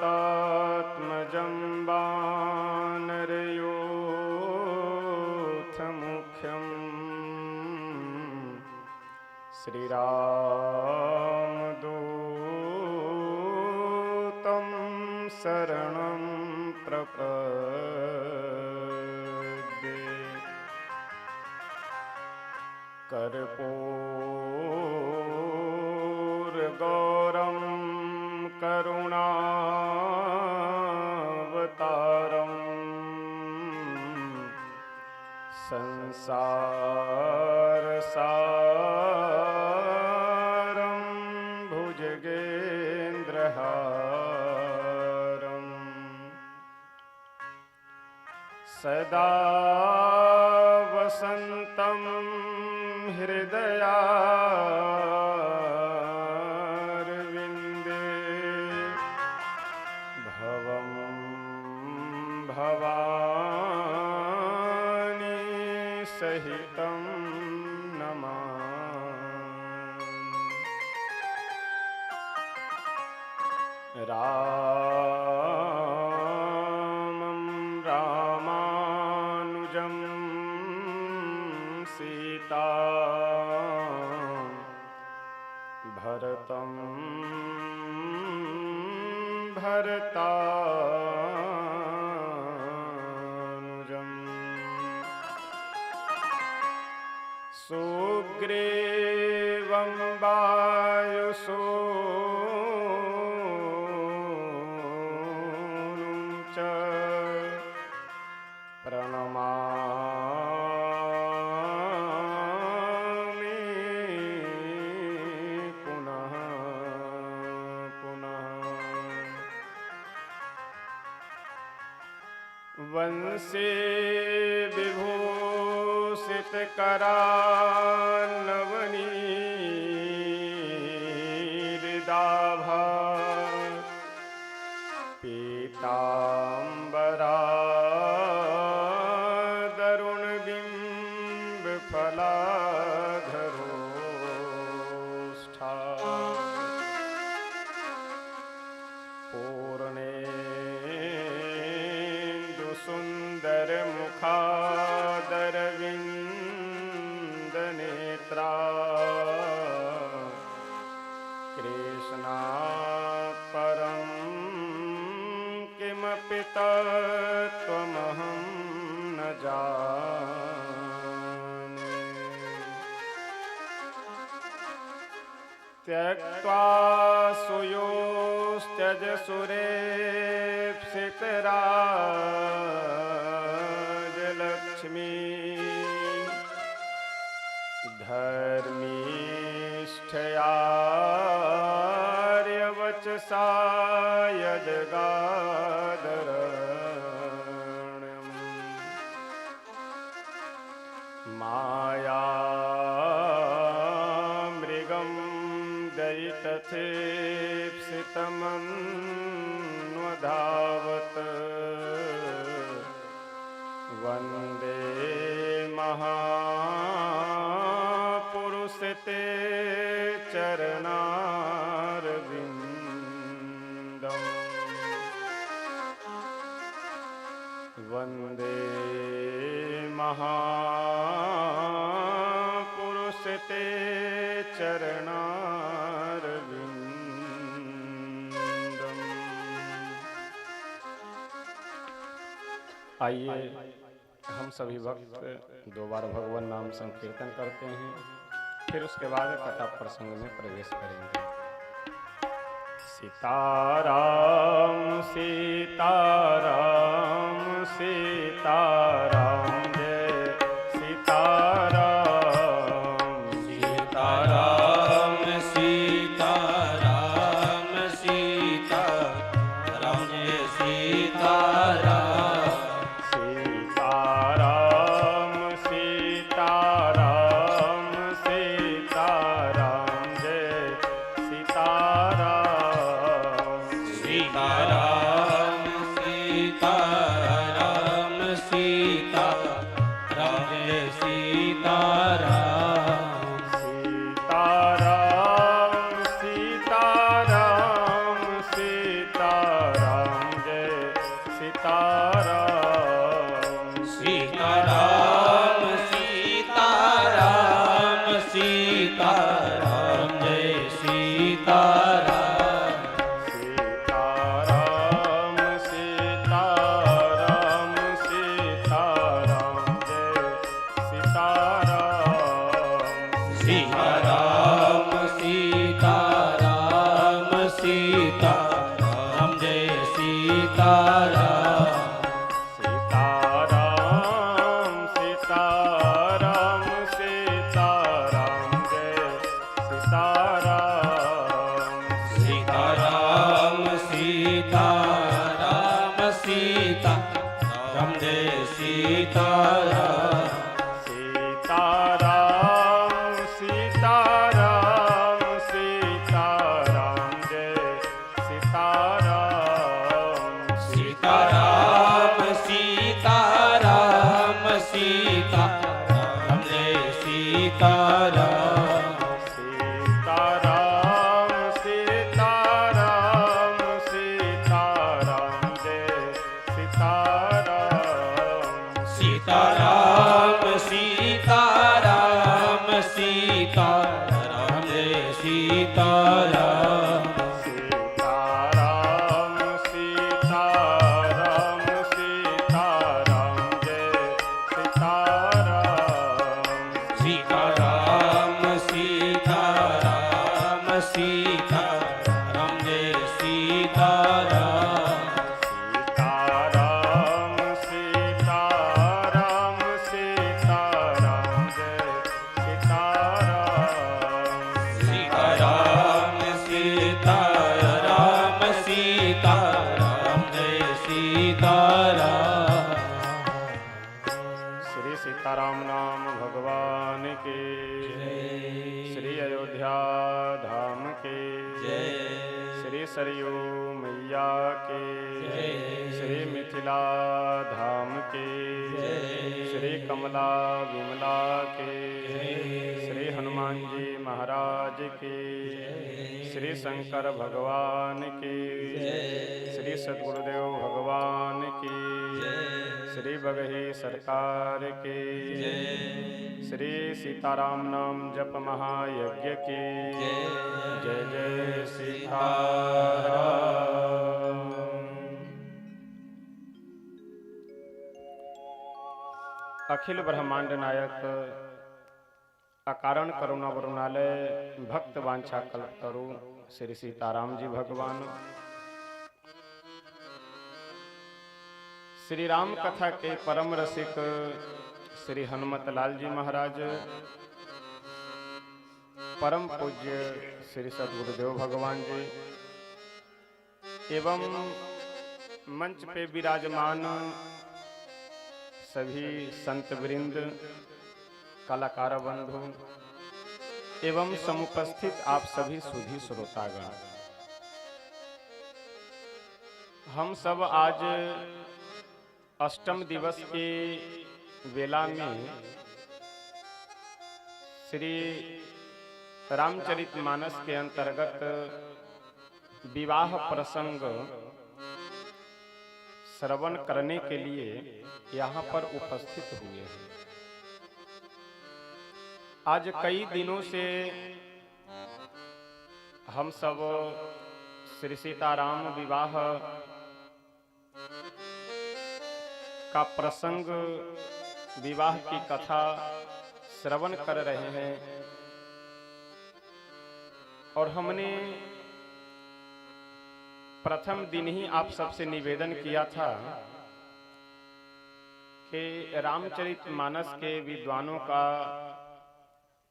तात्मजं वानरयोथमुख्यं श्रीरामदूतं शरणं प्रपद्ये। कर्पूरगौरं करुणावतारम् संसारसारं भुजगेन्द्रहारम् सदा वसन्तं हृदयारविन्दे भवं भवानी सहितं नमामि। रामं रामानुजं सीता भरतं भरतानुजं सुग्रीवं वायुसूनुं च प्रणमामि पुनः पुनः। वंशी विभूषितकरान्नवनीरिदाभा पीताम्बरादरुणबिम्बफलाधरोष्ठा पूर्णेन्दुसुन्दरमुखादरविन्दनेत्रा कृष्णात्परं किमपि तत्त्वमहं न जाने। त्यक्त्वा सुयोस्त्यजसुरेप्सितराजलक्ष्मी धर्मीष्ठयार्यवचसा यद्गादरण्यम् मायामृगं दयितथेप्सितमन्वधावत् वन्दे महापुरुषं ते चरणारविन्दम् वन्दे महापुरुषं ते चरणारविन्दम्। आइए हम सभी भक्त दो बार भगवान नाम संकीर्तन करते हैं, फिर उसके बाद कथा प्रसंग में प्रवेश करेंगे। सीताराम सीताराम सीताराम जय सीताराम सीताराम सीताराम सीताराम जय सीताराम सीताराम सीताराम सीताराम जय सीताराम सीताराम सीताराम सीताराम जय सीताराम सीताराम सीताराम सीताराम जय सीताराम सीताराम सीताराम सीताराम जय सीताराम सीताराम सीताराम सीताराम जय सीताराम सीताराम सीताराम सीताराम जय सीताराम सीताराम सीताराम सीताराम जय सीताराम सीताराम सीताराम सीताराम जय सीताराम सीताराम सीताराम सीताराम जय सीताराम सीताराम सीताराम सीताराम जय सीताराम सीताराम सीताराम सीताराम जय सीताराम सीताराम सीताराम सीताराम जय सीताराम सीताराम सीताराम सीताराम जय सीताराम श्री सीताराम नाम भगवान के श्री अयोध्या धाम के श्री सरयू मैया के श्री मिथिला धाम के श्री कमला विमला के श्री हनुमान जी महाराज के श्री शंकर भगवान के श्री सद्गुरुदेव भगवान की श्री बगही सरकार के श्री सीताराम नाम जप महायज्ञ की जय जय सीताराम। अखिल ब्रह्मांड नायक अकारण करुणा वरुणालय भक्त वांछा कल्पतरु श्री सीताराम जी भगवान श्री राम कथा के परम रसिक श्री हनुमत लाल जी महाराज परम पूज्य श्री सद्गुरुदेव भगवान जी एवं मंच पे विराजमान सभी संत वृंद कलाकार बंधु एवं समुपस्थित आप सभी सुधी श्रोतागण, हम सब आज अष्टम दिवस के वेला में श्री रामचरितमानस के अंतर्गत विवाह प्रसंग श्रवण करने के लिए यहाँ पर उपस्थित हुए हैं। आज कई दिनों से हम सब श्री सीताराम विवाह का प्रसंग विवाह की कथा श्रवण कर रहे हैं और हमने प्रथम दिन ही आप सबसे निवेदन किया था कि रामचरितमानस के विद्वानों का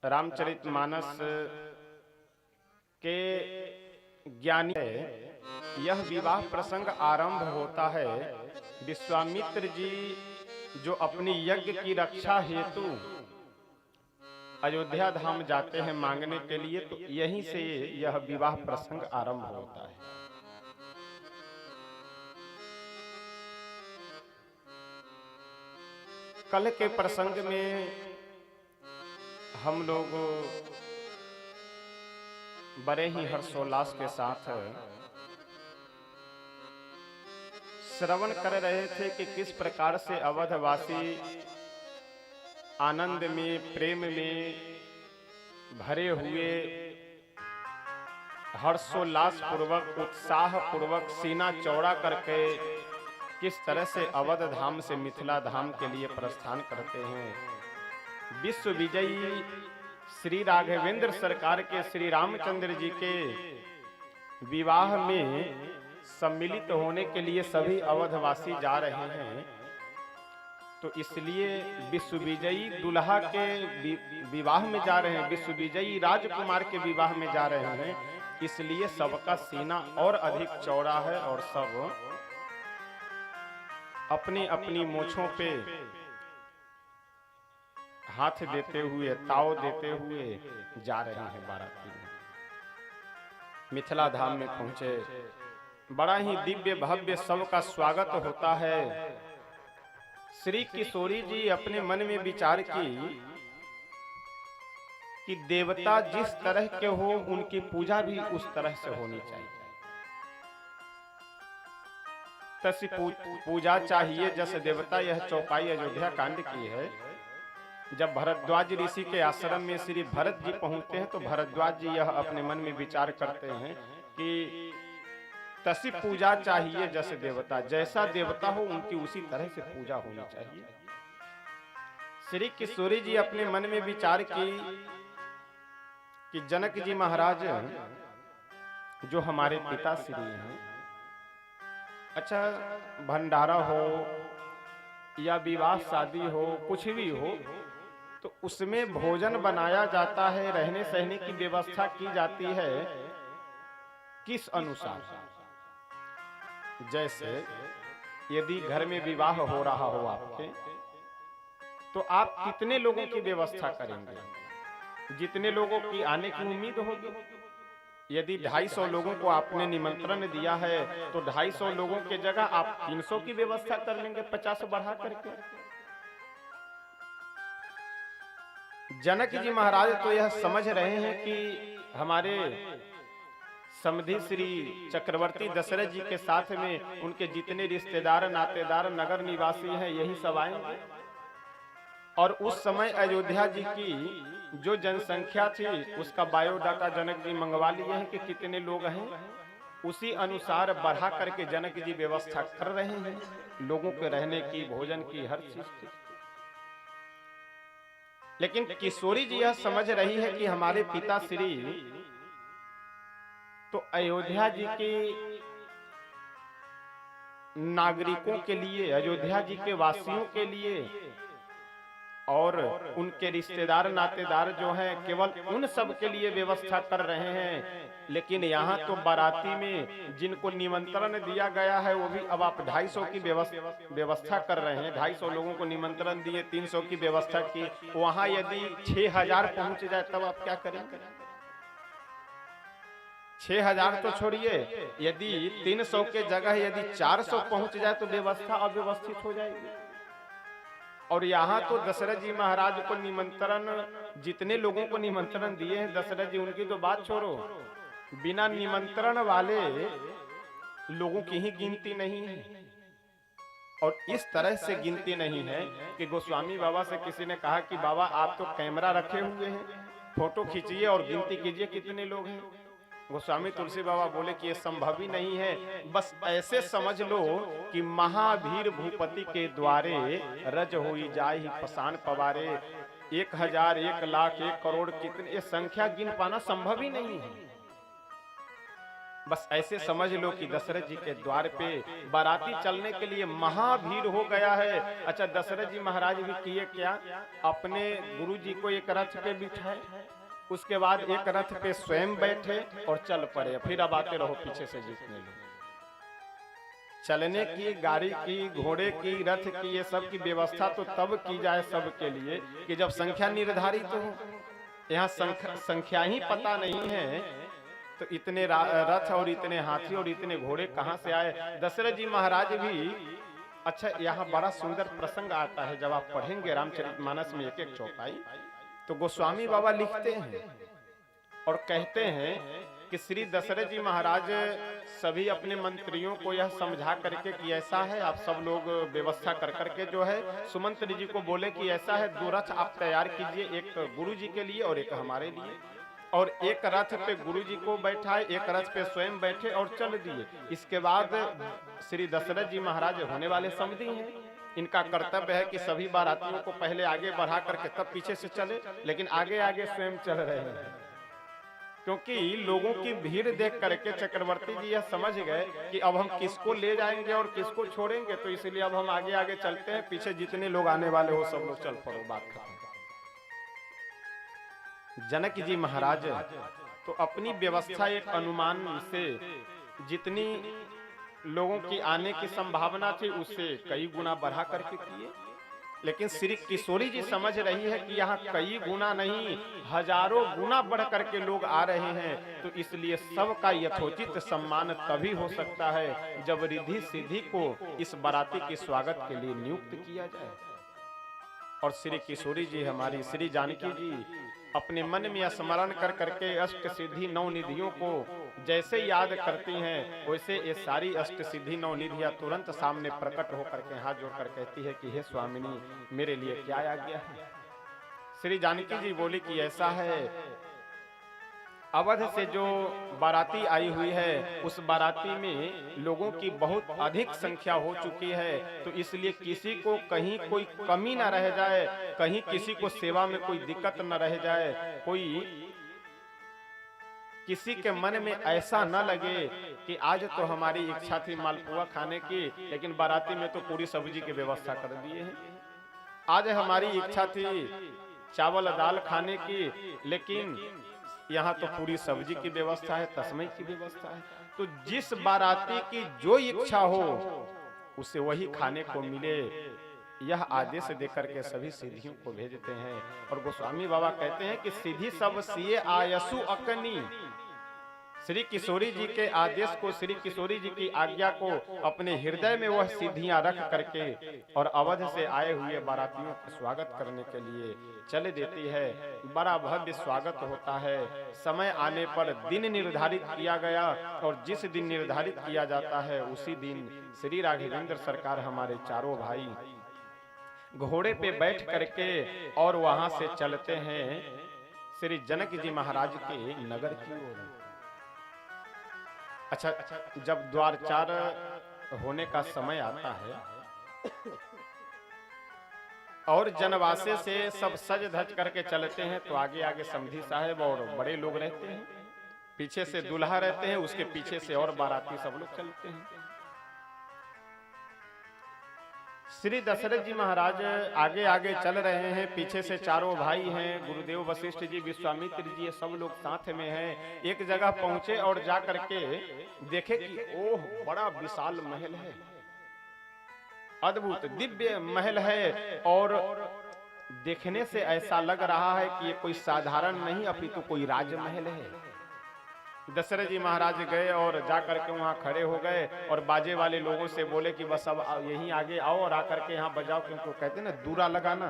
रामचरितमानस के ज्ञानी यह विवाह प्रसंग आरंभ होता है विश्वामित्र जी जो अपनी यज्ञ की रक्षा हेतु अयोध्या धाम जाते हैं मांगने के लिए, तो यहीं से यह विवाह प्रसंग आरंभ होता है। कल के प्रसंग में हम लोग बड़े ही हर्षोल्लास के साथ श्रवण कर रहे थे कि किस प्रकार से अवधवासी आनंद में प्रेम में भरे हुए हर्षोल्लास पूर्वक उत्साह पूर्वक सीना चौड़ा करके किस तरह से अवध धाम से मिथिला धाम के लिए प्रस्थान करते हैं। विश्व विजयी श्री राघवेंद्र सरकार के श्री रामचंद्र जी के विवाह में सम्मिलित होने के लिए सभी अवधवासी जा रहे हैं, तो इसलिए विश्वविजयी दुल्हा के विवाह में जा रहे हैं, विश्वविजयी राजकुमार के विवाह में जा रहे हैं, इसलिए सबका सीना और अधिक चौड़ा है और सब अपनी अपनी मोछों पे हाथ देते हुए, ताव देते हुए जा रहे हैं बाराती में। मिथिला धाम में पहुंचे, बड़ा ही दिव्य भव्य सबका स्वागत होता है। श्री किशोरी जी अपने मन में विचार की कि देवता जिस तरह के हो उनकी पूजा भी उस तरह से होनी चाहिए। तसी पूजा चाहिए जैसे देवता। यह चौपाई अयोध्या कांड की है। जब भरद्वाज ऋषि के आश्रम में श्री भरत जी पहुंचते हैं तो भरद्वाज जी यह अपने मन में विचार करते हैं कि तसी पूजा चाहिए जैसे देवता, जैसा देवता हो उनकी उसी तरह से पूजा होनी चाहिए। श्री किशोरी जी अपने मन में विचार की कि जनक जी महाराज जो हमारे पिता श्री हैं, अच्छा भंडारा हो या विवाह शादी हो, कुछ भी हो, तो उसमें भोजन बनाया जाता है, रहने सहने की व्यवस्था की जाती है किस अनुसार? जैसे यदि घर में विवाह हो रहा हो आपके, तो आप कितने लोगों की व्यवस्था करेंगे? जितने लोगों की आने की उम्मीद होगी। यदि 250 लोगों को आपने निमंत्रण दिया है तो 250 लोगों के जगह आप 300 की व्यवस्था कर लेंगे, 50 बढ़ा करके। जनक जी महाराज तो यह समझ रहे हैं कि हमारे समधि श्री चक्रवर्ती दशरथ जी के साथ में उनके जितने रिश्तेदार नातेदार नगर निवासी हैं यही सब आएंगे। और उस समय अयोध्या जी की जो जनसंख्या थी उसका बायोडाटा जनक जी मंगवा लिए हैं कि कितने लोग हैं, उसी अनुसार बढ़ा करके जनक जी व्यवस्था कर रहे हैं लोगों के रहने की, भोजन की, हर चीज की। लेकिन किशोरी जी यह समझ रही है कि हमारे पिता श्री तो अयोध्या जी के नागरिकों के लिए, अयोध्या जी के वासियों के लिए और उनके रिश्तेदार नातेदार जो हैं केवल उन सब के लिए व्यवस्था कर रहे हैं। लेकिन यहाँ तो बाराती में जिनको निमंत्रण दिया गया है वो भी अब आप 250 की व्यवस्था कर रहे हैं। 250 लोगों को निमंत्रण दिए, 300 की व्यवस्था की। वहां यदि 6000 पहुंच जाए तब आप क्या करेंगे? 6000 तो छोड़िए, यदि 300 के जगह यदि 400 पहुंच जाए तो व्यवस्था अव्यवस्थित हो जाएगी। और यहाँ तो दशरथ जी महाराज को निमंत्रण, जितने लोगों को निमंत्रण दिए हैं दशरथ जी, उनकी तो बात छोड़ो, बिना निमंत्रण वाले लोगों की ही गिनती नहीं है। और इस तरह से गिनती नहीं है कि गोस्वामी बाबा से किसी ने कहा कि बाबा आप तो कैमरा रखे हुए हैं, फोटो खींचिए और गिनती कीजिए कितने लोग हैं। गोस्वामी तुलसी बाबा बोले कि ये संभव ही नहीं है। बस ऐसे समझ लो कि महावीर भूपति के द्वारे रज होई जाहि पसान पवारे। 1000, 1 लाख, 1 करोड़, कितने, ये संख्या गिन पाना संभव ही नहीं है। बस ऐसे समझ लो कि दशरथ जी के द्वार पे बाराती चलने के लिए महाभीड़ हो गया है। अच्छा दशरथ जी महाराज भी किए क्या, अपने गुरु जी को एक रथ पे बिठाए, उसके बाद एक रथ पे स्वयं बैठे और चल पड़े। फिर अब आते रहो पीछे से जितने लोग। चलने की, गाड़ी की, घोड़े की, रथ की, ये सब की व्यवस्था तो तब की जाए सबके लिए कि जब संख्या निर्धारित हो। यहाँ संख्या ही पता नहीं है तो इतने रथ और इतने हाथी और इतने घोड़े कहाँ से आए? दशरथ जी महाराज भी, अच्छा यहाँ बड़ा सुंदर प्रसंग आता है जब आप पढ़ेंगे रामचरितमानस में एक एक चौपाई, तो गोस्वामी बाबा लिखते हैं और कहते हैं कि श्री दशरथ जी महाराज सभी अपने मंत्रियों को यह समझा करके कि ऐसा है, आप सब लोग व्यवस्था कर करके जो है सुमंत्री जी को बोले कि ऐसा है, 2 रथ आप तैयार कीजिए, एक गुरु जी के लिए और एक हमारे लिए। और एक रथ पे गुरु जी को बैठाए, एक रथ पे स्वयं बैठे और चल दिए। इसके बाद श्री दशरथ जी महाराज होने वाले समधी हैं, इनका कर्तव्य है कि सभी बारातियों को पहले आगे बढ़ा करके तब पीछे से चले, लेकिन आगे आगे स्वयं चल रहे हैं। क्योंकि लोगों की भीड़ देख करके चक्रवर्ती जी यह समझ गए कि अब हम किसको ले जाएंगे और किसको छोड़ेंगे, तो इसलिए अब हम आगे आगे चलते हैं, पीछे जितने लोग आने वाले हो सब लोग चल पड़ो, बात खत्म। जनक जी महाराज तो अपनी व्यवस्था एक अनुमान से जितनी लोगों की आने की संभावना थी उससे कई गुना बढ़ा करके किए, लेकिन श्री किशोरी जी समझ रही है कि यहाँ कई गुना नहीं हजारों गुना बढ़ करके लोग आ रहे हैं, तो इसलिए सबका यथोचित सम्मान तभी हो सकता है जब रिद्धि सिद्धि को इस बाराती के स्वागत के लिए नियुक्त किया जाए। और श्री किशोरी जी हमारी श्री जानकी जी अपने मन में स्मरण कर करके अष्ट सिद्धि नौ निधियों को जैसे याद करती हैं, वैसे ये सारी अष्ट सिद्धि नौ निधियां तुरंत सामने प्रकट होकर के हाथ जोड़कर कहती है कि हे स्वामिनी, मेरे लिए क्या आज्ञा है। श्री जानकी जी बोली कि ऐसा है, अवध से जो बाराती आई हुई है उस बाराती में लोगों की बहुत अधिक संख्या हो चुकी है, तो इसलिए किसी को कहीं कोई कमी ना रह जाए, कहीं किसी को सेवा में कोई दिक्कत न रह जाए, कोई किसी के मन में ऐसा न लगे कि आज तो हमारी इच्छा थी मालपुआ खाने की, लेकिन बाराती में तो पूरी सब्जी की व्यवस्था कर दिए हैं। आज हमारी इच्छा थी चावल दाल खाने की, लेकिन यहाँ तो पूरी सब्जी की व्यवस्था है, तस्मै की व्यवस्था है। तो जिस बाराती की जो इच्छा हो उसे वही खाने को मिले, यह आदेश देकर के सभी सिद्धियों को भेजते हैं। और गोस्वामी बाबा कहते हैं कि सिद्धि सब सिए आयसु अकनी, श्री किशोरी जी के आदेश को, श्री किशोरी जी की आज्ञा को अपने हृदय में वह सिद्धियां रख करके और अवध से आए हुए बारातियों का स्वागत करने के लिए चले देती है। बड़ा भव्य स्वागत होता है। समय आने पर दिन निर्धारित किया गया और जिस दिन निर्धारित किया जाता है उसी दिन श्री राघवेंद्र सरकार हमारे चारों भाई घोड़े पे बैठ करके और वहां से चलते हैं श्री जनक जी महाराज के नगर की ओर। अच्छा, जब द्वारचार होने का समय आता है और जनवासे से सब सज धज करके चलते हैं, तो आगे आगे समधी साहब और बड़े लोग रहते हैं, पीछे से दूल्हा रहते हैं, उसके पीछे से और बाराती सब लोग चलते हैं। श्री दशरथ जी महाराज आगे आगे चल रहे हैं, पीछे से चारों भाई हैं, गुरुदेव वशिष्ठ जी, विश्वामित्र जी, ये सब लोग साथ में हैं। एक जगह पहुंचे और जा करके देखे कि ओह बड़ा विशाल महल है, अद्भुत दिव्य महल है, और देखने से ऐसा लग रहा है कि ये कोई साधारण नहीं अपितु कोई राजमहल है। दशरथ जी महाराज गए और जाकर के वहाँ खड़े हो गए और बाजे वाले लोगों से बोले कि बस अब यहीं आगे आओ और आकर के यहाँ बजाओ, क्योंकि कहते हैं ना दूरा लगाना,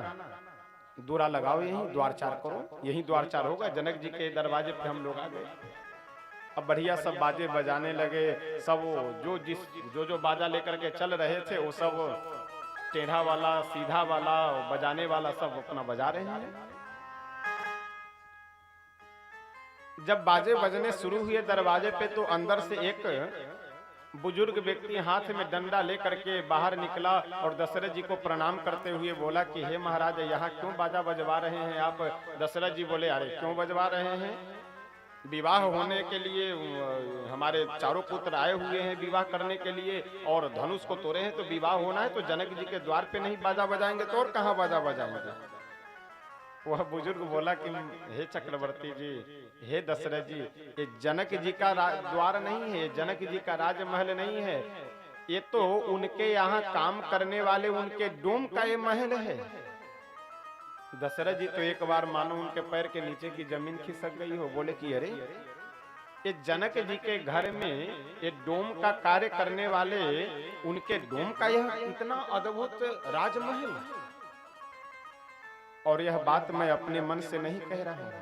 दूरा लगाओ, यहीं द्वारचार करो, यहीं द्वारचार होगा। जनक जी के दरवाजे पे हम लोग आ गए। अब बढ़िया सब बाजे बजाने लगे, सब जो बाजा लेकर के चल रहे थे वो सब टेढ़ा वाला सीधा वाला बजाने वाला सब अपना बजा रहे हैं। जब बाजे बजने शुरू हुए दरवाजे पे, तो अंदर से एक बुजुर्ग व्यक्ति हाथ में डंडा लेकर के बाहर निकला और दशरथ जी को प्रणाम करते हुए बोला कि हे महाराज, यहाँ क्यों बाजा बजवा रहे हैं आप? दशरथ जी बोले, अरे क्यों बजवा रहे हैं? विवाह होने के लिए हमारे चारों पुत्र आए हुए हैं विवाह करने के लिए, और धनुष को तोड़े हैं, तो विवाह होना है, तो जनक जी के द्वार पे नहीं बाजा बजाएंगे तो और कहाँ बाजा बजाएंगे? वह बुजुर्ग बोला कि हे चक्रवर्ती जी, हे दशरथ जी, ये जनक जी का द्वार नहीं है, जनक जी का राजमहल नहीं है, ये तो उनके यहाँ काम करने वाले उनके डोम का ये महल है। दशरथ जी तो एक बार मानो उनके पैर के नीचे की जमीन खिसक गई हो, बोले कि अरे ये जनक जी के घर में ये डोम का कार्य करने वाले उनके डोम का यह इतना अद्भुत राजमहल, और यह बात मैं अपने मन से नहीं कह रहा हूं।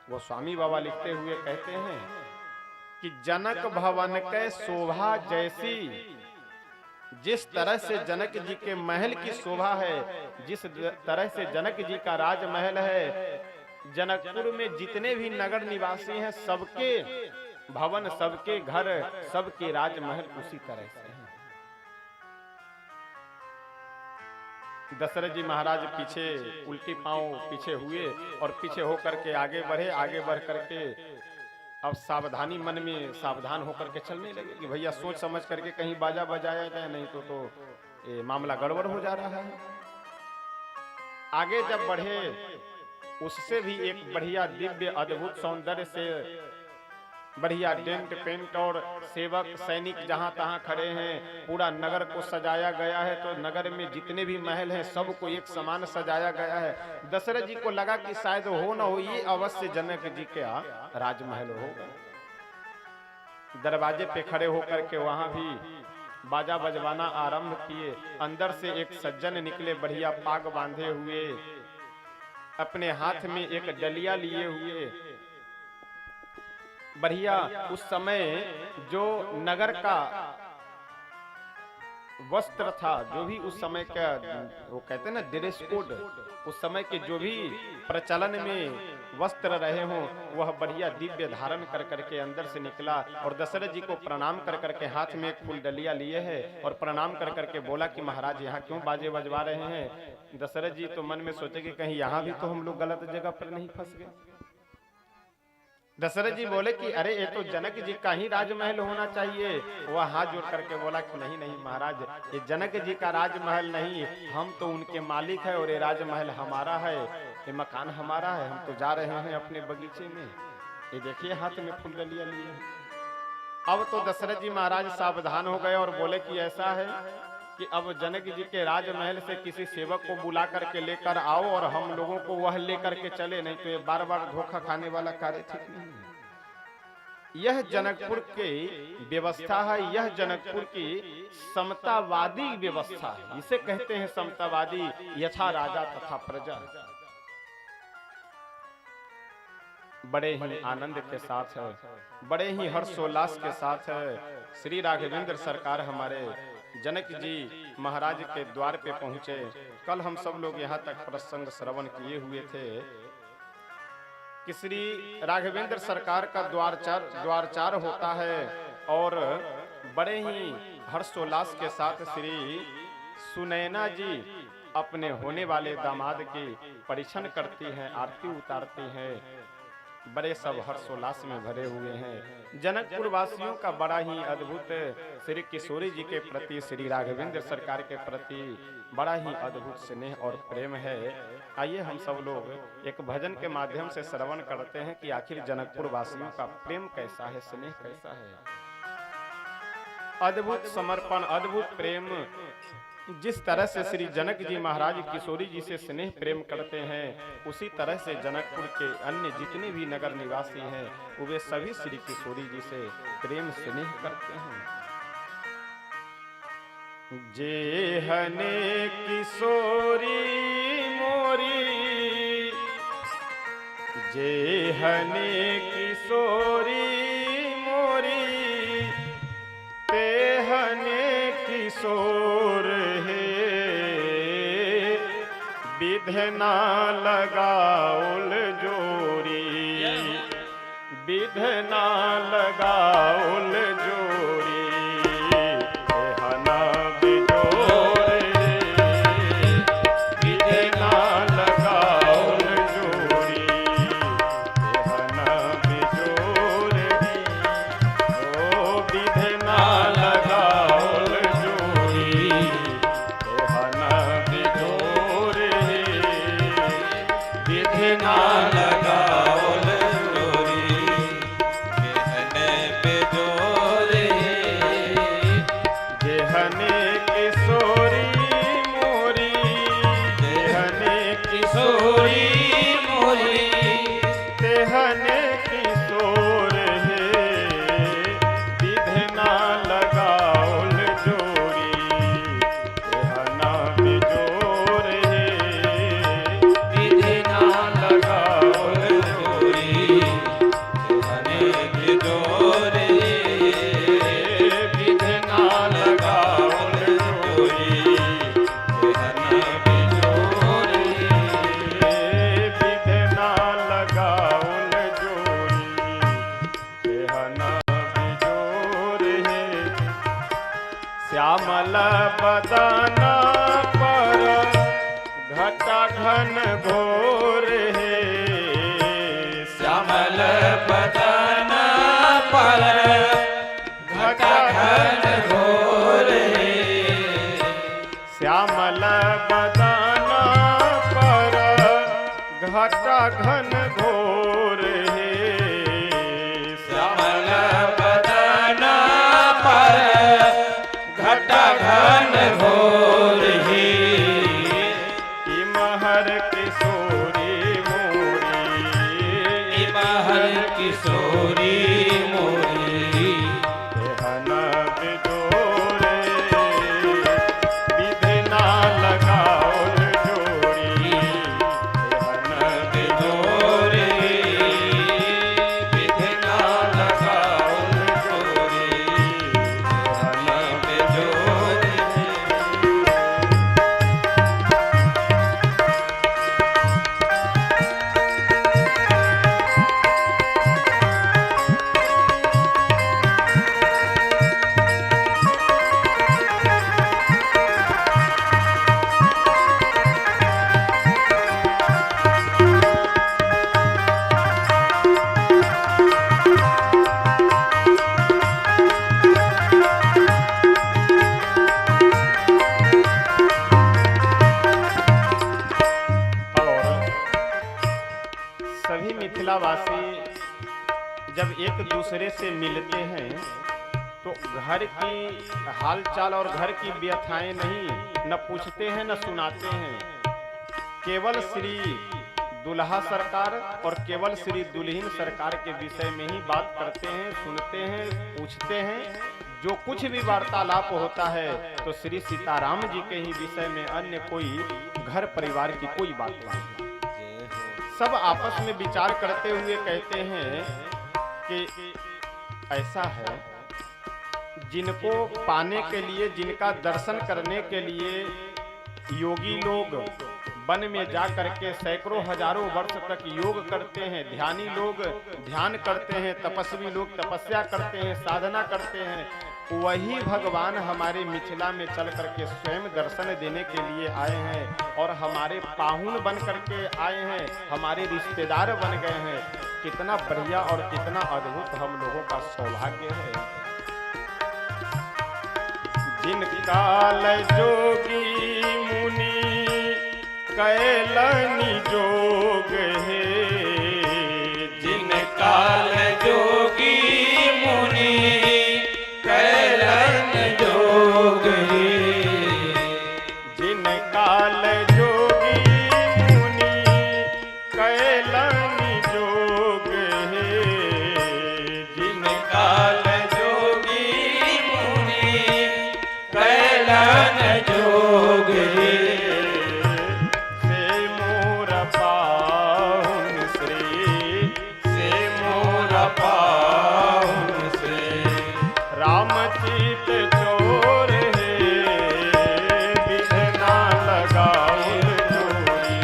वो स्वामी बाबा लिखते हुए कहते हैं कि जनक भवन के शोभा जैसी, जिस तरह से जनक जी के महल की शोभा है, जिस तरह से जनक जी का राजमहल है, जनकपुर में जितने भी नगर निवासी हैं सबके भवन, सबके घर, सबके राजमहल उसी तरह से हैं। दशरथ जी महाराज पीछे उल्टी पांव पीछे हुए और पीछे होकर के आगे बढ़े, आगे बढ़ करके अब सावधानी मन में सावधान होकर के चलने लगे कि भैया सोच समझ करके कहीं बाजा बजाया जाए, नहीं तो ये मामला गड़बड़ हो जा रहा है। आगे जब बढ़े उससे भी एक बढ़िया दिव्य अद्भुत सौंदर्य से बढ़िया टेंट पेंट और सेवक सैनिक जहां तहां खड़े हैं, पूरा नगर को सजाया गया है। तो नगर में जितने भी महल हैं सबको एक समान सजाया गया है। दशरथ जी को लगा कि शायद हो न हो ये अवश्य जनक जी का राजमहल होगा। दरवाजे पे खड़े होकर के वहां भी बाजा बजवाना आरंभ किए। अंदर से एक सज्जन निकले, बढ़िया पाग बांधे हुए, अपने हाथ में एक डलिया लिए हुए। बढ़िया उस समय जो नगर का वस्त्र था, जो भी उस समय का वो कहते हैं ना ड्रेस कोड, उस समय के जो भी प्रचलन में वस्त्र रहे हों वह बढ़िया दिव्य धारण कर करके अंदर से निकला और दशरथ जी को प्रणाम कर करके हाथ में एक फूल डलिया लिए है और प्रणाम कर करके बोला कि महाराज यहाँ क्यों बाजे बजवा रहे हैं। दशरथ जी तो मन में सोचे कि कहीं यहाँ भी तो हम लोग गलत जगह पर नहीं फंस गए। दशरथ जी बोले कि अरे ये तो जनक जी का ही राजमहल होना चाहिए। वह हाथ जोड़ करके बोला कि नहीं नहीं महाराज, ये जनक जी का राजमहल नहीं, हम तो उनके मालिक है और ये राजमहल हमारा है, ये मकान हमारा है। हम तो जा रहे हैं अपने बगीचे में, ये देखिए हाथ में फूल डलिया लिए। अब तो दशरथ जी महाराज सावधान हो गए और बोले कि ऐसा है कि अब जनक जी के राजमहल से किसी सेवक को बुला करके लेकर आओ और हम लोगों को वह लेकर के चले, नहीं तो ये बार बार धोखा खाने वाला कार्य ठीक नहीं है। यह जनकपुर की व्यवस्था है, यह जनकपुर की समतावादी व्यवस्था है। इसे कहते हैं समतावादी, यथा राजा तथा प्रजा। बड़े ही आनंद के साथ है, बड़े ही हर्षोल्लास के साथ है श्री राघवेंद्र सरकार हमारे जनक जी महाराज के द्वार पे पहुंचे। कल हम सब लोग यहाँ तक प्रसंग श्रवण किए हुए थे कि श्री राघवेंद्र सरकार का द्वारचार होता है और बड़े ही हर्षोल्लास के साथ श्री सुनैना जी अपने होने वाले दामाद की परीक्षण करती हैं, आरती उतारती हैं। बड़े सब हर्षोल्लास में भरे हुए हैं। जनकपुर वासियों का बड़ा ही अद्भुत श्री किशोरी जी के प्रति, श्री राघवेंद्र सरकार के प्रति बड़ा ही अद्भुत स्नेह और प्रेम है। आइए हम सब लोग एक भजन के माध्यम से श्रवण करते हैं कि आखिर जनकपुर वासियों का प्रेम कैसा है, स्नेह कैसा है। अद्भुत समर्पण, अद्भुत प्रेम। जिस तरह से श्री जनक जी महाराज किशोरी जी से स्नेह प्रेम करते हैं, उसी तरह से जनकपुर के अन्य जितने भी नगर निवासी हैं वे सभी श्री किशोरी जी से प्रेम स्नेह करते हैं। जेहने किशोरी मोरी, जेहने किशोरी मोरी, तेहने किशोर विधना लगाउल जोरी, विधना लगाउल जोरी, हना बिजोरे, विधना लगाउल जोरी, हना बिजोरे, ओ विधना लगाउल जोरी, हना बिजोरे, विधना लगाउल जोरी, जेहने बेजोरे, जेहने किशोरी मोरी, जेहने किशोरी मोरी, तेहने किशोर है, विधना लगाउल जोरी, तेहना बिजोर है, विधना लगाउल जोरी, तेहने बिजोर है, विधना लगाउल जोरी, तेहना बिजोर है, विधना लगाउल जोरी, तेहना बिजोर है। श्यामल बदना पर घटा घन घोर है, श्यामल बदना पर घट घन घोर हे श्यामल बदन पर घट घन घोर हे श्यामल बदन पर घट घन घोर हे इमहर किशोरी मोरी इमहर किशोरी मोरी देहन बिजोरे विधना लगाओ जोड़ी देहन बिजोरे विधना लगाओ जोरी देहन बिजोरे और सभी मिथिलावासी जब एक दूसरे से मिलते हैं तो घर की हालचाल और घर की व्यथाएं नहीं न पूछते हैं न सुनाते हैं। केवल श्री दुल्हा सरकार और केवल श्री दुल्हन सरकार के विषय में ही बात करते हैं, सुनते हैं, पूछते हैं। जो कुछ भी वार्तालाप होता है तो श्री सीताराम जी के ही विषय में, अन्य कोई घर परिवार की कोई बात नहीं। सब आपस में विचार करते हुए कहते हैं कि ऐसा है, जिनको पाने के लिए, जिनका दर्शन करने के लिए योगी लोग वन में जा करके सैकड़ों हजारों वर्ष तक योग करते हैं, ध्यानी लोग ध्यान करते हैं, तपस्वी लोग तपस्या करते हैं, साधना करते हैं, वही भगवान हमारे मिथिला में चल करके स्वयं दर्शन देने के लिए आए हैं और हमारे पाहुन बन करके आए हैं, हमारे रिश्तेदार बन गए हैं। कितना बढ़िया और कितना अद्भुत हम लोगों का सौभाग्य है। जिन काल जोगी मुनि कैलनि जोग है, जिन काल जोगी मुनि कैलन जोग हे जिन काल जोगी मुनि कैलनि जोग है, जिन काल जोगी मुनि कैलन जोग हे से मोर पाहुन श्री, से मोर पाहुन श्री रामचीत चोर है विधना लगाउल जोड़ी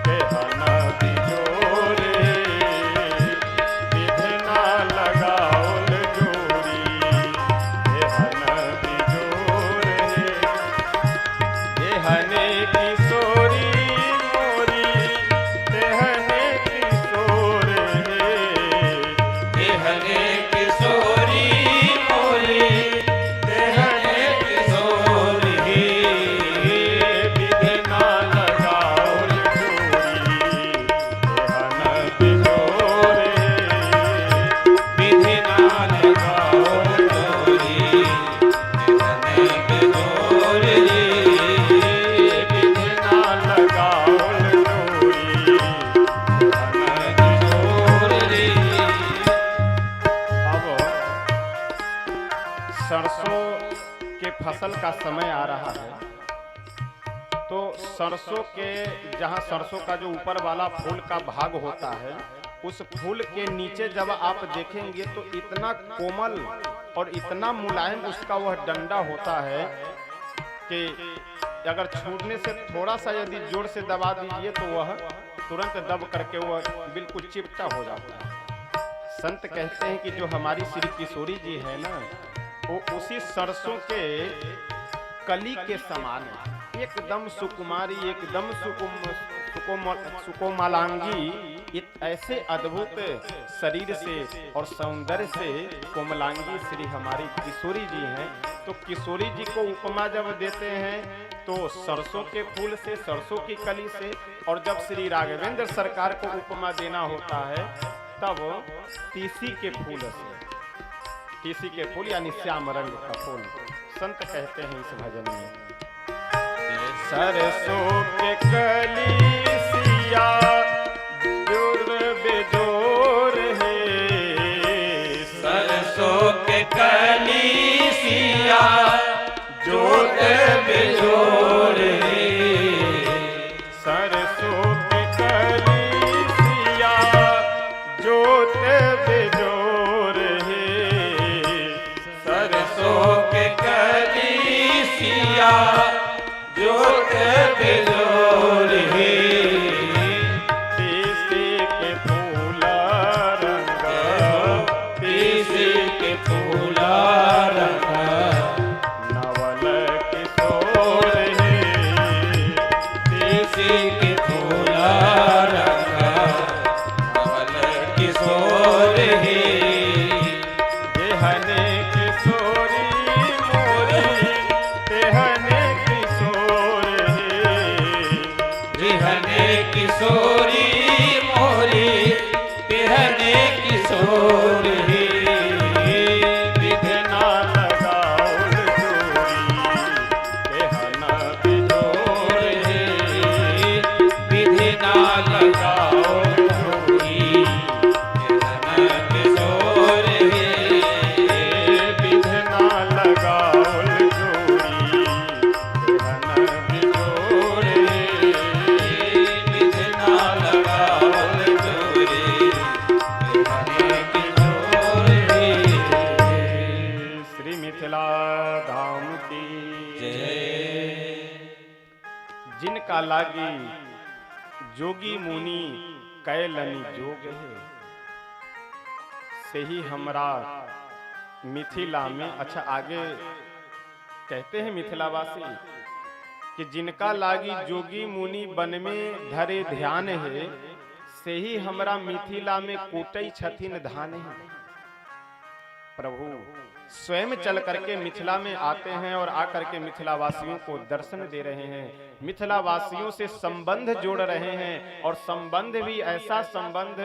देहन बिजोर विधना लगाउल जोड़ी देहन बिजोर देहने किशोरी मोरी देहने किशोर देहने किशोरी मोरी देहने किशोरी विधना लगाउल जोड़ी देहन बिजोर विधिना लगाओ जोरी देहने किशोरी विधना लगाउल जोड़ी अब सरसों के फसल का समय आ रहा है, तो सरसों के जहाँ सरसों का जो ऊपर वाला फूल का भाग होता है, उस फूल के नीचे जब आप देखेंगे तो इतना कोमल और इतना मुलायम उसका वह डंडा होता है कि अगर छूटने से थोड़ा सा यदि जोर से दबा दीजिए तो वह तुरंत दब करके वह बिल्कुल चिपटा हो जाता है। संत कहते हैं कि जो हमारी श्री किशोरी जी है ना, वो उसी सरसों के कली के समान है, एकदम सुकुमारी, एकदम सुकोमालांगी ऐसे अद्भुत शरीर से और सौंदर्य से कोमलांगी श्री हमारी किशोरी जी हैं। तो किशोरी जी को उपमा जब देते हैं तो सरसों के फूल से, सरसों की कली से, और जब श्री राघवेंद्र सरकार को उपमा देना होता है तब तीसी के फूल से, तीसी के फूल यानी श्याम रंग का फूल। संत कहते हैं इस भजन में, सरसों के कली सिया बेजोर है, सरसों के कली सिया जोत बेजोर है, सरसों के कली सिया जोत बेजोर है, सरसों के कली सिया जोत बेजोर है, तीसी के फूल रंग, तीसी के फूला रंग, नवल किशोर है, तीसी के फूला रंग, नवल किशोर है, देहने किशोरी मोरी, देहने किशोर है, रिहने किशोरी मोरी, तिहने किशोर है, विधना लगाउल जोड़ी, देहना जोर है, विधि ना लगाओ जोड़ी, तिहना किशोर है, विधना लगाउल जोड़ी, देहना जोर है, विधि ना लगाओ जोड़ी, तिहने किशोर है। श्री मिथिला धाम की जय। जिनका लागी जोगी मुनि कैलनी जोग है, से ही हमरा मिथिला में। अच्छा, आगे कहते हैं मिथिलावासी कि जिनका लागी जोगी मुनि बन में धरे ध्यान है, से ही हमरा मिथिला में कूटई छथिन धान है। प्रभु स्वयं चल करके मिथिला में आते हैं और आकर के मिथिलावासियों को दर्शन दे रहे हैं, मिथिलावासियों से संबंध जोड़ रहे हैं, और संबंध भी ऐसा संबंध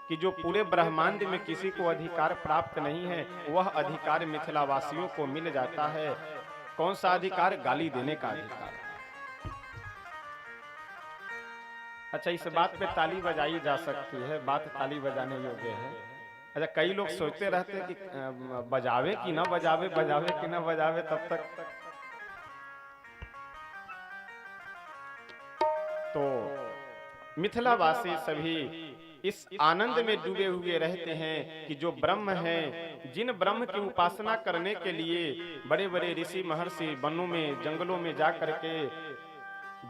कि जो पूरे ब्रह्मांड में किसी को अधिकार प्राप्त नहीं है, वह अधिकार मिथिलावासियों को मिल जाता है। कौन सा अधिकार? गाली देने का अधिकार। अच्छा, इस बात पे ताली बजाई जा सकती है, बात ताली बजाने योग्य है। अच्छा, कई लोग सोचते रहते हैं कि बजावे कि ना बजावे, बजावे कि ना बजावे, तब तक तो मिथिलावासी सभी इस आनंद में डूबे हुए रहते हैं कि जो ब्रह्म है, जिन ब्रह्म की उपासना करने के लिए बड़े बड़े ऋषि महर्षि वनों में, जंगलों में जा करके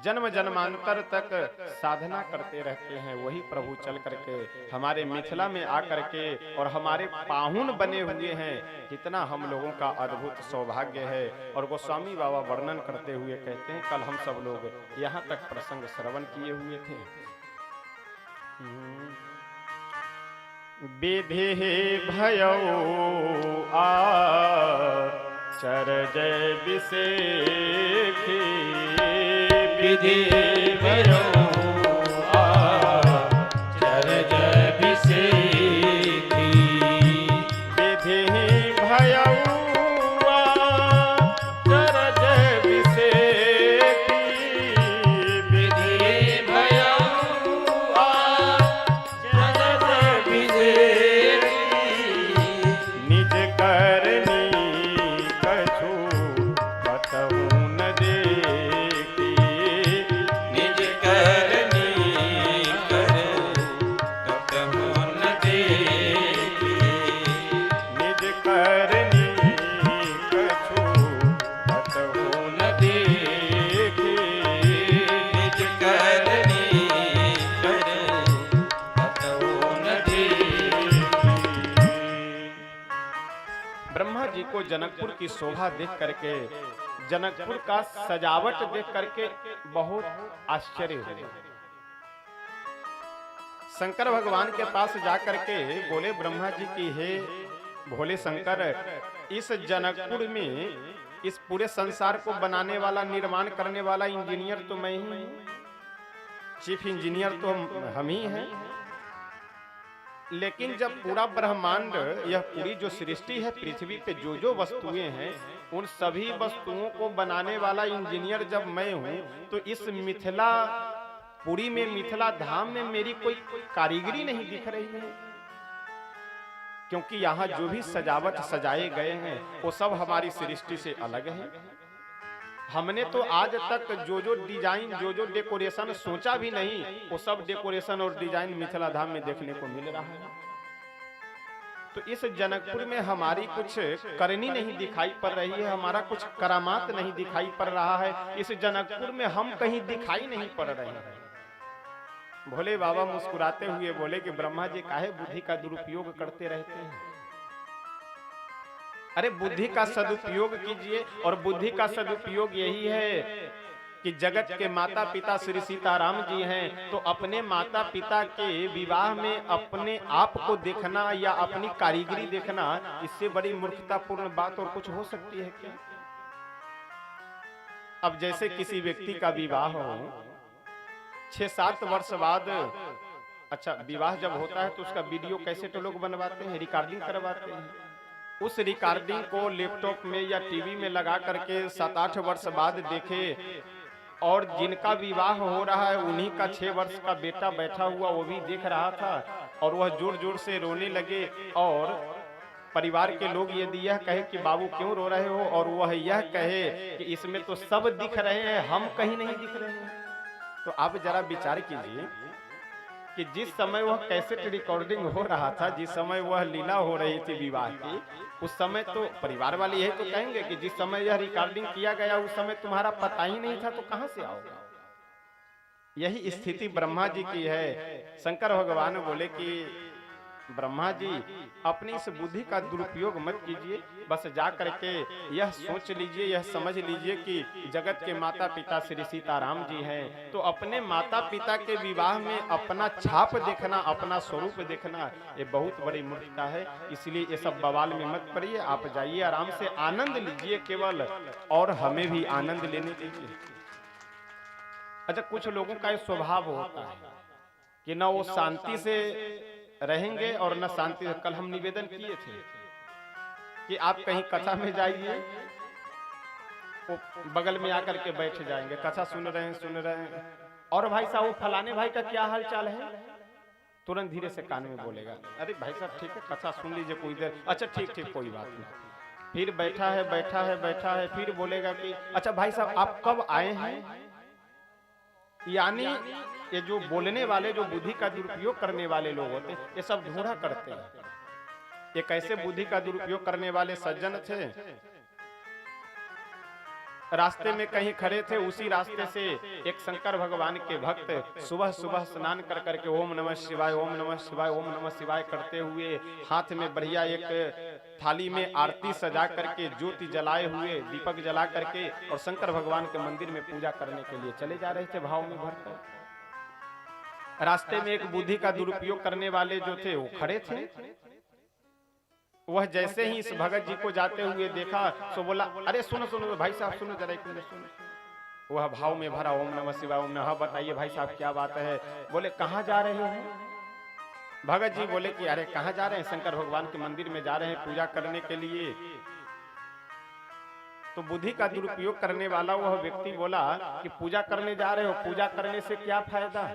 जन्म जन्मांतर तक साधना करते रहते हैं, वही प्रभु चल करके हमारे मिथिला में आकर के और हमारे पाहुन बने हुए हैं। कितना हम लोगों का अद्भुत सौभाग्य है। और गोस्वामी बाबा वर्णन करते हुए कहते हैं, कल हम सब लोग यहाँ तक प्रसंग श्रवण किए हुए थे। विधि भयो आचर जय विषेखी, विधि भयो आचर जय विषेखी, विधि भयो आचर जय विषेखी, विधि भयो आचर जय विषेखी, निज करनी कछु बतहु न देखी, निज करनी कछु न देखी, निज करनी कछु बतहु न देखी, निज करनी कछु न देखी। ब्रह्मा जी को जनकपुर की शोभा देख करके, जनकपुर का सजावट देख करके बहुत आश्चर्य हुआ। शंकर भगवान के पास जाकर के बोले ब्रह्मा जी की हे भोले शंकर, इस जनकपुर में इस पूरे संसार को बनाने वाला, निर्माण करने वाला इंजीनियर तो मैं ही हूं, चीफ इंजीनियर तो हम ही हैं। लेकिन जब पूरा ब्रह्मांड, यह पूरी जो सृष्टि है, पृथ्वी पे जो जो वस्तुएं हैं, उन सभी वस्तुओं को बनाने वाला इंजीनियर जब मैं हूं, तो इस मिथिला पुरी में, मिथिला धाम में मेरी कोई कारीगरी नहीं दिख रही है। क्योंकि यहाँ जो भी सजावट सजाए गए हैं वो सब हमारी सृष्टि से अलग है। हमने तो आज तक जो जो डिजाइन, जो जो डेकोरेशन सोचा भी नहीं, वो सब डेकोरेशन और डिजाइन मिथिला धाम में देखने को मिल रहा है। तो इस जनकपुर में हमारी कुछ करनी नहीं दिखाई पड़ रही है, हमारा कुछ करामात नहीं दिखाई पड़ रहा है। इस जनकपुर में हम कहीं दिखाई नहीं पड़ रहे हैं। भोले बाबा मुस्कुराते हुए बोले कि ब्रह्मा जी काहे बुद्धि का दुरुपयोग करते रहते हैं? अरे बुद्धि का सदुपयोग कीजिए, और बुद्धि का सदुपयोग यही है कि जगत के माता पिता श्री सीताराम जी हैं, तो अपने माता पिता के विवाह में अपने आप को देखना या अपनी कारीगरी देखना, इससे बड़ी मूर्खतापूर्ण बात और कुछ हो सकती है क्या? अब जैसे किसी व्यक्ति का विवाह हो, 6-7 वर्ष बाद, अच्छा विवाह जब होता है तो उसका वीडियो कैसेट तो लोग बनवाते हैं, रिकॉर्डिंग करवाते हैं। उस रिकॉर्डिंग को लैपटॉप में या टीवी में लगा करके 7-8 वर्ष बाद देखे, और जिनका विवाह हो रहा है उन्हीं का 6 वर्ष का बेटा बैठा हुआ वो भी देख रहा था, और वह जोर जोर से रोने लगे, और परिवार के लोग यदि यह कहे कि बाबू क्यों रो रहे हो, और वह यह कहे कि इसमें तो सब दिख रहे हैं, हम कहीं नहीं दिख रहे हैं, तो आप जरा विचार कीजिए कि जिस समय वह कैसेट रिकॉर्डिंग हो रहा था, जिस समय वह लीला हो रही थी विवाह की, उस समय तो परिवार वाले यही तो कहेंगे कि जिस समय यह रिकॉर्डिंग किया गया उस समय तुम्हारा पता ही नहीं था, तो कहां से आओगे? यही स्थिति ब्रह्मा जी की है। शंकर भगवान बोले कि ब्रह्मा जी अपनी इस बुद्धि का दुरुपयोग मत कीजिए, बस जा करके यह सोच लीजिए, यह समझ लीजिए कि जगत के माता पिता श्री सीताराम जी हैं, तो अपने माता पिता के विवाह में अपना छाप देखना, अपना स्वरूप देखना, ये बहुत बड़ी मूर्खता है। इसलिए ये सब बवाल में मत पड़िए, आप जाइए आराम से आनंद लीजिए केवल, और हमें भी आनंद लेने दीजिए। अच्छा, कुछ लोगों का स्वभाव होता है कि न वो शांति से रहेंगे और न शांति से। कल हम निवेदन किए थे कि आप कहीं कथा में जाइए, वो बगल में आकर के बैठ जाएंगे, कथा सुन रहे हैं, और भाई साहब वो फलाने भाई का क्या हाल चाल है, तुरंत धीरे से कान में बोलेगा, अरे भाई साहब ठीक है कथा सुन लीजिए कुछ देर, अच्छा ठीक ठीक कोई बात नहीं। फिर बैठा है, फिर बोलेगा कि अच्छा भाई साहब आप कब आए हैं। यानी ये जो बोलने वाले, जो बुद्धि का दुरुपयोग करने वाले लोग होते हैं, ये सब ढूंढा करते हैं। ये कैसे बुद्धि का दुरुपयोग करने वाले सज्जन थे, रास्ते में कहीं खड़े थे, उसी रास्ते से एक शंकर भगवान के भक्त सुबह सुबह स्नान कर करके ओम नमः शिवाय, ओम नमः शिवाय, ओम नमः शिवाय करते हुए हाथ में बढ़िया एक थाली में आरती सजा करके, ज्योति जलाए हुए, दीपक जला करके, और शंकर भगवान के मंदिर में पूजा करने के लिए चले जा रहे थे भाव में भरकर। रास्ते में एक बुद्धि का दुरुपयोग करने वाले जो थे वो खड़े थे। वह जैसे ही इस भगत जी को जाते हुए देखा तो बोला, अरे सुनो सुनो भाई साहब सुनो जरा एक मिनट सुनो। वह भाव में भरा ओम नमः शिवाय, ओम नमः, बताइए भाई साहब क्या बात है। बोले कहाँ जा रहे हैं। भगत जी बोले कि अरे कहाँ जा रहे हैं, शंकर भगवान के मंदिर में जा रहे हैं पूजा करने के लिए। तो बुद्धि का दुरुपयोग करने वाला वह व्यक्ति बोला कि पूजा करने जा रहे हो, पूजा करने से क्या फायदा।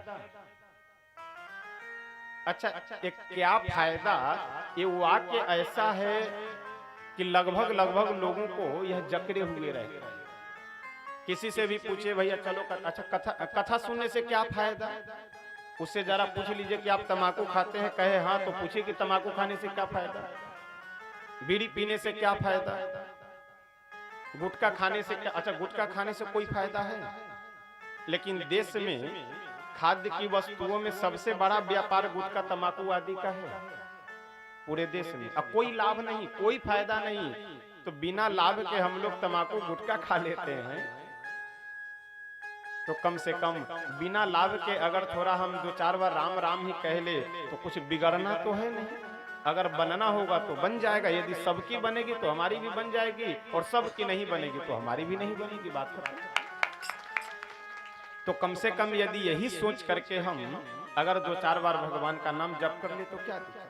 अच्छा, एक क्या फायदा, ये वाक्य ऐसा है कि लगभग लोगों को यह जकड़े हुए रहता है। किसी से भी पूछे भैया चलो अच्छा कथा सुनने से क्या फायदा, उससे जरा पूछ लीजिए कि आप तंबाकू खाते हैं, कहे हाँ, तो पूछिए कि तंबाकू खाने से क्या फायदा, बीड़ी पीने से क्या फायदा, गुटखा खाने से क्या, अच्छा गुटखा खाने से कोई फायदा है। लेकिन देश में खाद्य की वस्तुओं में सबसे बड़ा व्यापार गुटखा तंबाकू आदि का है पूरे देश में। अब कोई लाभ नहीं, कोई फायदा नहीं, तो बिना लाभ के हम लोग तंबाकू गुटखा खा लेते हैं। तो कम से कम बिना लाभ के अगर थोड़ा हम 2-4 बार राम राम ही कह ले तो कुछ बिगड़ना तो है नहीं। अगर बनना होगा तो बन जाएगा, यदि सबकी बनेगी तो हमारी भी बन जाएगी, और सबकी नहीं बनेगी तो हमारी भी नहीं बनेगी, बात खत्म। तो कम से कम यदि यही सोच करके हम अगर 2-4 बार भगवान का नाम जप कर ले तो क्या दिक्कत।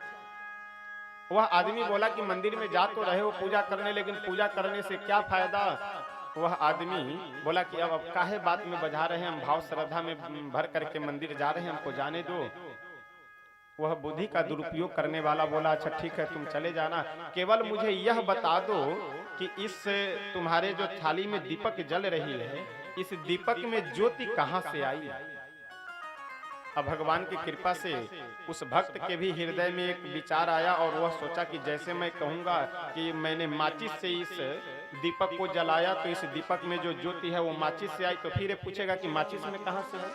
वह आदमी बोला कि मंदिर में जा तो रहे हो पूजा करने, लेकिन पूजा करने से क्या फायदा। वह आदमी बोला कि अब काहे बात में बजा रहे हैं, हम भाव श्रद्धा में भर करके मंदिर जा रहे हैं, हमको जाने दो। वह बुद्धि का दुरुपयोग करने वाला बोला अच्छा ठीक है तुम चले जाना, केवल मुझे यह बता दो कि इस तुम्हारे जो थाली में दीपक जल रही है, इस दीपक में ज्योति कहां से आई। अब भगवान की कृपा से उस भक्त के भी हृदय में एक विचार आया, और वह सोचा कि जैसे मैं कहूंगा कि मैंने माचिस से इस दीपक को जलाया तो इस दीपक में जो ज्योति है वो माचिस से आई, तो फिर ये पूछेगा कि माचिस में कहां से आई।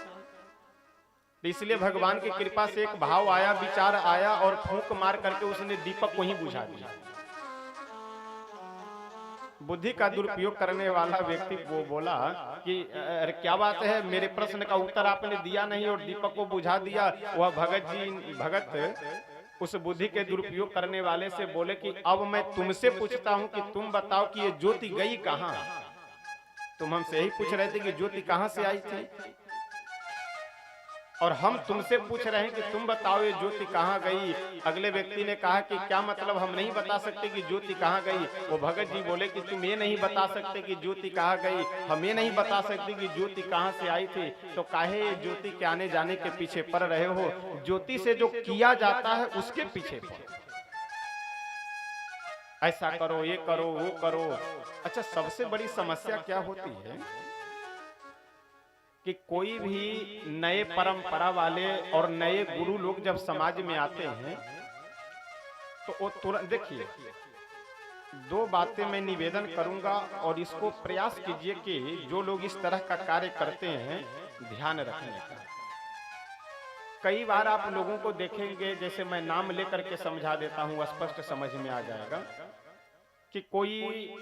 इसलिए भगवान की कृपा से एक भाव आया, विचार आया, और फूंक मार करके उसने दीपक को ही बुझा दिया। बुद्धि का दुरुपयोग करने वाला व्यक्ति वो बोला कि अरे क्या बात है, मेरे प्रश्न का उत्तर आपने दिया नहीं और दीपक को बुझा दिया। वह भगत उस बुद्धि के दुरुपयोग करने वाले से बोले कि अब मैं तुमसे पूछता हूं कि तुम बताओ कि ये ज्योति गई कहां। तुम हमसे यही पूछ रहे थे कि ज्योति कहां से आई थी, और हम तुमसे पूछ रहे हैं कि तुम बताओ ये ज्योति कहाँ गई। अगले व्यक्ति ने कहा कि क्या मतलब, हम नहीं बता सकते कि ज्योति कहाँ गई। वो भगत जी बोले कि तुम ये नहीं बता सकते कि ज्योति कहाँ गई, हम ये नहीं बता सकते कि ज्योति कहाँ से आई थी, तो काहे ये ज्योति के आने जाने के पीछे पड़ रहे हो। ज्योति से जो किया जाता है उसके पीछे पड़ो, ऐसा करो, ये करो, वो करो। अच्छा, सबसे बड़ी समस्या क्या होती है कि कोई भी नए परंपरा वाले और नए गुरु लोग जब समाज में आते हैं तो वो तुरंत, देखिए 2 बातें मैं निवेदन करूंगा और इसको प्रयास कीजिए कि जो लोग इस तरह का कार्य करते हैं ध्यान रखने का। कई बार आप लोगों को देखेंगे, जैसे मैं नाम लेकर के समझा देता हूं, स्पष्ट समझ में आ जाएगा कि कोई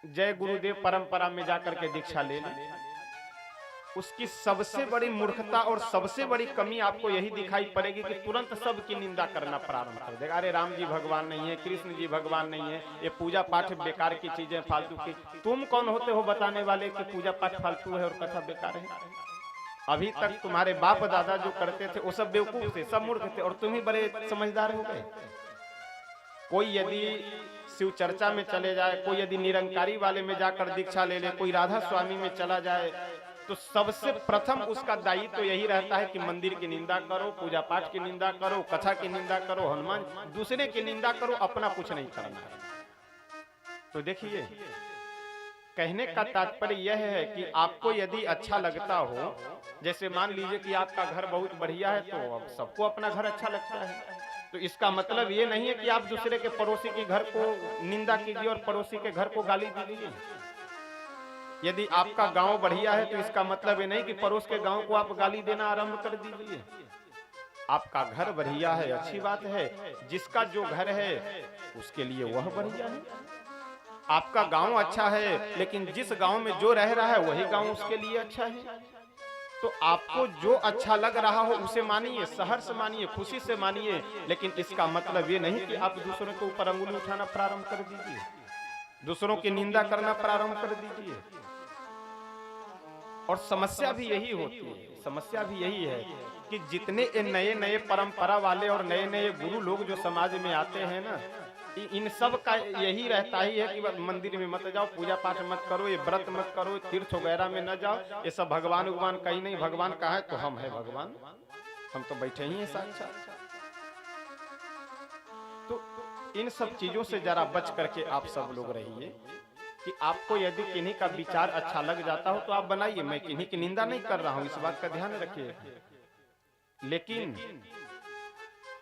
जय गुरुदेव परंपरा में जाकर के दीक्षा ले ले, उसकी सबसे बड़ी मूर्खता और सबसे बड़ी कमी आपको यही दिखाई पड़ेगी कि तुरंत सबकी निंदा करना प्रारंभ कर देगा। अरे राम जी भगवान नहीं है, कृष्ण जी भगवान नहीं है, ये पूजा पाठ बेकार की चीजें, फालतू की। तुम कौन होते हो बताने वाले कि पूजा पाठ फालतू है और कथा बेकार है। अभी तक तुम्हारे बाप दादा जो करते थे वो सब बेवकूफ थे, सब मूर्ख थे, और तुम ही बड़े समझदार हो गए। कोई यदि शिव चर्चा में चले जाए, कोई यदि निरंकारी वाले में जाकर दीक्षा ले ले, कोई राधा स्वामी में चला जाए, तो सबसे प्रथम उसका दायित्व तो यही रहता है कि मंदिर की निंदा करो, पूजा पाठ की निंदा करो, कथा की निंदा करो, हनुमान दूसरे की निंदा करो, अपना कुछ नहीं करना है। तो देखिए, कहने का तात्पर्य यह है कि आपको यदि अच्छा लगता हो, जैसे मान लीजिए कि आपका घर बहुत बढ़िया है, तो अब सबको अपना घर अच्छा लगता है, तो इसका मतलब ये नहीं है कि आप दूसरे के पड़ोसी के घर को निंदा कीजिए और पड़ोसी के घर को गाली दीजिए। यदि आपका गांव बढ़िया है तो इसका मतलब ये नहीं कि पड़ोस के गांव को आप गाली देना आरंभ कर दीजिए। आपका घर बढ़िया है, अच्छी बात है, जिसका जो घर है उसके लिए वह बढ़िया है। आपका गांव अच्छा है, लेकिन जिस गांव में जो रह रहा है वही गांव उसके लिए अच्छा है। तो आपको जो अच्छा लग रहा हो उसे मानिए, सहर्ष मानिए, खुशी से मानिए, लेकिन इसका मतलब ये नहीं कि आप दूसरों के ऊपर अंगुली उठाना प्रारंभ कर दीजिए, दूसरों की निंदा करना प्रारंभ कर दीजिए। और समस्या भी यही होती है, समस्या भी यही है कि जितने नए नए परंपरा वाले और नए नए गुरु लोग जो समाज में आते हैं ना, इन सब का यही रहता ही है कि मंदिर में मत जाओ, पूजा पाठ मत करो, ये व्रत मत करो, तीर्थ वगैरह में न जाओ, ये सब भगवान भगवान कहीं नहीं। भगवान कहाँ है? तो हम है भगवान, हम तो बैठे ही हैं साक्षात। तो इन सब चीजों से जरा बच करके आप सब लोग रहिए कि आपको यदि किन्हीं का विचार अच्छा लग जाता हो तो आप बनाइए, मैं किन्हीं की निंदा नहीं कर रहा हूं, इस बात का ध्यान रखिए। लेकिन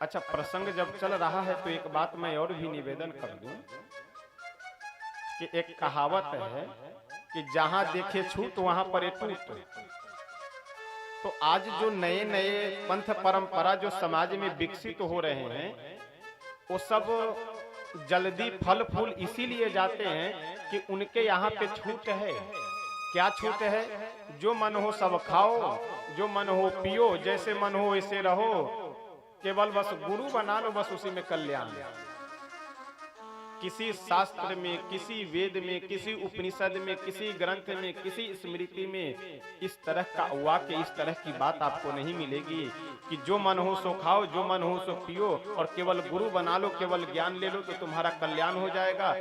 अच्छा, प्रसंग जब चल रहा है तो एक बात मैं और भी निवेदन कर दूं कि एक कहावत है कि जहां देखे छूत वहां पर टूट। तो आज जो नए नए पंथ परंपरा जो समाज में विकसित हो रहे हैं, वो सब जल्दी फल फूल इसीलिए जाते हैं कि उनके यहाँ पे छूट है, क्या छूट है? जो मन हो सब खाओ, जो मन हो पियो, जैसे मन हो वैसे रहो, केवल बस गुरु बना लो, बस उसी में कल्याण। किसी शास्त्र में, किसी वेद में, किसी उपनिषद में, किसी ग्रंथ में, किसी स्मृति में इस तरह का वाक्य, इस तरह की बात आपको नहीं मिलेगी कि जो मन हो सो खाओ, जो मन हो सो पियो और केवल गुरु बना लो, केवल ज्ञान ले लो तो तुम्हारा कल्याण हो जाएगा।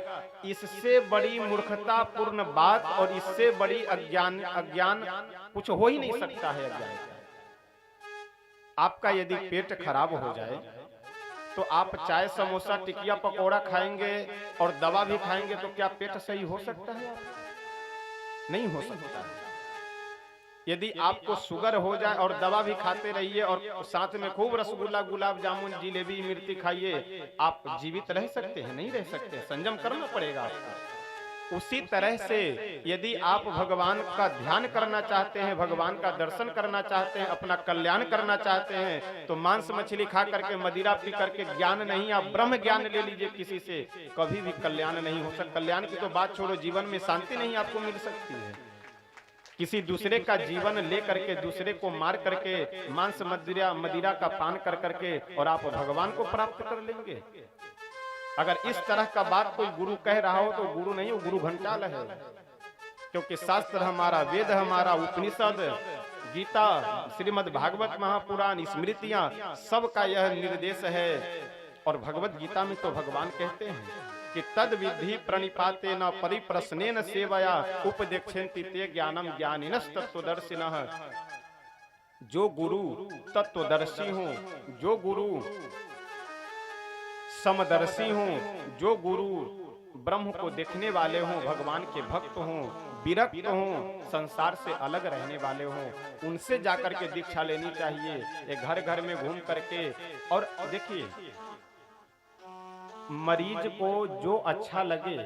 इससे बड़ी मूर्खतापूर्ण बात और इससे बड़ी अज्ञान कुछ हो ही नहीं सकता है। अज्ञान आपका यदि पेट खराब हो जाए तो आप चाय समोसा टिकिया पकौड़ा खाएंगे और दवा भी खाएंगे तो क्या पेट सही हो सकता है? नहीं हो सकता है। यदि आपको शुगर हो जाए और दवा भी खाते रहिए और साथ में खूब रसगुल्ला, गुलाब जामुन, जिलेबी, मिर्ची खाइए, आप जीवित रह सकते हैं? नहीं रह सकते। संयम करना पड़ेगा आपको। उसी तरह से यदि आप भगवान का ध्यान करना चाहते हैं, भगवान का दर्शन करना चाहते हैं, अपना कल्याण करना चाहते हैं, तो मांस मछली खा करके, मदिरा पी करके ज्ञान नहीं, आप ब्रह्म ज्ञान ले लीजिए किसी से, कभी भी कल्याण नहीं हो सकता। कल्याण की तो बात छोड़ो, जीवन में शांति नहीं आपको मिल सकती है। किसी दूसरे का जीवन ले करके, दूसरे को मार करके, मांस मदिरा का पान कर करके और आप भगवान को प्राप्त कर लेंगे? अगर इस तरह का बात कोई गुरु कह रहा हो तो गुरु नहीं, वो गुरु घंटाल है। क्योंकि शास्त्र हमारा, वेद हमारा, उपनिषद, गीता, श्रीमद् भागवत महापुराण, स्मृतियां, सबका यह निर्देश है। और भगवत गीता में तो भगवान कहते हैं कि तद विधि प्रणिपातेन परिप्रश्नेन सेवया उपदेक्षन्ति ते ज्ञानम ज्ञानिनस् तत्त्वदर्शिनः। जो गुरु तत्वदर्शी हो, जो गुरु समदर्शी हों, जो गुरु ब्रह्म को देखने वाले हों, भगवान के भक्त हों, विरक्त हों, संसार से अलग रहने वाले हों, उनसे जाकर के दीक्षा लेनी चाहिए। ये घर घर में घूम करके। और देखिए, मरीज को जो अच्छा लगे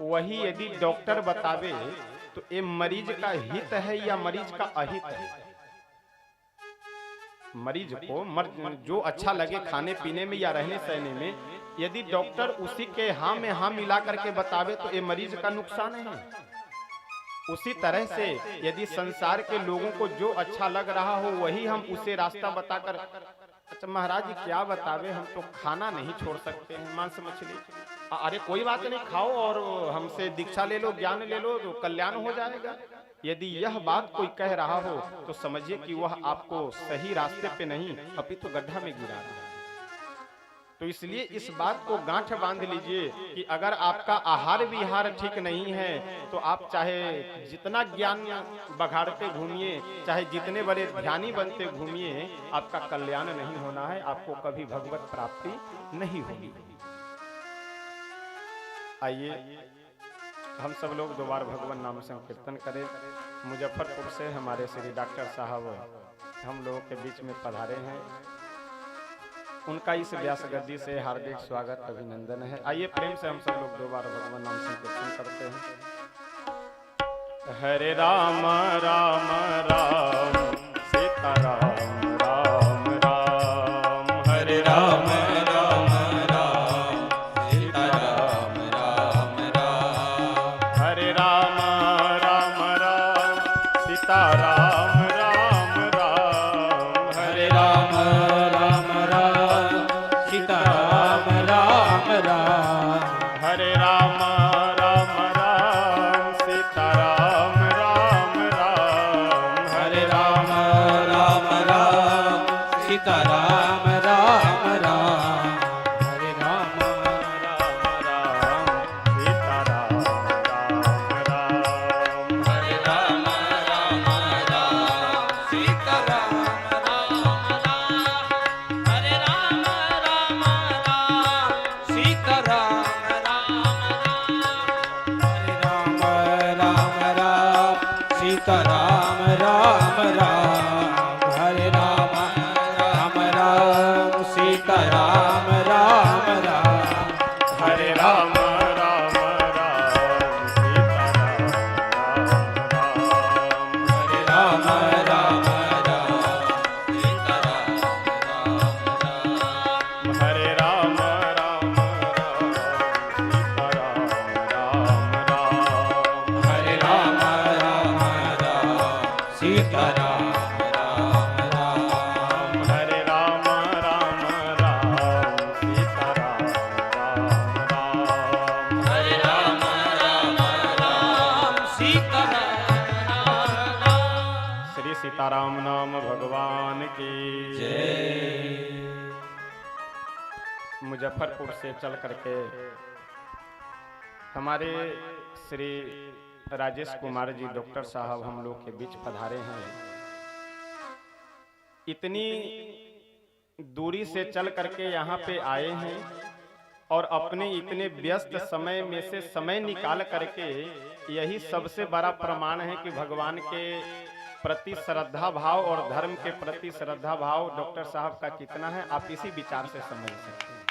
वही यदि डॉक्टर बतावे तो ये मरीज का हित है या मरीज का अहित है? मरीज को जो अच्छा लगे खाने पीने में या रहने सहने में, यदि डॉक्टर उसी के हाँ में हाँ मिला करके बतावे तो ये मरीज का नुकसान है। उसी तरह से यदि संसार के लोगों को जो अच्छा लग रहा हो वही हम उसे रास्ता बताकर, अच्छा महाराज जी क्या बतावे, हम तो खाना नहीं छोड़ सकते हैं मांस मछली। अरे कोई बात नहीं, खाओ और हमसे दीक्षा ले लो, ज्ञान ले लो तो कल्याण हो जाएगा। यदि यह बात कोई कह रहा हो तो समझिए कि वह आपको सही रास्ते पे नहीं अपितु गड्ढा में गिरा रहा है। तो इसलिए इस बात को गांठ बांध लीजिए कि अगर आपका आहार विहार ठीक नहीं है तो आप चाहे जितना ज्ञान बघाड़ते घूमिए, चाहे जितने बड़े ध्यानी बनते घूमिए, आपका कल्याण नहीं होना है, आपको कभी भगवत प्राप्ति नहीं होगी। आइए हम सब लोग दोबारा भगवान नाम संकीर्तन करें। मुजफ्फरपुर से हमारे श्री डॉक्टर साहब हम लोगों के बीच में पधारे हैं, उनका इस व्यास गद्दी से हार्दिक स्वागत अभिनंदन है। आइए प्रेम से हम सब लोग दोबारा भगवान नाम संकीर्तन करते हैं। हरे राम राम राम सीता राम राम राम, हरे राम राम राम सीता राम राम राम, हरे राम राम राम सीता राम राम राम, हरे राम राम राम सीता राम राम राम, हरे राम राम राम सीता राम राम राम, सीताराम नाम भगवान की जय। मुजफ्फरपुर से चल करके हमारे श्री राजेश कुमार जी डॉक्टर साहब हम लोग के बीच पधारे हैं। इतनी दूरी से चल करके यहाँ पे आए हैं और अपने इतने व्यस्त समय में से समय निकाल करके, यही सबसे बड़ा प्रमाण है कि भगवान के प्रति श्रद्धा भाव और धर्म के प्रति श्रद्धा भाव डॉक्टर साहब का कितना है, आप इसी विचार से समझ सकते हैं।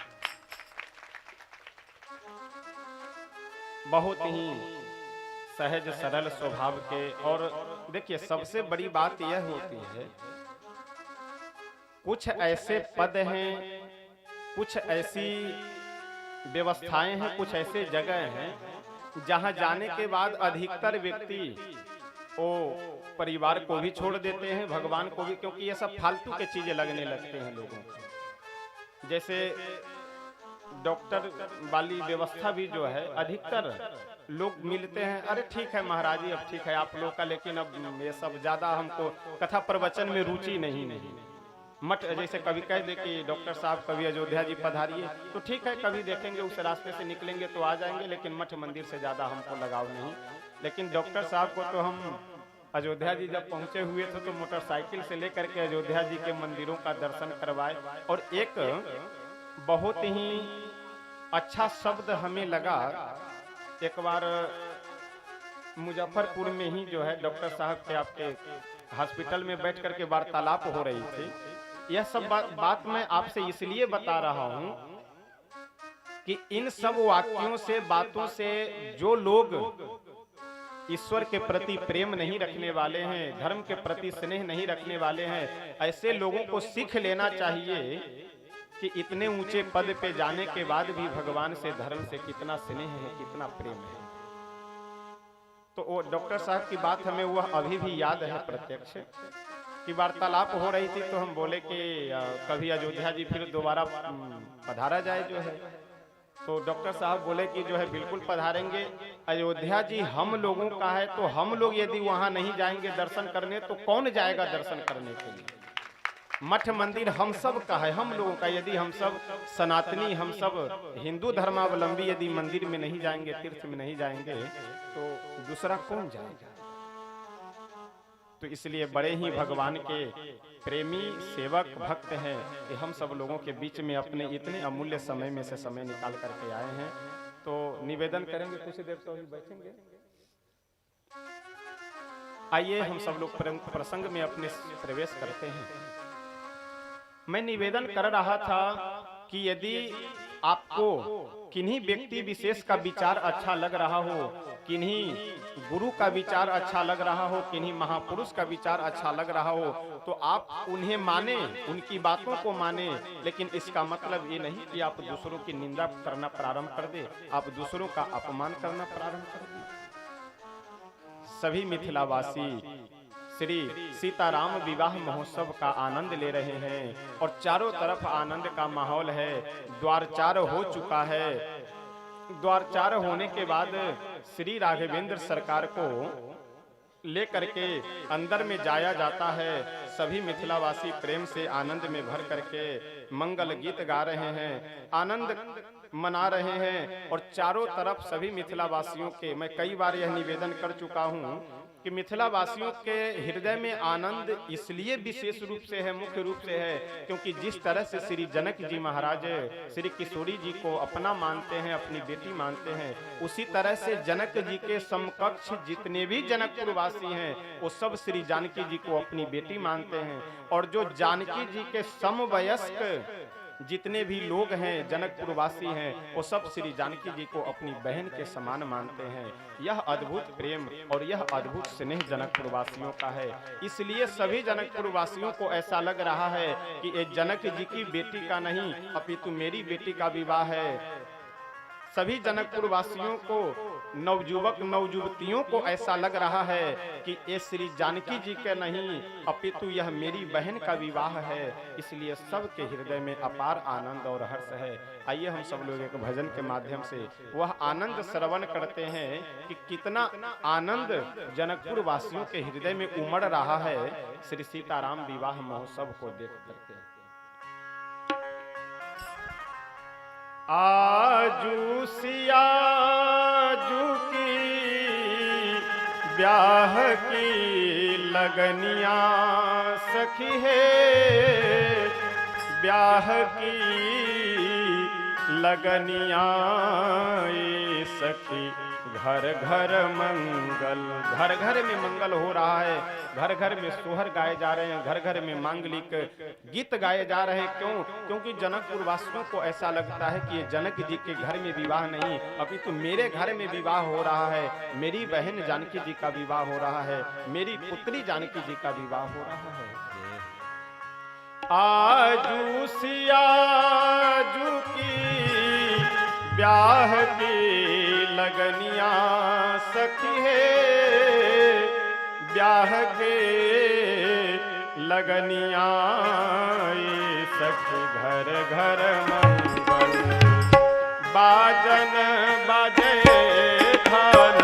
बहुत ही सहज सरल स्वभाव के, और देखिए सबसे बड़ी बात यह होती है, कुछ ऐसे पद हैं, कुछ ऐसी व्यवस्थाएं हैं, कुछ ऐसे जगह हैं जहां जाने के बाद अधिकतर व्यक्ति वो परिवार को भी छोड़ देते हैं, भगवान को भी, क्योंकि ये सब फालतू के चीजें लगने लगते हैं लोगों को। जैसे डॉक्टर वाली व्यवस्था भी जो है, अधिकतर लोग मिलते हैं, अरे ठीक है महाराज जी, अब ठीक है आप लोग का, लेकिन अब ये सब ज्यादा हमको कथा प्रवचन में रुचि नहीं। मठ जैसे कभी कह दे कि डॉक्टर साहब कभी अयोध्या जी पधारिए, तो ठीक है कभी देखेंगे, उस रास्ते से निकलेंगे तो आ जाएंगे, लेकिन मठ मंदिर से ज्यादा हमको लगाव नहीं। लेकिन डॉक्टर साहब को तो हम अयोध्या जी जब पहुंचे हुए थे तो मोटरसाइकिल से लेकर के अयोध्या जी के मंदिरों का दर्शन करवाए। और एक बहुत ही अच्छा शब्द हमें लगा, एक बार मुजफ्फरपुर में ही जो है डॉक्टर साहब के आपके हॉस्पिटल में बैठ करके वार्तालाप हो रही थी। यह सब बात मैं आपसे इसलिए बता रहा हूं कि इन सब वाक्यों से, बातों से जो लोग ईश्वर के प्रति प्रेम नहीं रखने वाले हैं, धर्म के प्रति स्नेह नहीं रखने वाले हैं, ऐसे लोगों को सीख लेना चाहिए कि इतने ऊंचे पद पे जाने के बाद भी भगवान से, धर्म से कितना स्नेह है, कितना प्रेम है। तो वो डॉक्टर साहब की बात हमें वह अभी भी याद है प्रत्यक्ष, कि वार्तालाप हो रही थी तो हम बोले कि कभी अयोध्या जी फिर दोबारा पधारा जाए जो है। तो डॉक्टर साहब बोले कि जो है बिल्कुल पधारेंगे, अयोध्या जी हम लोगों का है, तो हम लोग यदि वहां नहीं जाएंगे दर्शन करने तो कौन जाएगा दर्शन करने के लिए। मठ मंदिर हम सब का है, हम लोगों का। यदि हम सब सनातनी, हम सब हिंदू धर्मावलंबी यदि मंदिर में नहीं जाएंगे, तीर्थ में नहीं जाएंगे, तो दूसरा कौन जाएगा। तो इसलिए बड़े ही भगवान के प्रेमी सेवक भक्त हैं कि हम सब लोगों के बीच में अपने इतने अमूल्य समय में से समय निकाल करके आए हैं। तो निवेदन करेंगे, कुछ देर तो अभी बैठेंगे। आइए हम सब लोग प्रसंग में अपने प्रवेश करते हैं। मैं निवेदन कर रहा था कि यदि आपको किन्हीं व्यक्ति विशेष का विचार अच्छा लग रहा हो, किन्हीं गुरु का विचार अच्छा लग रहा हो, किन्हीं महापुरुष का विचार अच्छा लग रहा हो, तो आप उन्हें माने, उनकी बातों को माने। लेकिन इसका मतलब ये नहीं कि आप दूसरों की निंदा करना प्रारंभ कर दे, आप दूसरों का अपमान करना प्रारंभ कर दे। सभी मिथिलावासी श्री सीताराम विवाह महोत्सव का आनंद ले रहे हैं और चारों तरफ आनंद का माहौल है। द्वारचार हो चुका है। द्वारचार होने के बाद श्री राघवेंद्र सरकार को लेकर के अंदर में जाया जाता है। सभी मिथिलावासी प्रेम से आनंद में भर करके मंगल गीत गा रहे हैं, आनंद मना रहे हैं। और चारों तरफ सभी मिथिलावासियों के, मैं कई बार यह निवेदन कर चुका हूं कि मिथिलावासियों के हृदय में आनंद इसलिए विशेष रूप से है, मुख्य रूप से है, क्योंकि जिस तरह से श्री जनक जी महाराज श्री किशोरी जी को अपना मानते हैं, अपनी बेटी मानते हैं, उसी तरह से जनक जी के समकक्ष जितने भी जनकपुरवासी हैं वो सब श्री जानकी जी को अपनी बेटी मानते हैं। और जो जानकी जी के समवयस्क जितने भी लोग हैं जनकपुरवासी हैं, वो सब श्री जानकी जी को अपनी बहन के समान मानते हैं। यह अद्भुत प्रेम और यह अद्भुत स्नेह जनकपुरवासियों का है। इसलिए सभी जनकपुरवासियों को ऐसा लग रहा है कि ये जनक जी की बेटी का नहीं अपितु मेरी बेटी का विवाह है। सभी जनकपुरवासियों को नवयुवक नवयुवतियों को ऐसा लग रहा है कि ये श्री जानकी जी के नहीं अपितु यह मेरी बहन का विवाह है, इसलिए सबके हृदय में अपार आनंद और हर्ष है। आइए हम सब लोग एक भजन के माध्यम से वह आनंद श्रवण करते हैं कि कितना आनंद जनकपुर वासियों के हृदय में उमड़ रहा है श्री सीताराम विवाह महोत्सव को देख करके। आजू सियाजू की ब्याह की लगनिया सखी है, ब्याह की लगनिया सखी घर घर मंगल, घर घर में मंगल हो रहा है, घर घर में सोहर गाए जा रहे हैं, घर घर में मांगलिक गीत गाए जा रहे हैं। क्यों? क्योंकि जनकपुर वासियों को ऐसा लगता है कि ये जनक जी के घर में विवाह नहीं अभी तो मेरे घर में विवाह हो रहा है, मेरी बहन जानकी जी का विवाह हो रहा है, मेरी पुत्री जानकी जी का विवाह हो रहा है। आजू सियाजू की ब्याह की लगनिया सखी है, ब्याह के लगनिया सखी घर घर मंगल, बाजन बाजे धान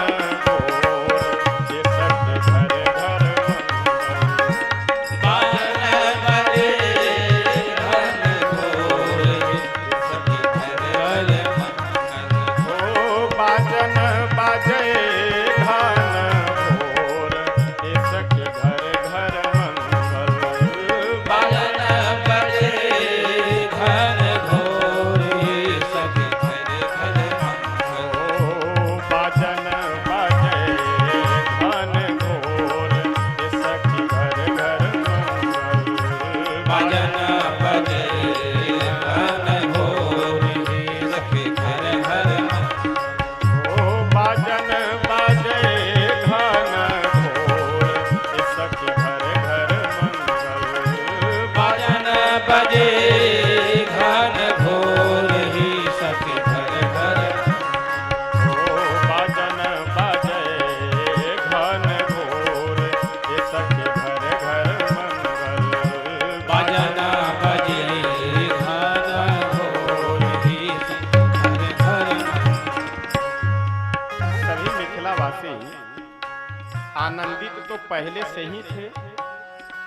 आनंदित तो पहले से ही थे,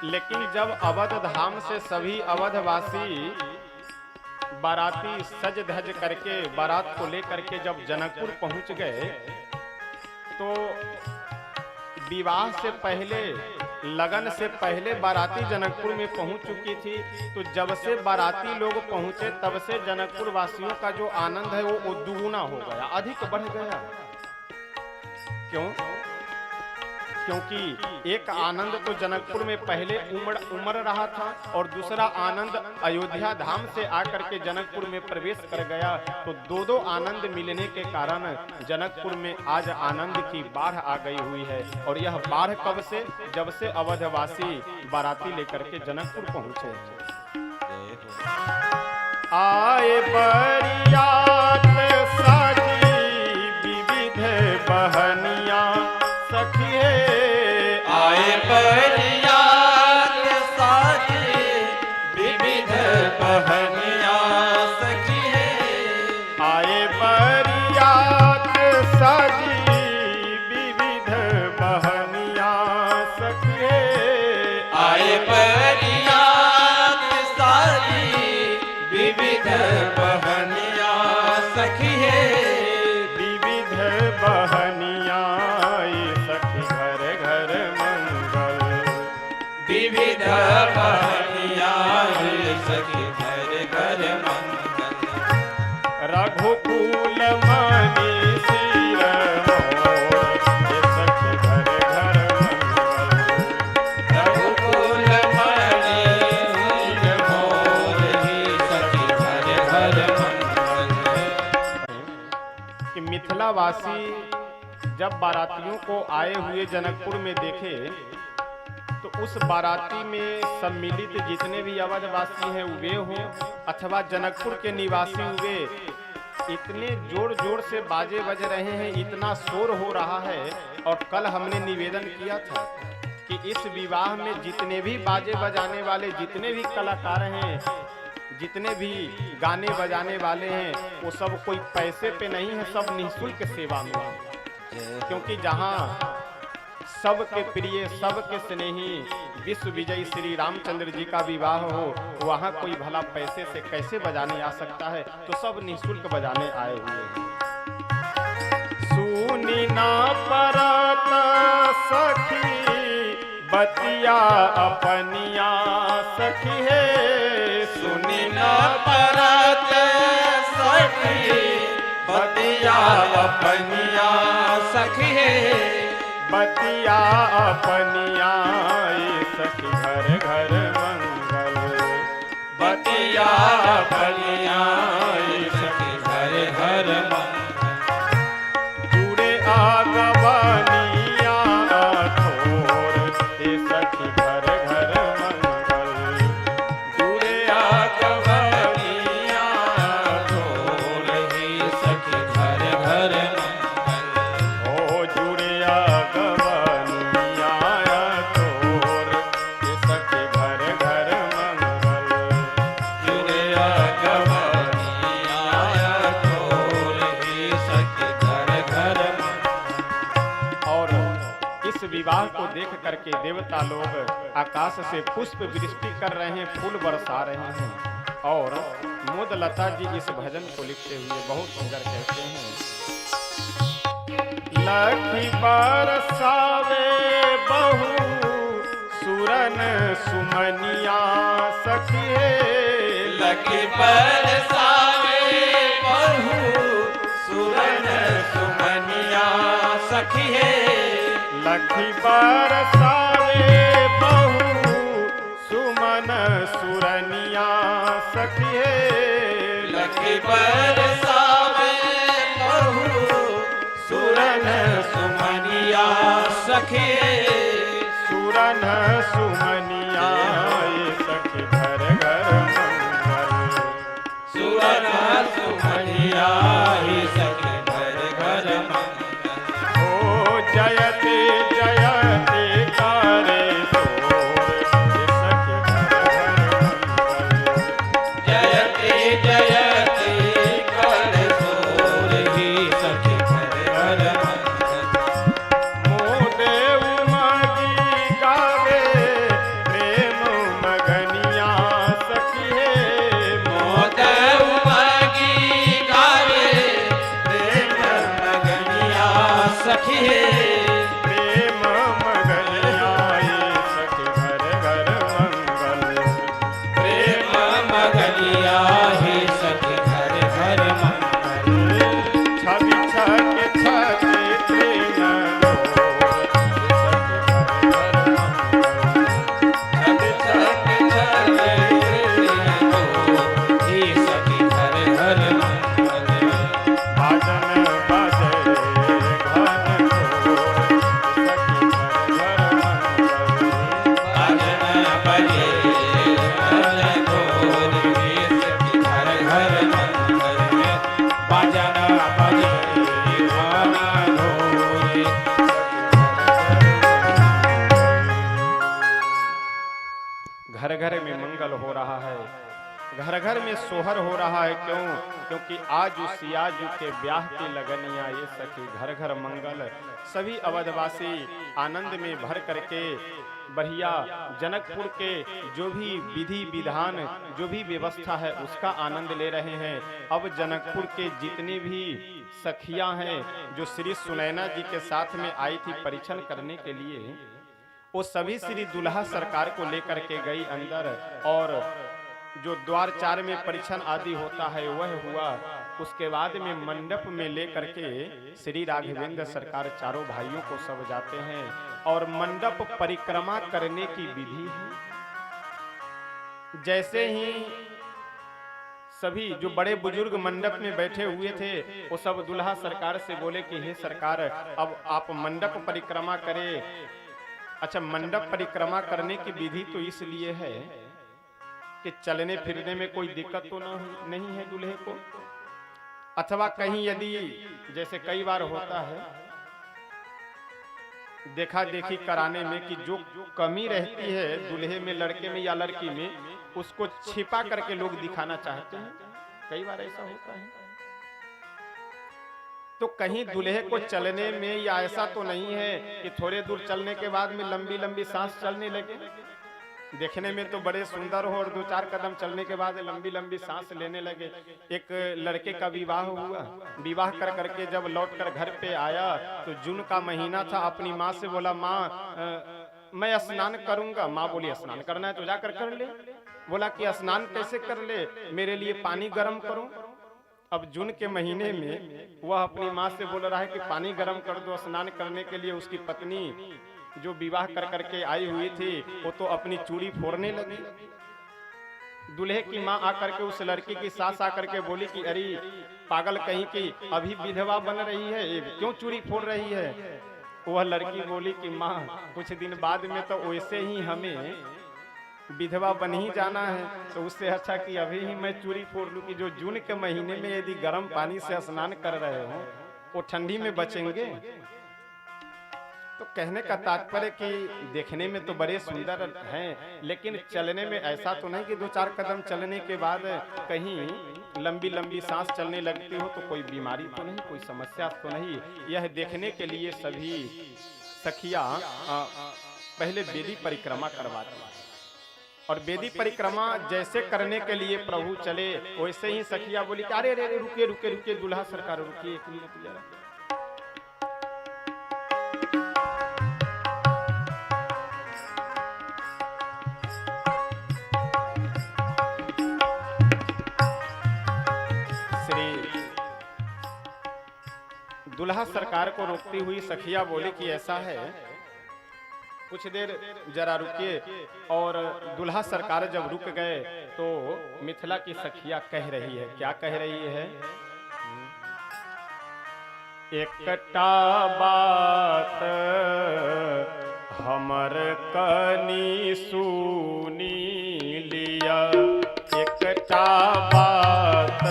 लेकिन जब अवध धाम से सभी अवधवासी बाराती सज धज करके बारात को लेकर के जब जनकपुर पहुंच गए तो विवाह से पहले लगन से पहले बाराती जनकपुर में पहुंच चुकी थी। तो जब से बाराती लोग पहुंचे तब से जनकपुर वासियों का जो आनंद है वो दुगुना हो गया, अधिक बढ़ गया। क्यों? क्योंकि एक आनंद तो जनकपुर में पहले उमड़ रहा था और दूसरा आनंद अयोध्या धाम से आकर के जनकपुर में प्रवेश कर गया। तो दो दो आनंद मिलने के कारण जनकपुर में आज आनंद की बाढ़ आ गई हुई है। और यह बाढ़ कब से? जब से अवधवासी बाराती लेकर के जनकपुर पहुंचे। आए बरियात साजी विविध बहनिया सखी, आए बरियात साजी विविध बहनिया सखी है, आए बरियात साजी विविध बहनिया सखी, आए बरियात साजी विविध बहनिया सखी है, विविध बहनिया विविध बहनिया सखी घर घर मंगल, रघुकुल मणि सिर मोर सखी घर घर मंगल, रघुकुल मणि सिर मोर सखी घर घर मंगल। कि मिथिलावासी जब बारातियों को आए हुए जनकपुर में देखे तो उस बाराती में सम्मिलित जितने भी अवधवासी हैं वे हों अथवा जनकपुर के निवासी हुए, इतने जोर जोर से बाजे बज रहे हैं, इतना शोर हो रहा है। और कल हमने निवेदन किया था कि इस विवाह में जितने भी बाजे बजाने वाले, जितने भी कलाकार हैं, जितने भी गाने बजाने वाले हैं, वो सब कोई पैसे पे नहीं है, सब निःशुल्क सेवा में है। क्योंकि जहाँ सबके प्रिय, सबके स्नेही विश्व विजयी श्री रामचंद्र जी का विवाह हो, वहाँ कोई भला पैसे से कैसे बजाने आ सकता है? तो सब निःशुल्क बजाने आए हुए हैं। सुनी ना परत सखी बतिया अपनिया सखी है, सुनी न परत सखी बतिया अपनिया सखी है, बतिया अपनिया सखी घर घर मंगल, बतिया अपनिया सखी घर घर मंगल, जुड़े आगवानिया थोर ये सखी घर घर मंगल, जुड़े आगवनिया ढोल ही सखी घर घर मंगल, ओ जुड़े आगवानिया थोर ये सखी घर घर मंगल, जुड़े आगवनिया ढोल ही सखी घर घर मंगल। और इस विवाह को देख करके देवता लोग आकाश से पुष्प वृष्टि कर रहे हैं, फूल बरसा रहे हैं। और मोदलता जी इस भजन को लिखते हुए बहुत सुंदर कहते हैं, लखी बरसावे बहु सुरन सुमनिया सखिए, लखी बरसावे बहु सुरन सुमनिया सखी है, लखी बरसावे बहु सुमन सुरनिया सखिए, लखी बरसावे बहु सुरन सुमनिया सखी है, सुरन सुमनिया ये सखी घर घर मंगल, सुरन सुमनिया ही सखी घर घर मंगल, ओ जयते जयते करे शोर ये सखी घर घर मंगल, जयते जयते कर सोर ही सखी घर घर मंगल, मोदे उमगी गावे प्रेम मगनिया सखिए, मोद उमगी गावे प्रेम मगनिया सखी है, प्रेम मगनिया ये सखी घर घर मंगल, प्रेम मगनिया ही सखी घर घर मंगल, छवि छके छके प्रेम छक छक छके प्रिय ही सखी घर घर मंगल, बाजन बाजे घन घोर सखी घर घर मंगल, बाजन बजे घन घोर ही सखी घर घर मंगल, बाजन बजे घन घोर घर घर में मंगल हो रहा है, घर घर में सोहर हो रहा है। क्यों? क्योंकि आज सियाजू के ब्याह की लगनिया ये सखी घर घर मंगल। सभी अवधवासी आनंद में भर करके बढ़िया जनकपुर के जो भी विधि विधान, जो भी व्यवस्था है उसका आनंद ले रहे हैं। अब जनकपुर के जितनी भी सखियां हैं जो श्री सुनैना जी के साथ में आई थी परीक्षण करने के लिए, वो सभी श्री दुल्हा सरकार को लेकर के गई अंदर, और जो द्वार चार में परीक्षण आदि होता है वह हुआ। उसके बाद में मंडप में लेकर के श्री राघवेंद्र सरकार चारों भाइयों को सब जाते हैं और मंडप परिक्रमा करने की विधि है। जैसे ही सभी जो बड़े बुजुर्ग मंडप में बैठे हुए थे वो सब दुल्हा सरकार से बोले कि हे सरकार, अब आप मंडप परिक्रमा करें। अच्छा, मंडप परिक्रमा करने की विधि तो इसलिए है कि चलने फिरने में कोई दिक्कत तो नहीं है दूल्हे को। अथवा कहीं यदि जैसे कई बार होता है देखा देखी कराने में कि जो कमी रहती है दूल्हे में, लड़के में या लड़की में, उसको छिपा करके लोग दिखाना चाहते हैं। कई बार ऐसा होता है। तो कहीं दूल्हे को चलने में या ऐसा तो नहीं है कि थोड़े दूर चलने के बाद में लंबी लंबी सांस चलने लगे। देखने में तो बड़े सुंदर हो और 2-4 कदम चलने के बाद लंबी लंबी सांस लेने लगे। एक लड़के का विवाह हुआ, विवाह कर करके जब लौट कर घर पे आया तो जून का महीना था। अपनी माँ से बोला, माँ मैं स्नान करूंगा। माँ बोली स्नान करना है तो जाकर कर ले। बोला कि स्नान कैसे कर ले, मेरे लिए पानी गर्म करो। अब जून के महीने में वह अपनी माँ से बोल रहा है कि पानी गर्म कर दो स्नान करने के लिए। उसकी पत्नी जो विवाह कर करके आई हुई थी वो तो अपनी चूड़ी फोड़ने लगी। दूल्हे की माँ आकर के उस लड़की की सास आकर के बोली कि अरे पागल कहीं की, अभी विधवा बन रही है, क्यों चूड़ी फोड़ रही है। वह लड़की बोली कि माँ कुछ दिन बाद में तो वैसे ही हमें विधवा बन ही जाना है, तो उससे अच्छा कि अभी ही मैं चूड़ी फोड़ लूं कि जो जून के महीने में यदि गर्म पानी से स्नान कर रहे हो वो ठंडी में बचेंगे। तो कहने का तात्पर्य कि देखने में तो बड़े सुंदर हैं, लेकिन चलने में ऐसा तो नहीं कि 2-4 कदम चलने के बाद कहीं लंबी लंबी सांस चलने लगती हो तो कोई बीमारी तो नहीं, कोई समस्या तो नहीं। यह देखने के लिए सभी सखियां पहले बेदी परिक्रमा करवाती हैं और बेदी परिक्रमा जैसे करने के लिए प्रभु चले वैसे ही सखियां बोली कि अरे अरे रुकिए रुकिए रुकिए दूल्हा सरकार रुकिए 1 मिनट जरा। दूल्हा सरकार को रोकती हुई सखिया बोली कि ऐसा है, कुछ देर जरा रुकिए। और दूल्हा सरकार जब रुक गए तो मिथिला की सखिया कह रही है, क्या कह रही है। एकटा बात हमर कनी सुनी लिया, एकटा बात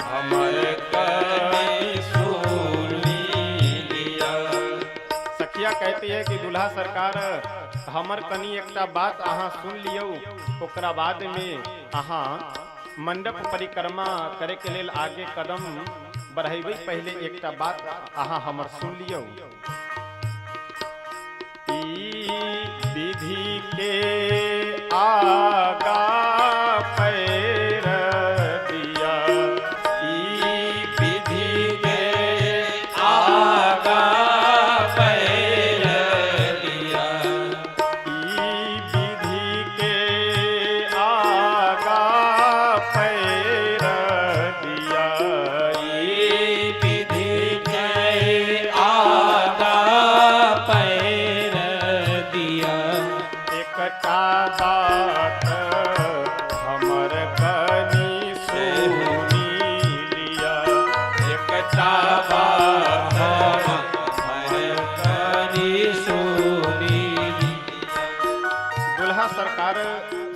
हमर कहती है कि दूल्हा सरकार हमर कनी एकटा बात अहाँ सुन लियो, ओकरा बाद में अहाँ मंडप परिक्रमा करे के लेल आगे कदम बढ़ेबै, पहले एकटा बात अहाँ हमर सुन लियो। ई विधि के आगा पैर दिया, ई विधि के आगा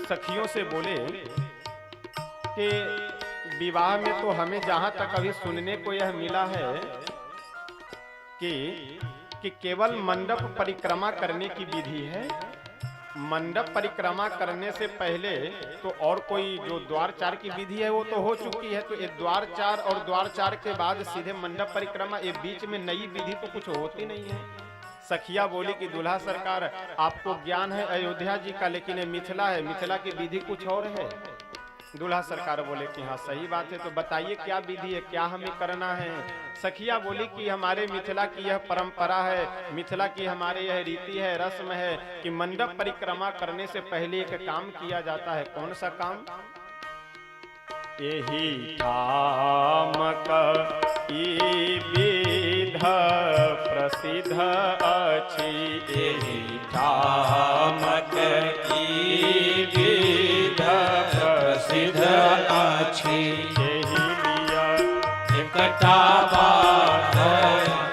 सखियों से बोले कि विवाह में तो हमें जहां तक अभी सुनने को यह मिला है कि केवल मंडप परिक्रमा करने की विधि है। मंडप परिक्रमा करने से पहले तो और कोई जो द्वारचार की विधि है वो तो हो चुकी है, तो ये द्वारचार और द्वारचार के बाद सीधे मंडप परिक्रमा, ये बीच में नई विधि तो कुछ होती नहीं है। सखिया बोली कि दूल्हा सरकार आपको ज्ञान है अयोध्या जी का, लेकिन ये मिथिला है, मिथिला की विधि कुछ और है। दूल्हा सरकार बोले कि हाँ सही बात है, तो बताइए क्या विधि है, क्या हमें करना है। सखिया बोली कि हमारे मिथिला की यह परंपरा है, मिथिला की हमारे यह रीति है, रस्म है कि मंडप परिक्रमा करने से पहले एक काम किया जाता है। कौन सा काम। यही ठामक ई विध प्रसिद्ध अछि, यही ठामक ई विध प्रसिद्ध अछि, यही लिया एकटा बात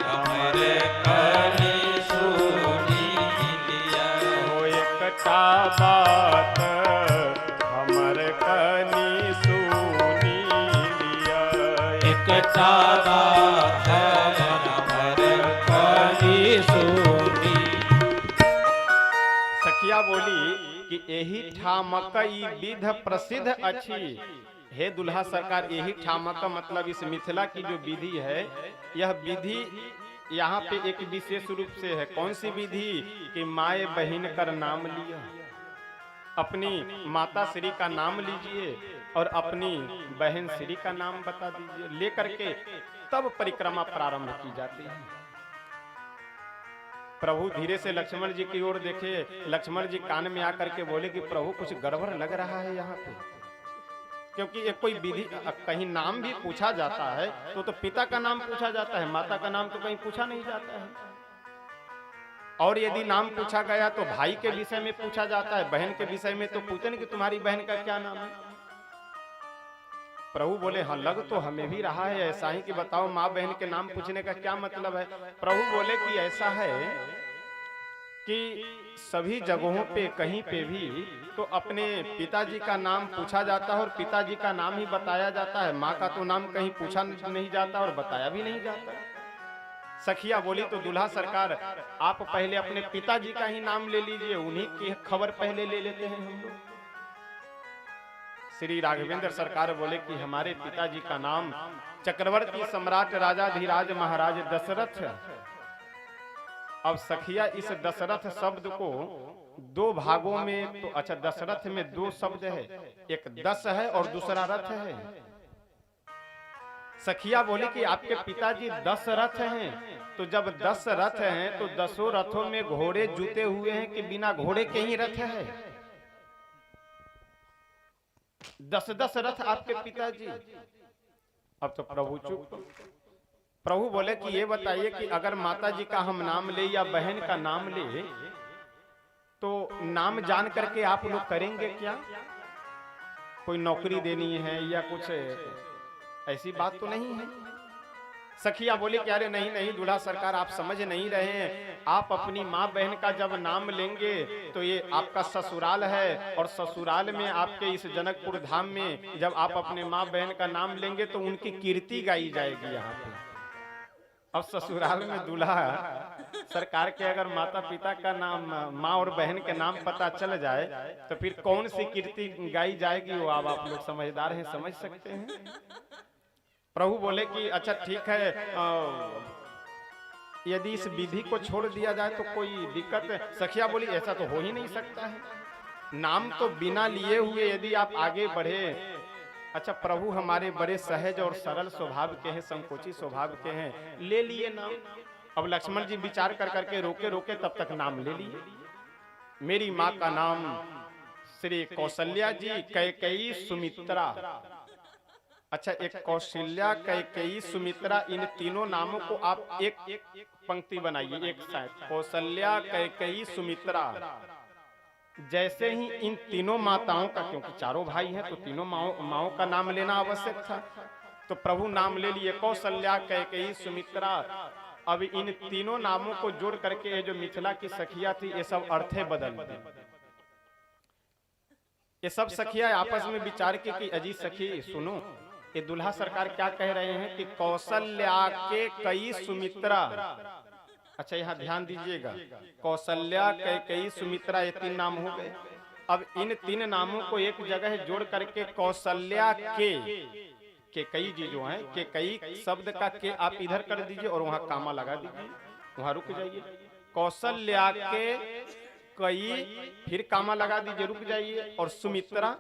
हमर कनी सुनी लिया, हो एकटा बात हमर कनी सुनी लिया, ज्यादा भर करी सूरी। सखिया बोली कि यही ठामक ई विध प्रसिद्ध अच्छी। हे दुल्हा सरकार, यही ठामक मतलब इस मिथिला की जो विधि है, यह विधि यहाँ पे एक विशेष रूप से है। कौन सी विधि? कि माए बहन कर नाम लिया, अपनी माता श्री का नाम लीजिए और अपनी बहन श्री का नाम बता दीजिए, लेकर के तब परिक्रमा प्रारंभ की जाती है। प्रभु धीरे से लक्ष्मण जी की ओर देखे। लक्ष्मण जी कान में आकर के बोले कि प्रभु कुछ गड़बड़ लग रहा है यहाँ पे, क्योंकि एक कोई विधि, कहीं नाम भी पूछा जाता है तो पिता का नाम पूछा जाता है, माता का नाम तो कहीं पूछा नहीं जाता है। और यदि नाम पूछा गया तो भाई के विषय में पूछा जाता है, बहन के विषय में तो पूछते नहीं कि तुम्हारी बहन का क्या नाम है। प्रभु बोले हाँ लग तो हमें भी रहा है ऐसा ही, कि बताओ माँ बहन के नाम पूछने का क्या मतलब है। प्रभु बोले कि ऐसा है कि सभी जगहों पे कहीं पे भी तो अपने पिताजी का नाम पूछा जाता है और पिताजी का नाम ही बताया जाता है। माँ का तो नाम कहीं पूछा नहीं जाता और बताया भी नहीं जाता। सखिया बोली तो दूल्हा सरकार आप पहले अपने पिताजी का ही नाम ले लीजिए, उन्हीं की खबर पहले ले लेते हैं हम लोग। श्री राघवेंद्र सरकार बोले कि हमारे पिताजी का नाम चक्रवर्ती सम्राट राजाधिराज महाराज दशरथ। अब सखिया इस दशरथ शब्द को दो भागों में तो अच्छा, दशरथ में दो शब्द है, एक दस है और दूसरा रथ है। सखिया बोली कि आपके पिताजी 10 रथ हैं, तो जब 10 रथ हैं तो 10 रथों में घोड़े जुते हुए हैं कि बिना घोड़े के ही रथ है? 10 रथ आपके पिताजी। अब तो प्रभु चुप। प्रभु बोले कि ये बताइए कि अगर माता जी का हम नाम ले या बहन का नाम ले तो नाम जान करके आप लोग करेंगे क्या? कोई नौकरी देनी है या कुछ ऐसी बात तो नहीं है। सखिया बोले कि अरे नहीं नहीं दूल्हा सरकार, आप समझ नहीं रहे हैं। आप अपनी माँ बहन का जब नाम लेंगे तो ये आपका ससुराल है, और ससुराल में आपके इस जनकपुर धाम में जब आप अपने माँ बहन का नाम लेंगे तो उनकी कीर्ति गाई जाएगी यहाँ पे। अब ससुराल में दूल्हा सरकार के अगर माता पिता का नाम, माँ और बहन के नाम पता चल जाए तो फिर कौन सी कीर्ति गाई जाएगी, वो अब आप लोग समझदार हैं, समझ सकते हैं। प्रभु बोले कि अच्छा ठीक है, यदि इस विधि को छोड़ दिया जाए तो कोई दिक्कत? सखिया बोली ऐसा तो हो ही नहीं सकता है। नाम तो बिना लिए हुए यदि आप आगे बढ़े। अच्छा प्रभु हमारे बड़े सहज और सरल स्वभाव के हैं, संकोची स्वभाव के हैं, ले लिए नाम। अब लक्ष्मण जी विचार कर करके रोके रोके तब तक नाम ले लिए। मेरी माँ का नाम श्री कौशल्या जी, कैकेयी, सुमित्रा। अच्छा एक कौशल्या, कैकेयी, सुमित्रा, इन तीनों नामों को आप एक पंक्ति बनाइए, एक साथ। कौशल्या, कैकेयी, सुमित्रा। जैसे ही इन तीनों माताओं का, क्योंकि चारों भाई हैं तो तीनों माओं का नाम लेना आवश्यक था, तो प्रभु नाम ले लिए कौशल्या, कैकेयी, सुमित्रा। अब इन तीनों नामों को जोड़ करके जो मिथिला की सखिया थी ये सब अर्थे बदल दी। ये सब सखिया आपस में विचार की कि अजी सखी सुनो, ये दुल्हा सरकार क्या कह रहे हैं कि कौशल्या के कई सुमित्रा। अच्छा यहाँ ध्यान दीजिएगा, कौशल्या, कैकेयी, सुमित्रा, ये 3 नाम हो गए। अब इन 3 नामों को एक जगह जोड़ करके कौशल्या के कई जी जो हैं, के कई शब्द का के आप इधर कर दीजिए और वहां कामा लगा दीजिए, वहां रुक जाइए। कौशल्या के कई, फिर कामा लगा दीजिए, रुक जाइए, और सुमित्रा।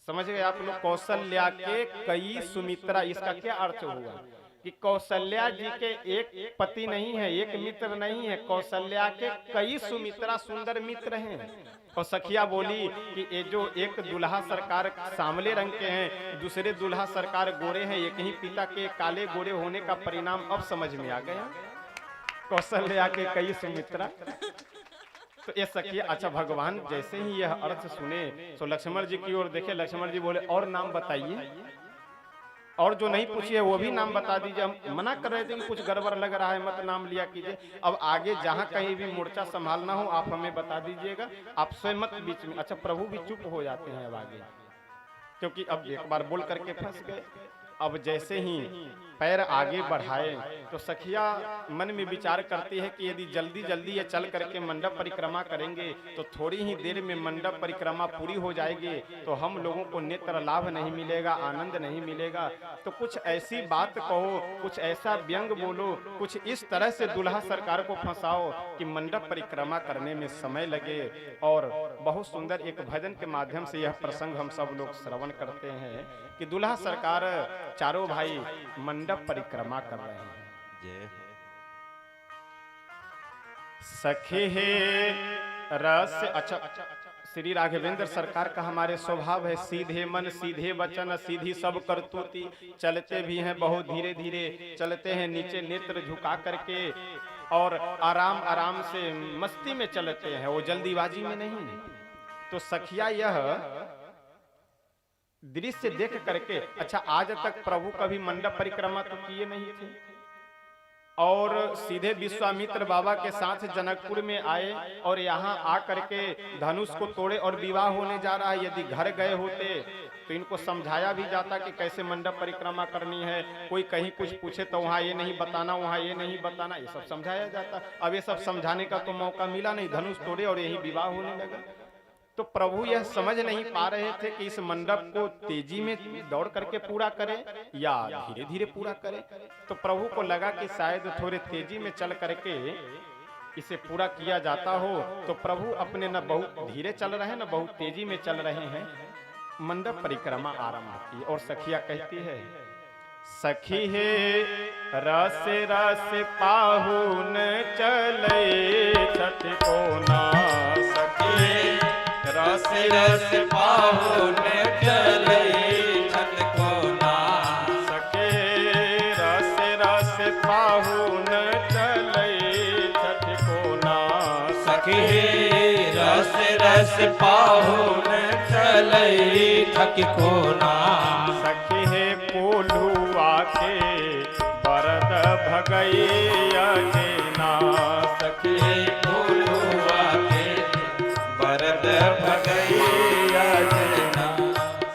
समझ गए आप लोग? कौशल्या के कई सुमित्रा, इसका क्या अर्थ हुआ कि कौशल्या जी के एक पति नहीं है, एक मित्र नहीं है, कौशल्या के कई सुमित्रा, सुंदर मित्र हैं। और सखिया बोली कि ये जो एक दुल्हा सरकार सांवले रंग के हैं, दूसरे दुल्हा सरकार गोरे हैं, एक ही पिता के काले गोरे होने का परिणाम अब समझ में आ गया। कौशल्या के कई सुमित्रा, तो ये सखिया। अच्छा भगवान जैसे ही यह अर्थ सुने तो लक्ष्मण जी की ओर देखे। लक्ष्मण जी बोले और नाम बताइए, और जो नहीं पूछिए वो भी नाम बता दीजिए। हम मना कर रहे थे कि कुछ गड़बड़ लग रहा है, मत नाम लिया कीजिए। अब आगे जहाँ कहीं भी मोर्चा संभालना हो आप हमें बता दीजिएगा, आप स्वयं मत बीच में। अच्छा प्रभु भी चुप हो जाते हैं अब आगे, क्योंकि अब एक बार बोल करके फंस गए। अब जैसे ही पैर आगे बढ़ाए तो सखिया मन में विचार करती है कि यदि जल्दी जल्दी ये चल करके मंडप परिक्रमा करेंगे तो थोड़ी ही देर में मंडप परिक्रमा पूरी हो जाएगी, तो हम लोगों को नेत्र लाभ नहीं मिलेगा, आनंद नहीं मिलेगा। तो कुछ ऐसी बात कहो, कुछ ऐसा व्यंग बोलो, कुछ इस तरह से दूल्हा सरकार को फंसाओ कि मंडप परिक्रमा करने में समय लगे। और बहुत सुंदर एक भजन के माध्यम से यह प्रसंग हम सब लोग श्रवण करते हैं कि दूल्हा सरकार चारों भाई मंडप परिक्रमा कर रहे हैं। जय सखी हे रस, अच्छा श्री राघवेंद्र सरकार का हमारे स्वभाव है सीधे मन, सीधे वचन, सीधी सब करतूती। चलते भी हैं बहुत धीरे धीरे चलते हैं, नीचे नेत्र झुका करके और आराम आराम से मस्ती में चलते हैं, वो जल्दीबाजी में नहीं। तो सखिया यह दृश्य देख करके, अच्छा आज तक प्रभु कभी मंडप परिक्रमा तो किए नहीं थे, और सीधे विश्वामित्र बाबा के साथ जनकपुर में आए और यहाँ आ करके धनुष को तोड़े और विवाह होने जा रहा है। यदि घर गए होते तो इनको समझाया भी जाता कि कैसे मंडप परिक्रमा करनी है। कोई कहीं कुछ पूछे तो वहाँ ये नहीं बताना, वहाँ ये नहीं बताना, ये सब समझाया जाता। अब ये सब समझाने का तो मौका मिला नहीं, धनुष तोड़े और यही विवाह होने लगा। तो प्रभु यह समझ नहीं पा रहे थे कि इस मंडप को तेजी में दौड़ करके पूरा करें या धीरे धीरे पूरा करें। तो प्रभु को लगा कि शायद थोड़े तेजी में चल करके इसे पूरा किया जाता हो। तो प्रभु अपने न बहुत धीरे चल रहे हैं न बहुत तेजी में चल रहे हैं, मंडप परिक्रमा आरंभ की। और सखिया कहती है, सखी हे रस रस पाहुन चले छठ को ना, सखी रस रस पाहुन चले छठ को ना, सखे रस रस पाहुन चले छठ को ना, सखी रस रस पाहुन चले छठ को ना, सखी हे कोल्हुआ के बरद भगैया के ना, सखी कोल्हुआ के बरद भगैया जना,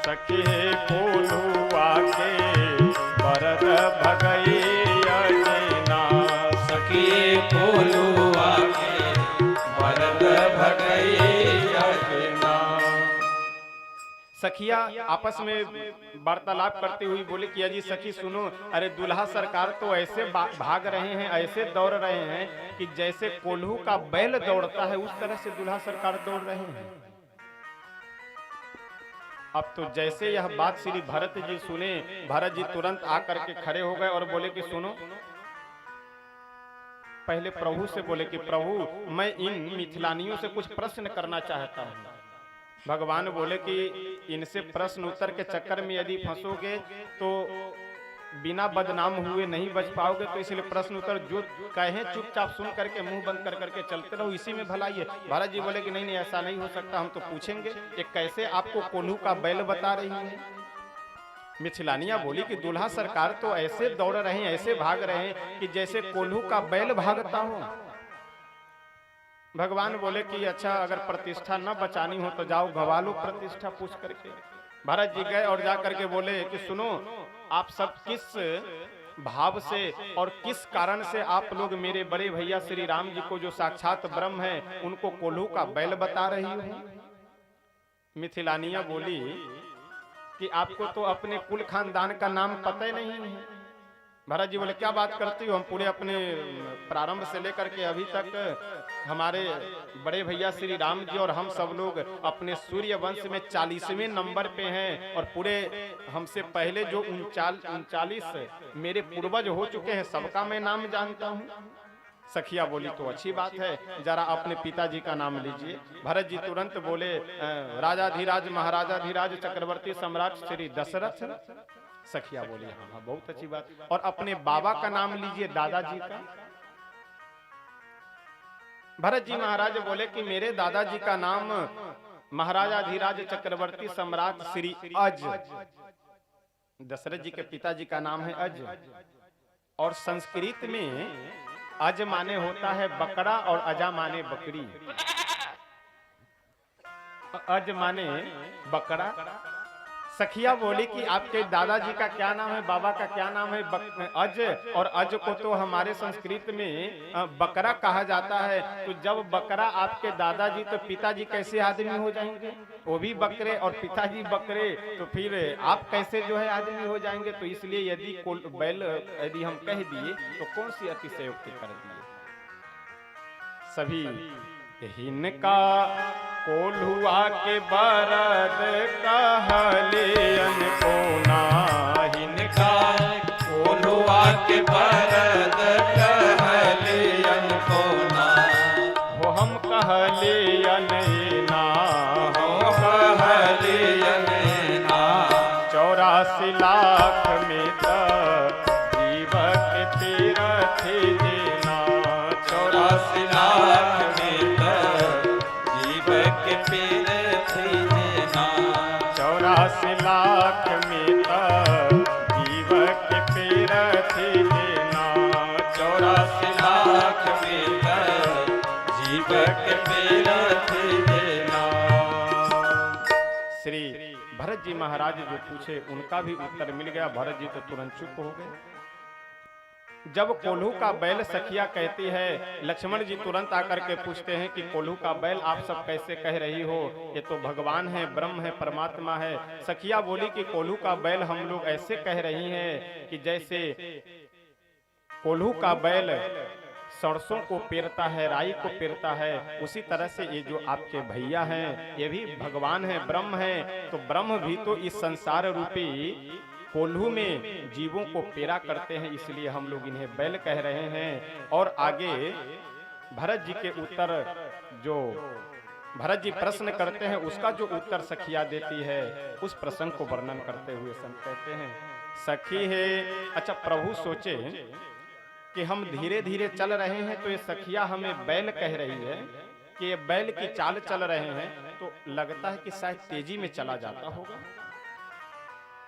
सखी हे कोल्हुआ के बरद भगैया के ना, सखी कोल्हुआ के बरद भगैया के ना। सखिया आपस में वार्तालाप करती हुई बोले कि अजी सखी सुनो, अरे दूल्हा सरकार तो ऐसे भाग रहे हैं, ऐसे दौड़ रहे हैं कि जैसे कोल्हू का बैल दौड़ता है उस तरह से दूल्हा सरकार दौड़ रहे हैं। अब तो जैसे यह बात श्री भरत जी सुने, भरत जी तुरंत आकर के खड़े हो गए और बोले कि सुनो, पहले प्रभु से बोले कि प्रभु मैं इन मिथिलानियों से कुछ प्रश्न करना चाहता हूँ। भगवान बोले कि इनसे प्रश्न उत्तर के चक्कर में यदि फंसोगे तो बिना बदनाम हुए नहीं बच पाओगे, तो इसलिए प्रश्न उत्तर जो कहें चुपचाप सुन करके मुंह बंद कर करके चलते रहो, इसी में भलाई है। भारत जी बोले कि नहीं नहीं ऐसा नहीं हो सकता, हम तो पूछेंगे कि कैसे आपको कोल्हू का बैल बता रही है। मिथिलानिया बोली कि दूल्हा सरकार तो ऐसे दौड़ रहे हैं, ऐसे भाग रहे हैं कि जैसे कोल्हू का बैल भागता हो। भगवान बोले कि अच्छा अगर प्रतिष्ठा न बचानी हो तो जाओ गवा लो प्रतिष्ठा पूछ करके। भरत जी गए और जा करके बोले कि सुनो, आप सब किस भाव से और किस कारण से आप लोग मेरे बड़े भैया श्री राम जी को जो साक्षात ब्रह्म है उनको कोल्हू का बैल बता रही हो। मिथिलानिया बोली कि आपको तो अपने कुल खानदान का नाम पता ही नहीं है। भरत जी बोले क्या बात करती हो, हम पूरे अपने प्रारंभ से लेकर के अभी तक हमारे बड़े भैया श्री राम जी और हम सब लोग अपने सूर्य वंश में 40वें नंबर पे हैं, और पूरे हमसे पहले जो 39 मेरे पूर्वज हो चुके हैं सबका मैं नाम जानता हूँ। सखिया बोली तो अच्छी बात है, जरा अपने पिताजी का नाम लीजिए। भरत जी तुरंत बोले राजाधिराज महाराजाधिराज चक्रवर्ती सम्राट श्री दशरथ। सखिया बोली हाँ बहुत अच्छी बात, और अपने बाबा का नाम लीजिए, दादाजी का। भरत जी महाराज बोले कि मेरे दादाजी का नाम महाराजाधिराज चक्रवर्ती सम्राट श्री अज, दशरथ जी के पिताजी का नाम है अज, और संस्कृत में अज माने होता है बकरा और अजा माने बकरी। अज माने बकरा, सखिया बोली कि आपके दादाजी का क्या नाम है, बाबा का क्या नाम है? अज। और अज को तो हमारे संस्कृत में बकरा कहा जाता है। तो जब बकरा आपके दादाजी, तो पिताजी कैसे आदमी हो जाएंगे? वो भी बकरे और पिताजी बकरे, तो फिर आप कैसे जो है आदमी हो जाएंगे? तो इसलिए यदि बैल यदि हम कह दिए तो कौन सी अतिशयोक्ति कर दिए। सभी हिनका कोल्हुआ के बरद कहलियन कोना, हिनका कोल्हुआ के बरद कहलियन कोना, हो हम कहलियन ना, हो कहलियन ना। 84 लाख में जीव के तीरथ जेना, 84 लाख में जीव के तीरथ जेना, 84 लाख में जीव के तीरथ जेना, 84 लाख में जीव के तीरथ जेना। श्री भरत जी महाराज जो पूछे उनका भी उत्तर मिल गया। भरत जी तो तुरंत चुप हो गए। जब कोल्हू का बैल सखिया कहती है, लक्ष्मण जी तुरंत आकर के पूछते हैं कि कोल्हू का बैल आप सब कैसे कह रही हो? ये तो भगवान है, ब्रह्म है, परमात्मा है। सखिया बोली कि कोल्हू का बैल हम लोग ऐसे कह रही हैं कि जैसे कोल्हू का बैल सरसों को पेरता है, राई को पेरता है, उसी तरह से ये जो आपके भैया हैं ये भी भगवान है, ब्रह्म है। तो ब्रह्म भी तो इस संसार रूपी कोल्हू में जीवों को पेरा करते हैं, इसलिए हम लोग इन्हें बैल कह रहे हैं। और आगे भरत जी के उत्तर, जो भरत जी प्रश्न करते हैं उसका जो उत्तर सखिया देती है, उस प्रसंग को वर्णन करते हुए संत कहते हैं, सखी है। अच्छा, प्रभु सोचे कि हम धीरे धीरे चल रहे हैं तो ये सखिया हमें बैल कह रही है कि ये बैल की चाल चल रहे हैं, तो लगता है कि शायद तेजी में चला जाता होगा।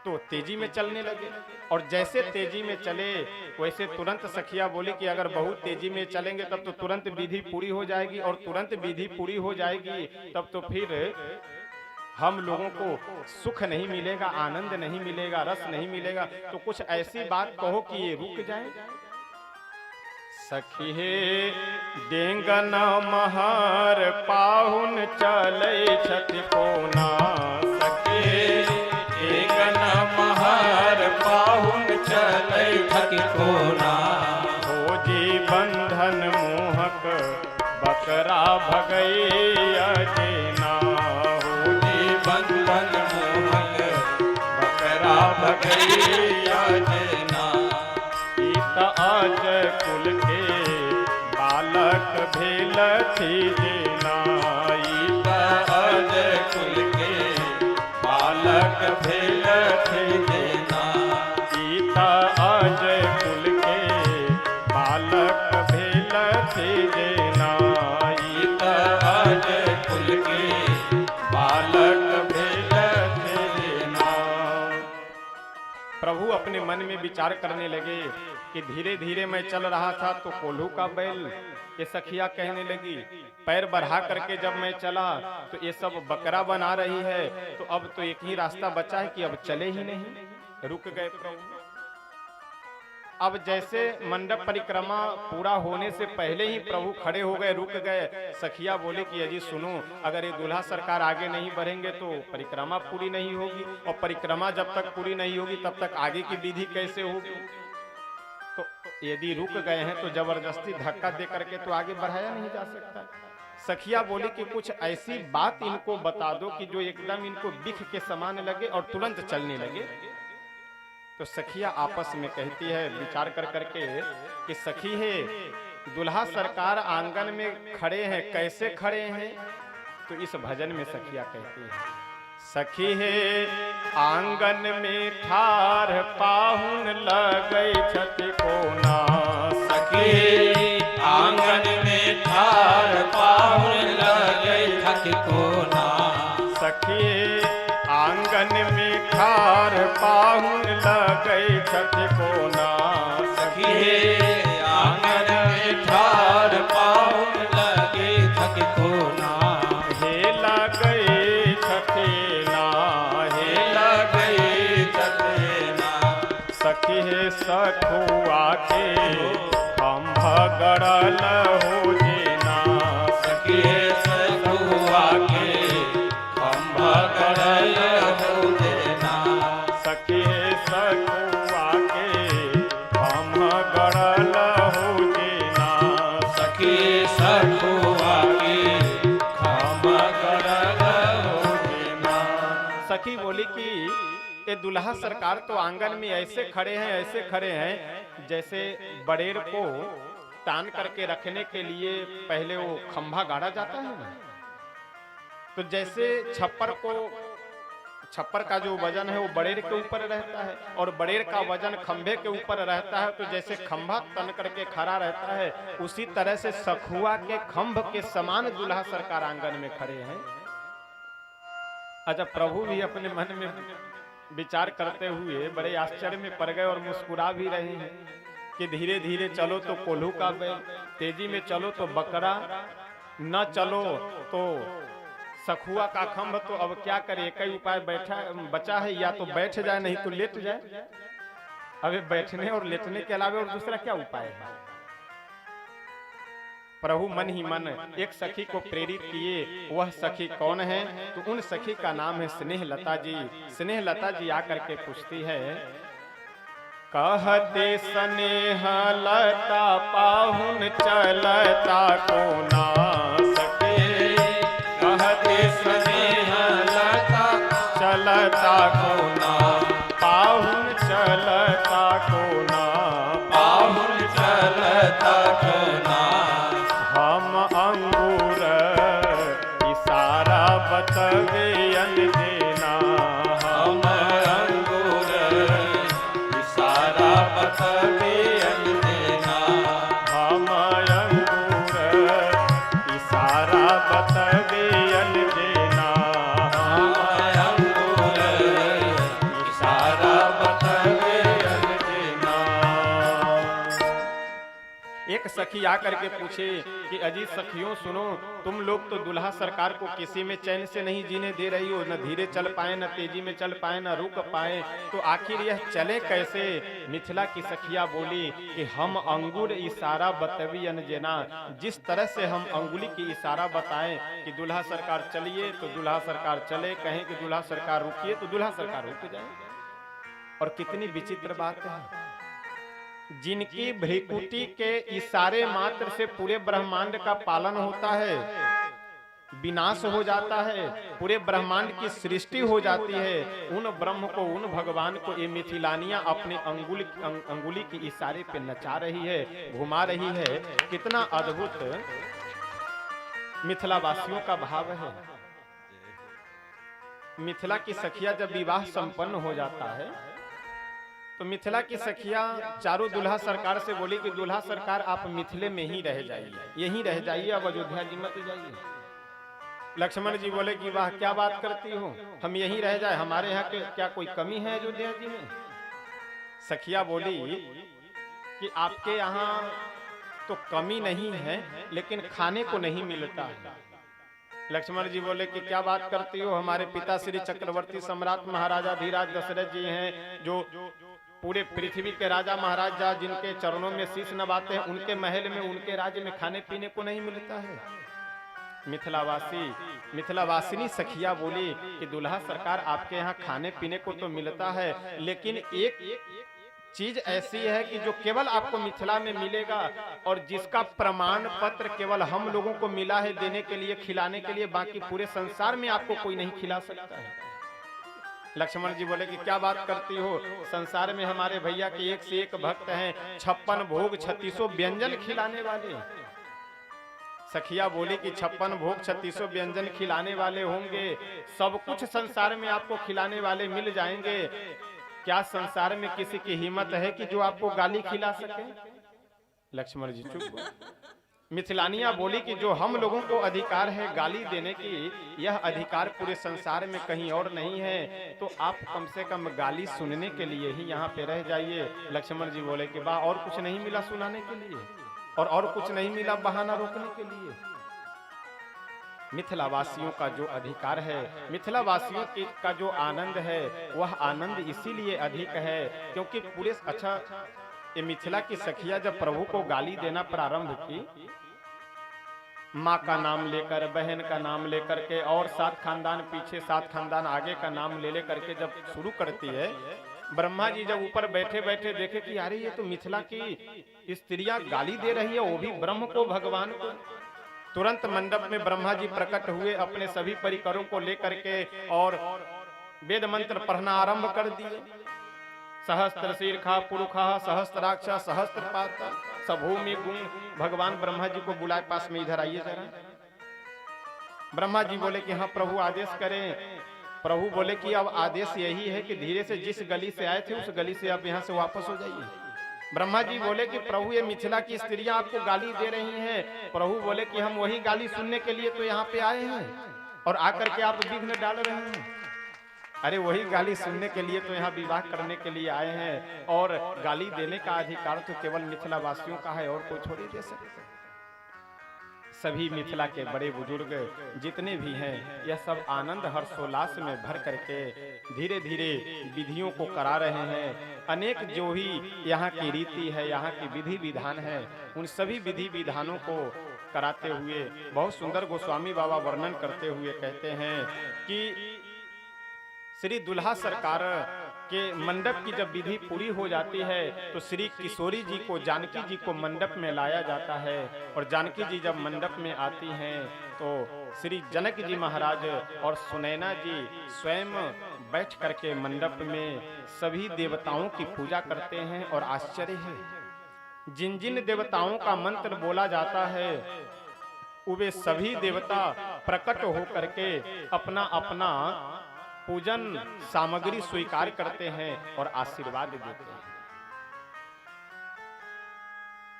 तो तेजी में चलने लगे और जैसे तेजी में चले वैसे तुरंत सखिया बोली कि अगर बहुत तेजी में चलेंगे तब तो तुरंत विधि पूरी हो जाएगी, और तुरंत विधि पूरी हो जाएगी तब तो फिर हम लोगों को सुख नहीं मिलेगा, आनंद नहीं मिलेगा, रस नहीं मिलेगा। तो कुछ ऐसी बात कहो कि ये रुक जाए। सखी हे डेंगन महर पाहुन चले छति कोना, सखी डेंगन महर पाहुन चले छति कोना, हो जी बंधन मोहक बकरा भगैया जेना, हो जी बंधन मोहक बकरा भगैया जेना। इत आज कुल के बालक भेल थी जेना, इत आज कुल के बालक भेल थी जेना, इत आज कुल के बालक भेल थी जेना, इत आज कुल के बालक भेल थी जेना। प्रभु अपने मन में विचार करने लगे कि धीरे धीरे मैं चल रहा था तो कोल्हू का बैल, ये सखिया कहने लगी पैर बढ़ा करके जब मैं चला तो ये सब बकरा बना रही है, तो अब तो एक ही रास्ता बचा है कि अब चले ही नहीं। रुक गए प्रभु। अब जैसे मंडप परिक्रमा पूरा होने से पहले ही प्रभु खड़े हो गए, रुक गए। सखिया बोले कि अजी सुनो, अगर ये दूल्हा सरकार आगे नहीं बढ़ेंगे तो परिक्रमा पूरी नहीं होगी, और परिक्रमा जब तक पूरी नहीं होगी तब तक आगे की विधि कैसे होगी। तो यदि रुक गए हैं तो जबरदस्ती धक्का दे करके तो आगे बढ़ाया नहीं जा सकता। सखिया बोली कि कुछ ऐसी बात इनको बता दो कि जो एकदम इनको बिख के समान लगे और तुरंत चलने लगे। तो सखिया आपस में कहती है विचार कर करके कि सखी है, दुल्हा सरकार आंगन में खड़े हैं, कैसे खड़े हैं? तो इस भजन में सखिया कहती है, सखी है आंगन में ठार पाहुन लगई छति कोना, सखी आंगन में ठार पाहुन लगई छति कोना, सखी आंगन में ठार पाहुन लगई छति कोना, सखी आंगन में ठार पाहुन लगे छति कोना, हे लगई छति ना, हे लगे सखुआ के खंभ गड़ल हो जेना। सखी सखुआ के खंभ गड़ल हो जेना। सखी सखुआ के खंभ गड़ल हो जेना। सखी सखुआ के खंभ गड़ल हो जेना। सखी बोली कि ये दुल्हा सरकार तो आंगन में ऐसे खड़े हैं, ऐसे खड़े हैं जैसे बड़ेर को तान करके रखने के लिए पहले वो खंभा गाड़ा जाता है ना, तो जैसे छप्पर का जो वजन है वो बड़ेर के ऊपर रहता है और बड़ेर का वजन खंभे के ऊपर रहता है, तो जैसे खंभा तन करके खड़ा रहता है उसी तरह से सखुआ के खंभ के समान दुल्हा सरकार आंगन में खड़े हैं। अच्छा, प्रभु भी अपने मन में विचार करते हुए बड़े आश्चर्य में पड़ गए और मुस्कुरा भी रहे हैं कि धीरे धीरे चलो तो कोल्हू का बैल, तेजी में चलो तो बकरा, न चलो तो सखुआ का खंभ, तो अब क्या करे, एक ही उपाय बचा है, या तो बैठ जाए नहीं तो लेट जाए। अबे बैठने और लेटने के अलावा और दूसरा क्या उपाय है। प्रभु मन ही मन एक सखी को प्रेरित किए। वह सखी कौन है? तो उन सखी का नाम है स्नेहलता जी। स्नेहलता जी आकर के पूछती है, कहते स्नेहलता पाहुन चलता को ना सके। कहते स्नेहलता चलता को ना पाहुन चलता को ना। पाहुन चलता को ना। हम अंगूर इशारा बतवियन देना। हम अंगूर इशारा बतवियन देना। हम अंगूर इशारा बतवियन देना। हम अंगूर इशारा बतवियन देना। एक सखी आकर के पूछे कि अजी सखियों सुनो, तुम लोग तो दुल्हा सरकार को किसी में चैन से नहीं जीने दे रही हो, न धीरे चल पाए, न तेजी में चल पाए, न रुक पाए, तो आखिर यह चले कैसे? मिथिला की सखिया बोली कि हम अंगूर इशारा बतवी अनजेना। जिस तरह से हम अंगुली की इशारा बताएं कि दुल्हा सरकार चलिए तो दुल्हा सरकार चले, कहें कि दुल्हा सरकार रुकिए तो दुल्हा सरकार रुक जाए। और कितनी विचित्र बात है, जिनकी भ्रिकुटी के इशारे मात्र से पूरे ब्रह्मांड का पालन होता है, विनाश हो जाता है, पूरे ब्रह्मांड की सृष्टि हो जाती है, उन ब्रह्म को, उन भगवान को ये मिथिलानियां अपने अंगुली की इशारे पे नचा रही है, घुमा रही है। कितना अद्भुत मिथिलावासियों का भाव है। मिथिला की सखिया जब विवाह संपन्न हो जाता है तो मिथिला की सखिया चारों दुल्हा सरकार से बोली कि दुल्हा सरकार आप मिथिले में ही रह जाइए, यहीं रह जाइए, अब अयोध्या जी मत जाइए। लक्ष्मण जी बोले कि वाह क्या बात करती हो, हम यहीं रह जाए, हमारे यहाँ क्या कोई कमी है अयोध्या जी में? सखिया बोली कि आपके यहाँ तो कमी नहीं है, लेकिन खाने को नहीं मिलता है। लक्ष्मण जी बोले कि क्या बात करती हो, हमारे पिता श्री चक्रवर्ती सम्राट महाराजा धीराज दशरथ जी हैं, जो पूरे पृथ्वी के राजा महाराजा जिनके चरणों में शीश नवाते हैं, उनके महल में, उनके राज्य में खाने पीने को नहीं मिलता है। मिथिलावासिनी सखिया बोली कि दुल्हा सरकार आपके यहाँ खाने पीने को तो मिलता है, लेकिन एक चीज ऐसी है कि जो केवल आपको मिथिला में मिलेगा और जिसका प्रमाण पत्र केवल हम लोगों को मिला है देने के लिए, खिलाने के लिए, बाकी पूरे संसार में आपको कोई नहीं खिला सकता है। लक्ष्मण जी बोले कि क्या बात करती हो, संसार में हमारे भैया के एक से एक भक्त हैं, 56 भोग 3600 व्यंजन खिलाने वाले। सखिया बोली कि 56 भोग 3600 व्यंजन खिलाने वाले होंगे, सब कुछ संसार में आपको खिलाने वाले मिल जाएंगे, क्या संसार में किसी की हिम्मत है कि जो आपको गाली खिला सके? लक्ष्मण जी चुप। मिथिलानिया बोली कि जो हम लोगों को अधिकार है गाली देने की, यह अधिकार पूरे संसार में कहीं और नहीं है, तो आप कम से कम गाली सुनने के लिए ही यहाँ पे रह जाइए। लक्ष्मण जी बोले कि वाह, और कुछ नहीं मिला सुनाने के लिए, और कुछ नहीं मिला बहाना रोकने के लिए? मिथिलावासियों का जो अधिकार है, मिथिलावासियों का जो आनंद है, वह आनंद इसीलिए अधिक है क्योंकि पूरे, अच्छा ये मिथिला की सखिया जब प्रभु को गाली देना प्रारंभ की, माँ का नाम लेकर, बहन का नाम लेकर के, और 7 खानदान पीछे 7 खानदान आगे का नाम ले ले करके जब शुरू करती है, ब्रह्मा जी जब ऊपर बैठे बैठे देखे कि अरे ये तो मिथिला की स्त्रियां गाली दे रही है, वो भी ब्रह्म को, भगवान को। तुरंत मंडप में ब्रह्मा जी प्रकट हुए अपने सभी परिकरों को लेकर के और वेद मंत्र पढ़ना आरंभ कर दिए। सहस्त्र शीर्षा पुरुषा सहस्त्राक्ष सहस्त्रपात सभूमि गुण। भगवान ब्रह्मा जी को बुलाए पास में, इधर आइए जरा। ब्रह्मा जी बोले कि हाँ प्रभु आदेश करें। प्रभु बोले कि अब आदेश यही है कि धीरे से जिस गली से आए थे उस गली से आप यहाँ से वापस हो जाइए। ब्रह्मा जी बोले कि प्रभु ये मिथिला की स्त्रियां आपको गाली दे रही हैं। प्रभु बोले कि हम वही गाली सुनने के लिए तो यहाँ पे आए हैं और आकर के आप विघ्न डाल रहे हैं। अरे वही गाली सुनने के लिए तो यहाँ विवाह करने के लिए आए हैं, और गाली देने का अधिकार तो केवल मिथिला वासियों का है, और कोई थोड़ी दे सकते। सभी मिथिला के बड़े बुजुर्ग जितने भी हैं, यह सब आनंद हर्षोल्लास में भर करके धीरे धीरे विधियों को करा रहे हैं। अनेक जो भी यहाँ की रीति है, यहाँ की विधि विधान है, उन सभी विधि विधानों को कराते हुए बहुत सुंदर गोस्वामी बाबा वर्णन करते हुए कहते हैं कि श्री दुल्हा सरकार के मंडप की जब विधि पूरी हो जाती है तो श्री किशोरी जी को, जानकी जी को मंडप में लाया जाता है। और जानकी जी जब मंडप में आती हैं तो श्री जनक जी महाराज और सुनैना जी स्वयं बैठ करके मंडप में सभी देवताओं की पूजा करते हैं। और आश्चर्य है, जिन जिन देवताओं का मंत्र बोला जाता है वे सभी देवता प्रकट हो करके अपना अपना पूजन सामग्री स्वीकार करते हैं और आशीर्वाद देते हैं।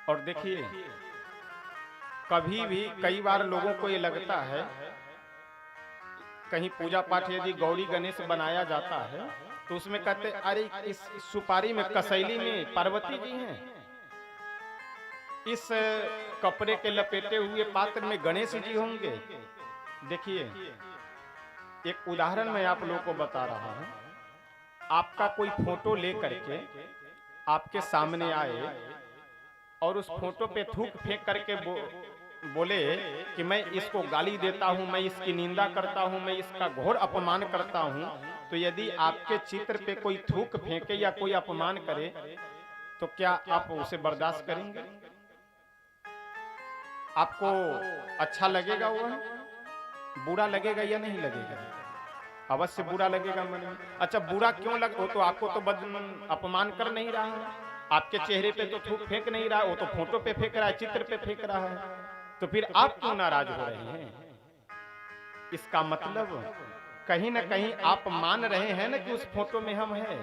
और देखिए, कभी भी कई बार लोगों को ये लगता है, कहीं पूजा पाठ यदि गौरी गणेश बनाया जाता है तो उसमें कहते अरे इस सुपारी में, कसैली में पार्वती जी हैं, इस कपड़े के लपेटे हुए पात्र में गणेश जी होंगे। देखिए, एक उदाहरण मैं आप लोगों को बता रहा हूं। आपका कोई फोटो ले करके आपके सामने आए और उस फोटो पे थूक फेंक करके बोले कि मैं इसको गाली देता हूं, मैं इसकी निंदा करता हूं, मैं इसका घोर अपमान करता हूं, तो यदि आपके चित्र पे कोई थूक फेंके या कोई अपमान करे तो क्या आप उसे बर्दाश्त करेंगे? आपको अच्छा लगेगा? वह बुरा लगेगा या नहीं लगेगा? अवश्य बुरा लगेगा मन में। अच्छा, बुरा क्यों लगे? तो आपको तो अपमान कर नहीं रहा है, आपके चेहरे पे तो थूक फेंक नहीं रहा, वो तो फोटो पे फेंक रहा है, चित्र पे फेंक रहा है, तो फिर आप क्यों नाराज हो रहे हैं? इसका मतलब कहीं ना कहीं आप मान रहे हैं ना कि उस फोटो में हम हैं।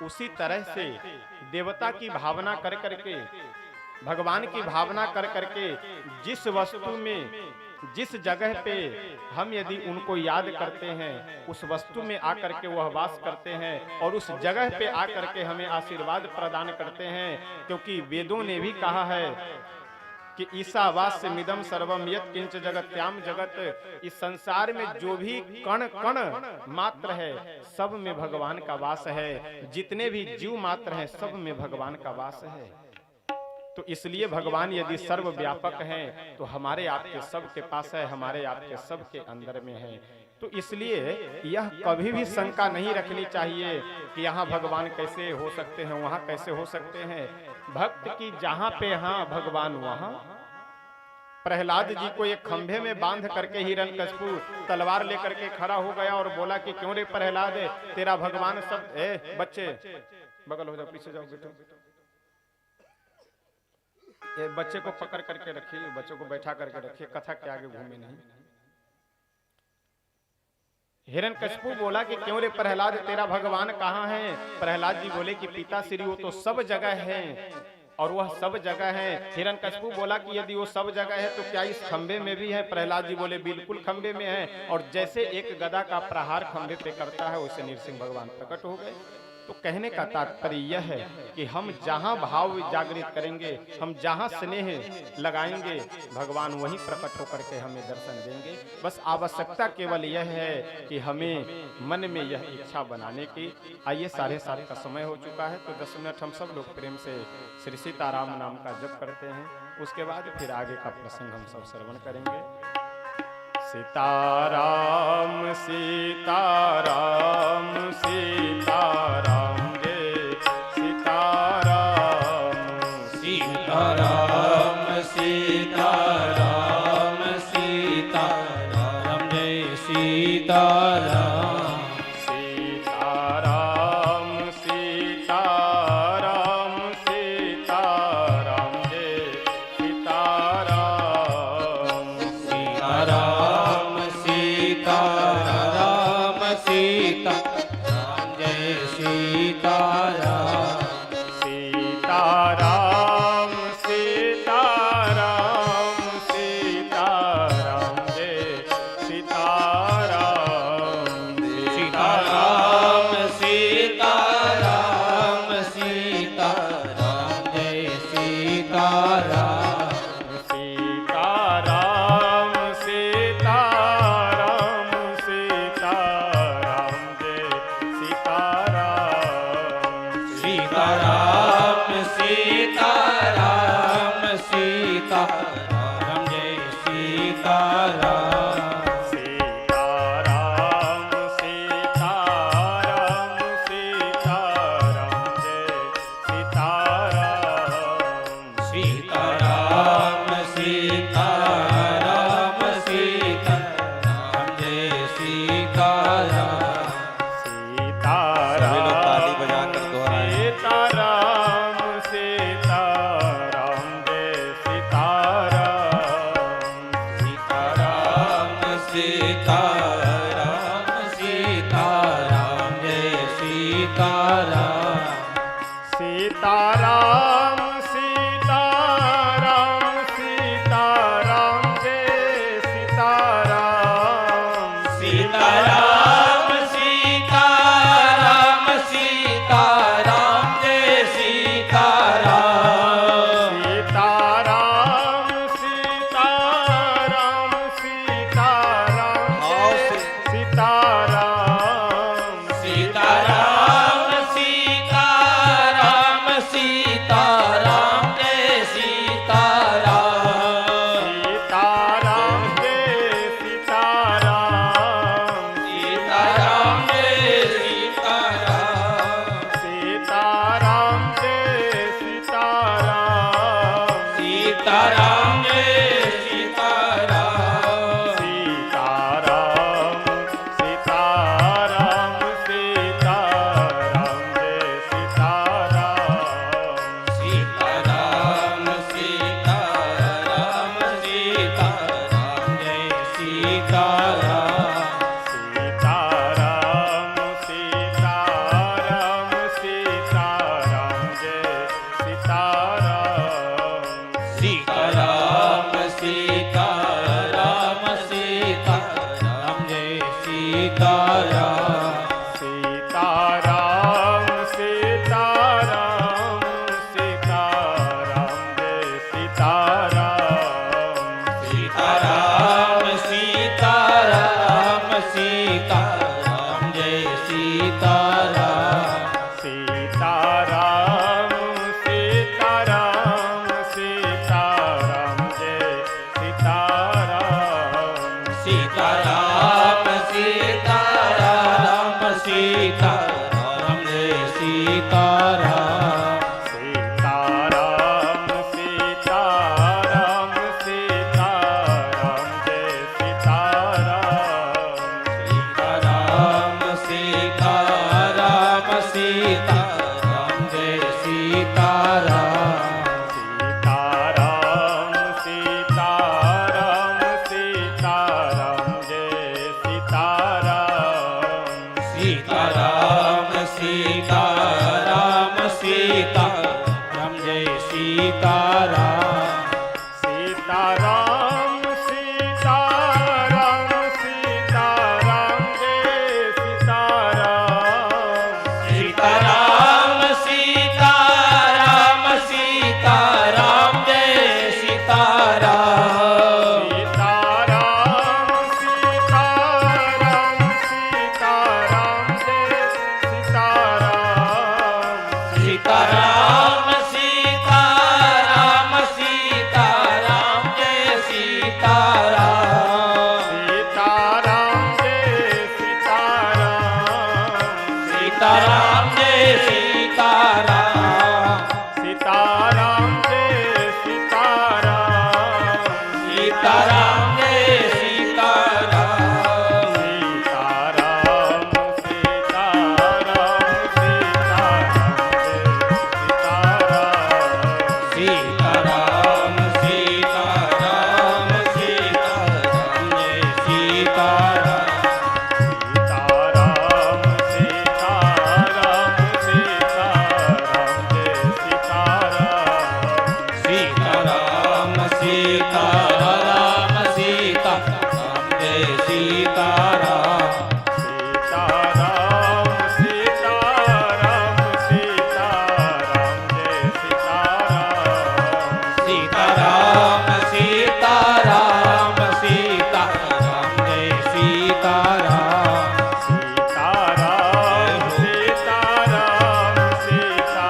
उसी तरह से देवता की भावना कर करके, भगवान की भावना कर करके, जिस वस्तु में, जिस जगह पे हम यदि उनको याद करते हैं उस वस्तु में आकर के वह वास करते हैं और उस जगह पे आकर के हमें आशीर्वाद प्रदान करते हैं। क्योंकि वेदों ने भी कहा है कि ईशावास्य मिदम सर्वम यत् किंच जगत्याम जगत। इस संसार में जो भी कण कण मात्र है सब में भगवान का वास है, जितने भी जीव मात्र हैं सब में भगवान का वास है। तो इसलिए भगवान यदि सर्वव्यापक हैं तो हमारे आपके सब के पास है, हमारे आपके सब के अंदर में है। तो इसलिए यह कभी भी शंका नहीं रखनी चाहिए कि यहाँ भगवान कैसे हो सकते हैं, वहाँ कैसे हो सकते हैं। भक्त की जहाँ पे हाँ भगवान वहाँ। प्रहलाद जी को एक खंभे में बांध करके हिरण्यकशिपु तलवार लेकर के खड़ा हो गया और बोला कि क्यों रे प्रहलाद, तेरा भगवान सब। बच्चे बगल हो जाओ, पीछे जाओ बेटा। ये बच्चे को पकड़ करके रखिए, बच्चों को बैठा करके रखिए, कथा के आगे घूमे नहीं। हिरण्यकशिपु बोला कि क्यों रे प्रहलाद, तेरा भगवान कहाँ है? प्रहलाद जी बोले कि पिताश्री वो तो सब जगह है और वह सब जगह है। हिरण्यकशिपु बोला कि यदि वो सब जगह है तो क्या इस खंबे में भी है? प्रहलाद जी बोले बिल्कुल खंबे में है। और जैसे एक गदा का प्रहार खंबे पे करता है वैसे नृसिंह भगवान प्रकट हो गए। तो कहने का तात्पर्य यह है कि हम जहाँ भाव जागृत करेंगे, हम जहाँ स्नेह लगाएंगे, भगवान वहीं प्रकट होकर के हमें दर्शन देंगे। बस आवश्यकता केवल यह है कि हमें मन में यह इच्छा बनाने की। आइए 7:30 का समय हो चुका है, तो 10 मिनट हम सब लोग प्रेम से श्री सीताराम नाम का जप करते हैं। उसके बाद फिर आगे का प्रसंग हम सब श्रवण करेंगे। सीताराम सीताराम सीताराम जय सीताराम सीताराम सीताराम सीताराम जय सीताराम सीताराम सीताराम सीताराम जय सीताराम सीताराम सीताराम सीताराम जय सीताराम सीताराम सीताराम सीताराम जय सीताराम सीताराम सीताराम सीताराम जय सीताराम सीताराम सीताराम सीताराम जय सीताराम सीताराम सीताराम सीताराम जय सीताराम सीताराम सीताराम सीताराम जय सीताराम सीताराम सीताराम सीताराम जय सीताराम सीताराम ताली बजाकर दोहराएं। सीताराम सीताराम जय सीताराम सीताराम सीताराम सीताराम जय सीताराम सीताराम सीताराम सीताराम जय सीताराम सीताराम सीताराम सीताराम जय सीताराम सीताराम सीताराम सीताराम जय सीताराम सीताराम सीताराम सीताराम जय सीताराम सीताराम जय सीताराम सीताराम जय सीताराम सीताराम जय सीताराम सीताराम जय सीताराम सीताराम सीताराम सीताराम जय सीताराम सीताराम सीताराम सीताराम जय सीताराम सीताराम सीताराम सीताराम जय सीताराम सीताराम सीताराम सीताराम जय सीताराम सीताराम सीताराम सीताराम जय सीताराम सीताराम सीताराम सीताराम जय सीताराम सीताराम सीताराम सीताराम जय सीताराम सीताराम सीताराम सीताराम जय सीताराम सीताराम सीताराम सीताराम जय सीताराम सीताराम जय सीताराम सीताराम सीताराम सीताराम जय सीताराम सीताराम सीताराम सीताराम जय सीताराम सीताराम सीताराम सीताराम सीताराम जय सीताराम सीताराम सीताराम सीताराम जय सीताराम सीताराम सीताराम सीताराम जय सीताराम सीताराम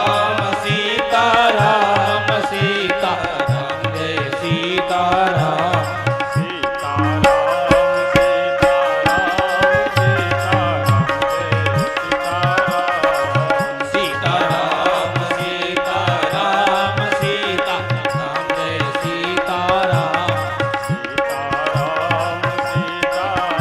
सीताराम सीताराम जय सीताराम सीताराम सीताराम सीताराम जय सीताराम सीताराम सीताराम सीताराम जय सीताराम सीताराम सीताराम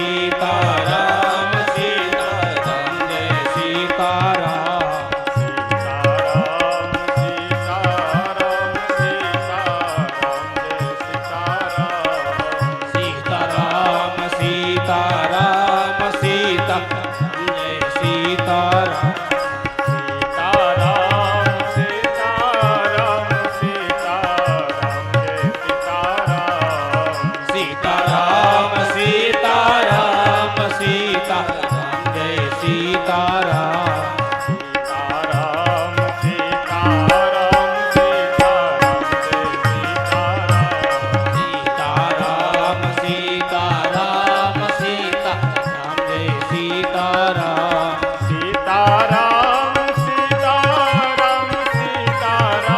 सीताराम सीताराम सीताराम सीताराम जय सीताराम सीताराम सीताराम सीताराम जय सीताराम सीताराम सीताराम सीताराम जय सीताराम सीताराम सीताराम सीताराम जय सीताराम सीताराम सीताराम सीताराम जय सीताराम सीताराम सीताराम जय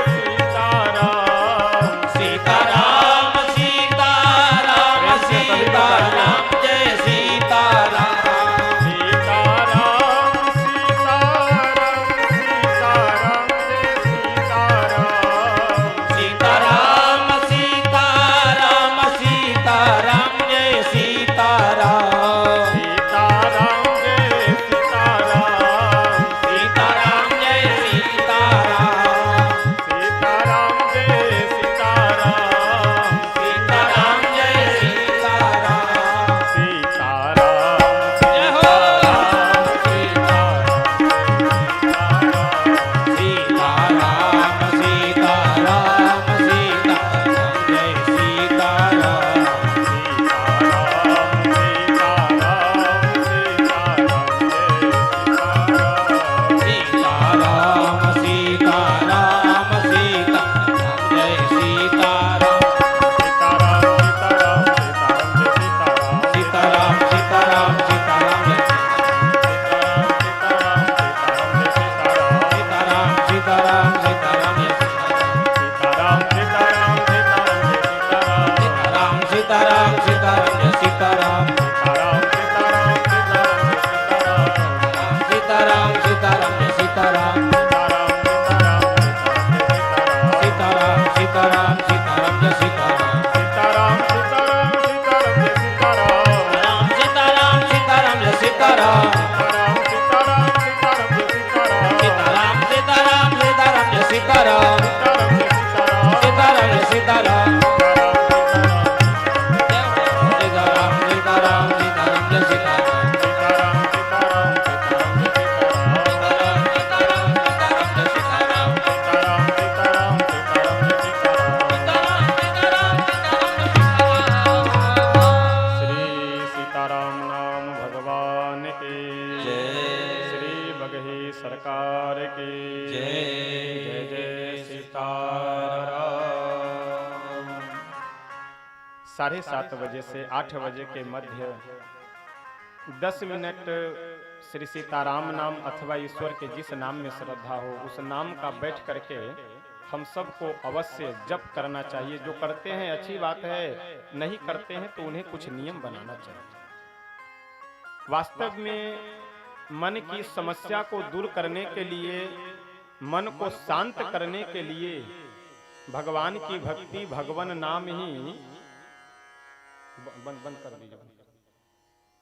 सीताराम सीताराम सीताराम सीताराम जय सीताराम सीताराम सीताराम सीताराम जय सीताराम सीताराम सीताराम सीताराम जय सीताराम सीताराम सीताराम सीताराम जय सीताराम सीताराम जय सीताराम सीताराम जय सीताराम सीताराम जय सीताराम सीताराम जय सीताराम सीताराम जय हो सीताराम सीताराम सीताराम जय सीताराम सीताराम सीताराम सीताराम जय सीताराम सीताराम सीताराम सीताराम जय सीताराम सीताराम सीताराम जय सीताराम सीताराम सीताराम जय सीताराम सीताराम सीताराम जय सीताराम सीताराम सीताराम सीताराम जय सीताराम सीताराम सीताराम सीताराम जय सीताराम सीताराम सीताराम सीताराम जय सीताराम सीताराम जय सीताराम सीताराम सीताराम सीताराम जय सीताराम श्री सीताराम नाम भगवान की श्री बगही सरकार की जय जय सीताराम। 7:30 बजे से 8 बजे के मध्य 10 मिनट श्री सीताराम नाम अथवा ईश्वर के जिस नाम में श्रद्धा हो उस नाम का बैठ करके हम सबको अवश्य जप करना चाहिए। जो करते हैं अच्छी बात है, नहीं करते हैं तो उन्हें कुछ नियम बनाना चाहिए। वास्तव में मन की समस्या को दूर करने के लिए, मन को शांत करने के लिए भगवान की भक्ति, भगवान नाम ही बंद कर दीजिए।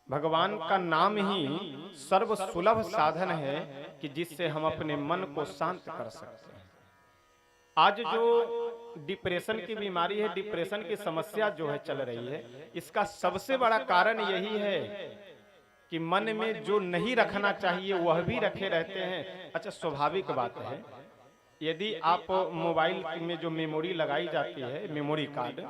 भगवान का नाम ही सर्व सुलभ साधन है कि जिससे हम अपने मन को शांत कर सकते हैं। आज जो डिप्रेशन की बीमारी है, डिप्रेशन की समस्या जो है चल रही है, इसका सबसे बड़ा कारण यही है कि मन में जो नहीं रखना चाहिए वह भी रखे रहते हैं। अच्छा, स्वाभाविक बात है, यदि आप मोबाइल में जो मेमोरी लगाई जाती है, मेमोरी कार्ड,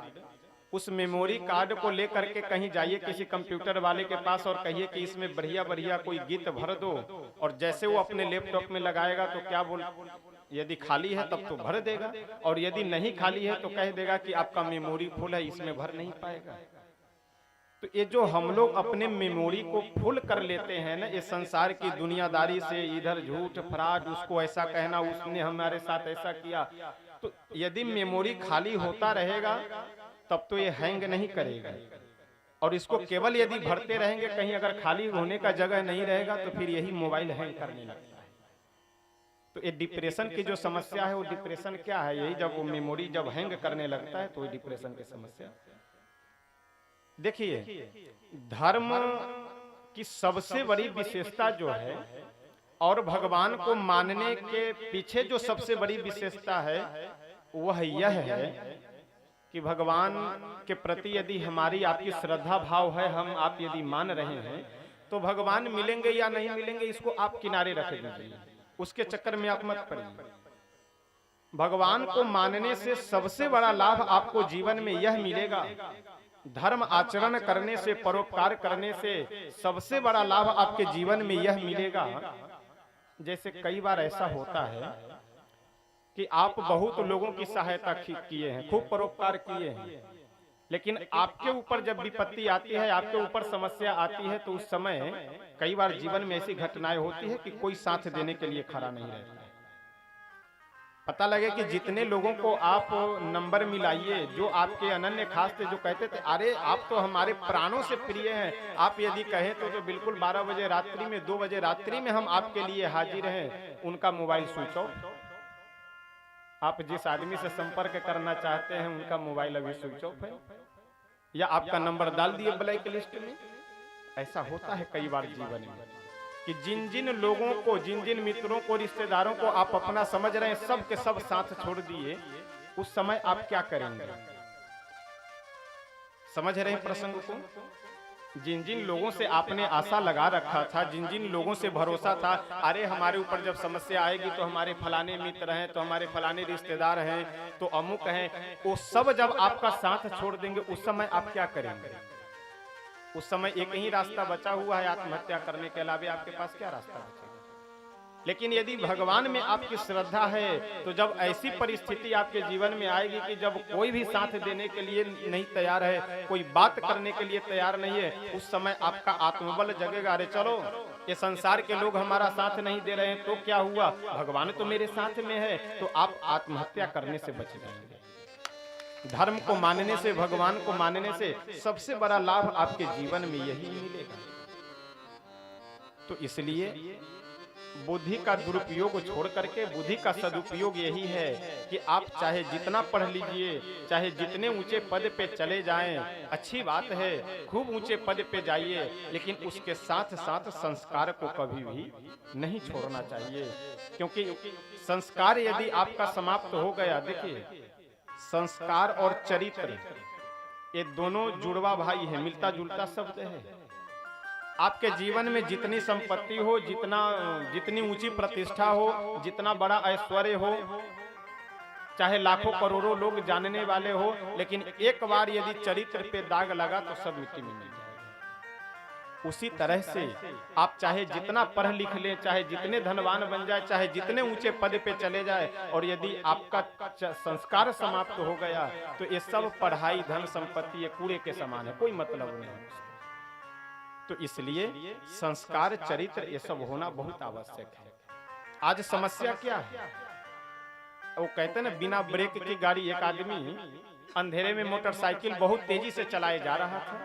उस मेमोरी कार्ड को लेकर के कहीं जाइए किसी कंप्यूटर वाले के पास और कहिए कि इसमें बढ़िया बढ़िया कोई गीत भर दो, और जैसे वो अपने लैपटॉप में लगाएगा तो क्या बोल, यदि खाली है तब तो भर देगा, और यदि नहीं खाली है तो कह देगा कि आपका मेमोरी फुल है, इसमें भर नहीं पाएगा। तो ये जो हम लोग अपने मेमोरी को फुल कर लेते हैं ना, ये संसार की दुनियादारी से, इधर झूठ फराड, उसको ऐसा कहना, उसने हमारे साथ ऐसा किया, तो यदि मेमोरी खाली होता रहेगा तब तो ये हैंग नहीं करेगा। और इसको केवल यदि भरते रहेंगे, कहीं अगर खाली होने का जगह नहीं रहेगा तो फिर यही मोबाइल हैंग करने लगता है। तो ये डिप्रेशन की जो समस्या है, वो डिप्रेशन क्या है, यही जब वो मेमोरी जब हैंग करने लगता है तो ये डिप्रेशन की समस्या। देखिए, धर्म की सबसे बड़ी विशेषता जो है और भगवान को मानने के पीछे जो सबसे बड़ी विशेषता है वह यह है कि भगवान के प्रति यदि हमारी आपकी श्रद्धा भाव है, हम आप यदि मान रहे हैं, तो भगवान मिलेंगे या नहीं मिलेंगे इसको आप किनारे रख दीजिए, उसके चक्कर में आप मत पड़िए। भगवान को मानने से सबसे बड़ा लाभ आपको जीवन में यह मिलेगा, धर्म आचरण करने से, परोपकार करने से सबसे बड़ा लाभ आपके जीवन में यह मिलेगा। जैसे कई बार ऐसा होता है कि आप बहुत लोगों की सहायता किए हैं, खूब परोपकार किए हैं, लेकिन आपके ऊपर जब विपत्ति आती है, आपके ऊपर समस्या आती है, तो उस समय कई बार जीवन में ऐसी घटनाएं होती है कि कोई साथ देने के लिए खड़ा नहीं रहता है। पता लगे कि जितने लोगों को आप नंबर मिलाइए, जो आपके अनन्य खास थे, जो कहते थे अरे आप तो हमारे प्राणों से प्रिय हैं, आप यदि कहें तो बिल्कुल 12 बजे रात्रि में, 2 बजे रात्रि में हम आपके लिए हाजिर हैं, उनका मोबाइल स्विच ऑफ। आप जिस आदमी से संपर्क करना चाहते हैं उनका मोबाइल अभी स्विच ऑफ है, या आपका नंबर डाल दिए ब्लैक लिस्ट में। ऐसा होता है कई बार जीवन में कि जिन जिन लोगों को, जिन जिन मित्रों को, रिश्तेदारों को आप अपना समझ रहे हैं, सब के सब साथ छोड़ दिए, उस समय आप क्या करेंगे? समझ रहे हैं प्रसंग को? जिन जिन लोगों से आपने आशा लगा रखा था, जिन जिन लोगों से भरोसा था, अरे हमारे ऊपर जब समस्या आएगी तो हमारे फलाने मित्र हैं, तो हमारे फलाने रिश्तेदार हैं, तो अमुक हैं, वो सब जब आपका साथ छोड़ देंगे, उस समय आप क्या करेंगे? उस समय एक ही रास्ता बचा हुआ है, आत्महत्या करने के अलावा आपके पास क्या रास्ता बचेगा? लेकिन यदि भगवान में आपकी श्रद्धा है, तो जब ऐसी परिस्थिति आपके जीवन में आएगी कि जब कोई भी साथ देने के लिए नहीं तैयार है, कोई बात करने के लिए तैयार नहीं है, उस समय आपका आत्मबल जगेगा। अरे चलो, ये संसार के लोग हमारा साथ नहीं दे रहे हैं तो क्या हुआ, भगवान तो मेरे साथ में है, तो आप आत्महत्या करने से बच जाएंगे। धर्म को मानने से, भगवान को मानने से सबसे बड़ा लाभ आपके जीवन में यही मिलेगा। तो इसलिए बुद्धि का दुरुपयोग छोड़ करके बुद्धि का सदुपयोग यही है कि आप चाहे जितना पढ़ लीजिए, चाहे जितने ऊंचे पद पे चले जाएं, अच्छी बात है, खूब ऊंचे पद पे जाइए, लेकिन उसके साथ साथ संस्कार को कभी भी नहीं छोड़ना चाहिए। क्योंकि संस्कार यदि आपका समाप्त हो गया, देखिए संस्कार और चरित्र ये दोनों जुड़वा भाई है, मिलता जुलता शब्द है। आपके जीवन में जितनी संपत्ति हो, जितनी ऊंची प्रतिष्ठा हो, जितना बड़ा ऐश्वर्य हो, चाहे लाखों करोड़ों लोग जानने वाले हो, लेकिन एक बार यदि चरित्र पे दाग लगा तो सब मिट्टी में मिल जाएगा। उसी तरह से आप चाहे जितना पढ़ लिख ले, चाहे जितने धनवान बन जाए, चाहे जितने ऊंचे पद पे चले जाए, और यदि आपका संस्कार समाप्त हो गया तो ये सब पढ़ाई, धन संपत्ति ये कूड़े के समान है, कोई मतलब नहीं। तो इसलिए संस्कार, चरित्र ये सब होना बहुत आवश्यक है। आज समस्या क्या है? वो कहते हैं ना, बिना ब्रेक की गाड़ी। एक आदमी अंधेरे में मोटरसाइकिल बहुत तेजी से चलाए जा रहा था,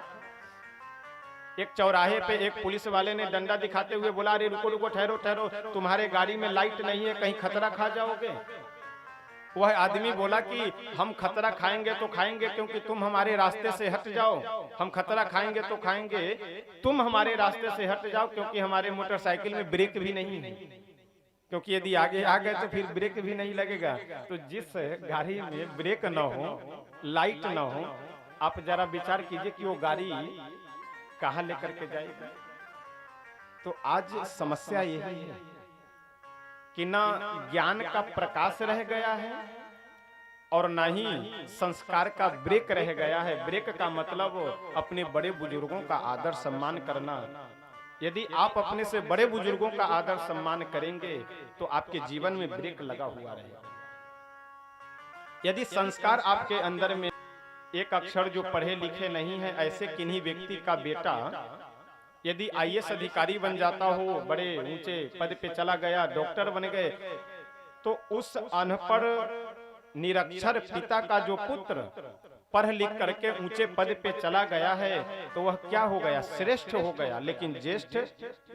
एक चौराहे पे एक पुलिस वाले ने डंडा दिखाते हुए बोला, अरे रुको रुको, ठहरो ठहरो, तुम्हारे गाड़ी में लाइट नहीं है, कहीं खतरा खा जाओगे। वह आदमी बोला कि हम खतरा खाएंगे तो खाएंगे, क्योंकि तुम हमारे रास्ते से हट जाओ। हम खतरा खाएंगे तो खाएंगे, तुम हमारे रास्ते से हट जाओ, क्योंकि हमारे मोटरसाइकिल में ब्रेक भी नहीं है, क्योंकि यदि आगे आ गए तो फिर ब्रेक भी नहीं लगेगा। तो जिस गाड़ी में ब्रेक न हो, लाइट न हो, आप जरा विचार कीजिए कि वो गाड़ी कहाँ लेकर के जाएगी। तो आज समस्या यही है कि ना ज्ञान का प्रकाश रह गया है और ना ही संस्कार का ब्रेक रह गया है। ब्रेक का मतलब अपने बड़े बुजुर्गों का आदर सम्मान करना। यदि आप अपने से बड़े बुजुर्गों का आदर सम्मान करेंगे तो आपके जीवन में ब्रेक लगा हुआ रहेगा। यदि संस्कार आपके अंदर में, एक अक्षर जो पढ़े लिखे नहीं है, ऐसे किन्हीं व्यक्ति का बेटा यदि आईएएस अधिकारी बन जाता हो, बड़े ऊंचे पद पे चला गया, डॉक्टर बन गए, तो उस अनपढ़ निरक्षर पिता का जो पुत्र पढ़ लिख करके ऊंचे पद पे चला गया है, तो वह क्या हो गया? श्रेष्ठ हो गया। लेकिन ज्येष्ठ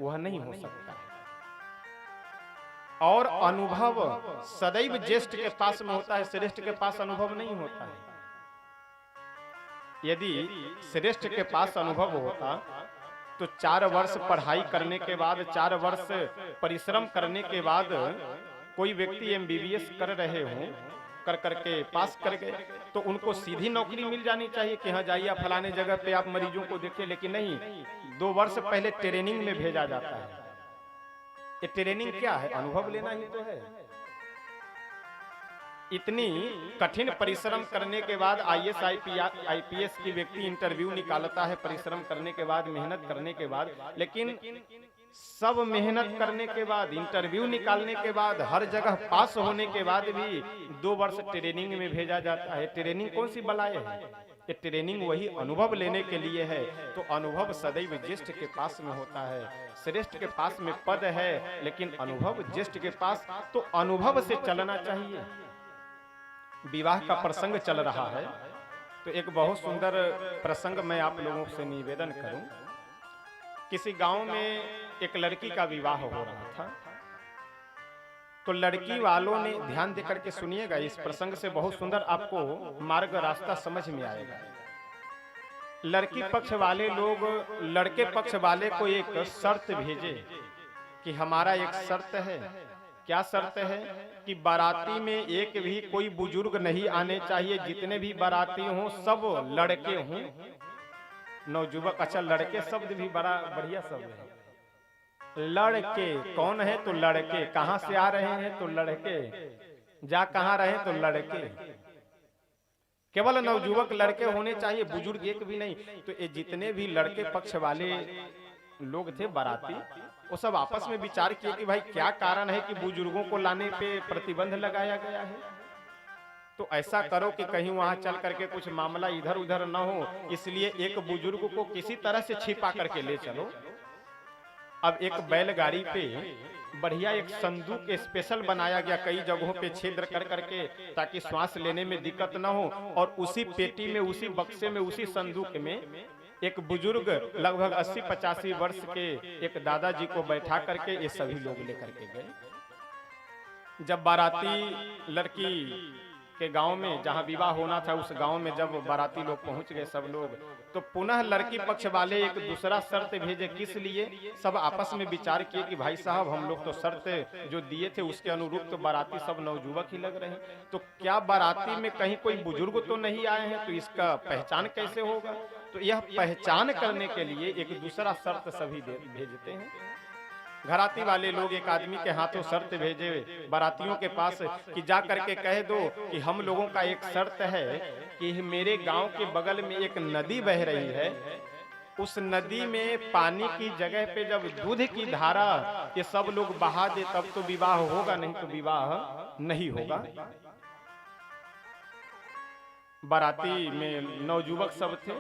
वह नहीं हो सकता। और अनुभव सदैव ज्येष्ठ के पास में होता है, श्रेष्ठ के पास अनुभव नहीं होता है। यदि श्रेष्ठ के पास अनुभव होता तो 4 वर्ष पढ़ाई करने के बाद, 4 वर्ष परिश्रम करने के बाद कोई व्यक्ति एमबीबीएस कर रहे हो, कर करके पास कर गए, तो उनको सीधी नौकरी मिल जानी चाहिए कि हाँ जाइए फलाने जगह पे आप मरीजों को देखिए। लेकिन नहीं, 2 वर्ष पहले ट्रेनिंग में भेजा जाता है। ये ट्रेनिंग क्या है? अनुभव लेना ही तो है। इतनी कठिन परिश्रम करने के बाद आईएएस आईपीएस की व्यक्ति इंटरव्यू निकालता है, परिश्रम करने के बाद, मेहनत करने के बाद। लेकिन सब मेहनत करने के बाद, इंटरव्यू निकालने के बाद, हर जगह पास होने के बाद भी 2 वर्ष ट्रेनिंग में भेजा जाता है। ट्रेनिंग कौन सी बलाए है? ये ट्रेनिंग वही अनुभव लेने के लिए है। तो अनुभव सदैव ज्येष्ठ के पास में होता है। श्रेष्ठ के पास में पद है, लेकिन अनुभव ज्येष्ठ के पास। तो अनुभव से चलना चाहिए। विवाह का प्रसंग चल रहा है, तो एक बहुत सुंदर प्रसंग मैं आप लोगों से निवेदन करूं। किसी गांव में एक लड़की का विवाह हो रहा था, तो लड़की वालों ने, ध्यान देकर के सुनिएगा, इस प्रसंग से बहुत सुंदर आपको मार्ग रास्ता समझ में आएगा। लड़की पक्ष वाले लोग लड़के पक्ष वाले को एक शर्त भेजे कि हमारा एक शर्त है। क्या शर्त है? कि बाराती में एक भी कोई बुजुर्ग नहीं आने चाहिए। जितने भी बाराती हों सब लड़के हों, नवजुवक। अच्छा, लड़के शब्द भी बड़ा बढ़िया शब्द है। लड़के कौन है? तो लड़के। कहां से आ रहे हैं? तो लड़के। जा कहां रहे? तो लड़के। केवल नवजुवक लड़के होने चाहिए, बुजुर्ग एक भी नहीं। तो ये जितने भी लड़के पक्ष वाले लोग थे बाराती, वो सब आपस में विचार किए कि भाई क्या कारण है कि बुजुर्गों को लाने पे प्रतिबंध लगाया गया है। तो ऐसा करो कि कहीं वहां चल करके कुछ मामला इधर उधर न हो, इसलिए एक बुजुर्ग को किसी तरह से छिपा करके ले चलो। अब एक बैलगाड़ी पे बढ़िया एक संदूक स्पेशल बनाया गया, कई जगहों पे छिद्र कर करके, ताकि श्वास लेने में दिक्कत न हो। और उसी पेटी में, उसी बक्से में, उसी संदूक में एक बुजुर्ग लगभग 80-85 वर्ष के एक दादाजी को बैठा करके ये सभी लोग लेकर के गए। जब बाराती लड़की के गांव में, जहां विवाह होना था, उस गांव में जब बाराती लोग पहुंच गए सब लोग, तो पुनः लड़की पक्ष वाले एक दूसरा शर्त भेजे। किस लिए? सब आपस में विचार किए कि भाई साहब हम लोग तो शर्त जो दिए थे उसके अनुरूप तो बाराती सब नवजुवक ही लग रहे हैं, तो क्या बाराती में कहीं कोई बुजुर्ग तो नहीं आए हैं? तो इसका पहचान कैसे होगा? तो यह पहचान करने के लिए एक दूसरा शर्त सभी भेजते हैं। घराती वाले लोग एक आदमी के हाथों शर्त भेजे बारातियों के पास कि जा करके कह दो कि हम लोगों का एक शर्त है कि मेरे गांव के बगल में एक नदी बह रही है, उस नदी में पानी की जगह पे जब दूध की धारा ये सब लोग बहा दे तब तो विवाह होगा, नहीं तो विवाह नहीं होगा। बाराती में नवजुवक सब थे।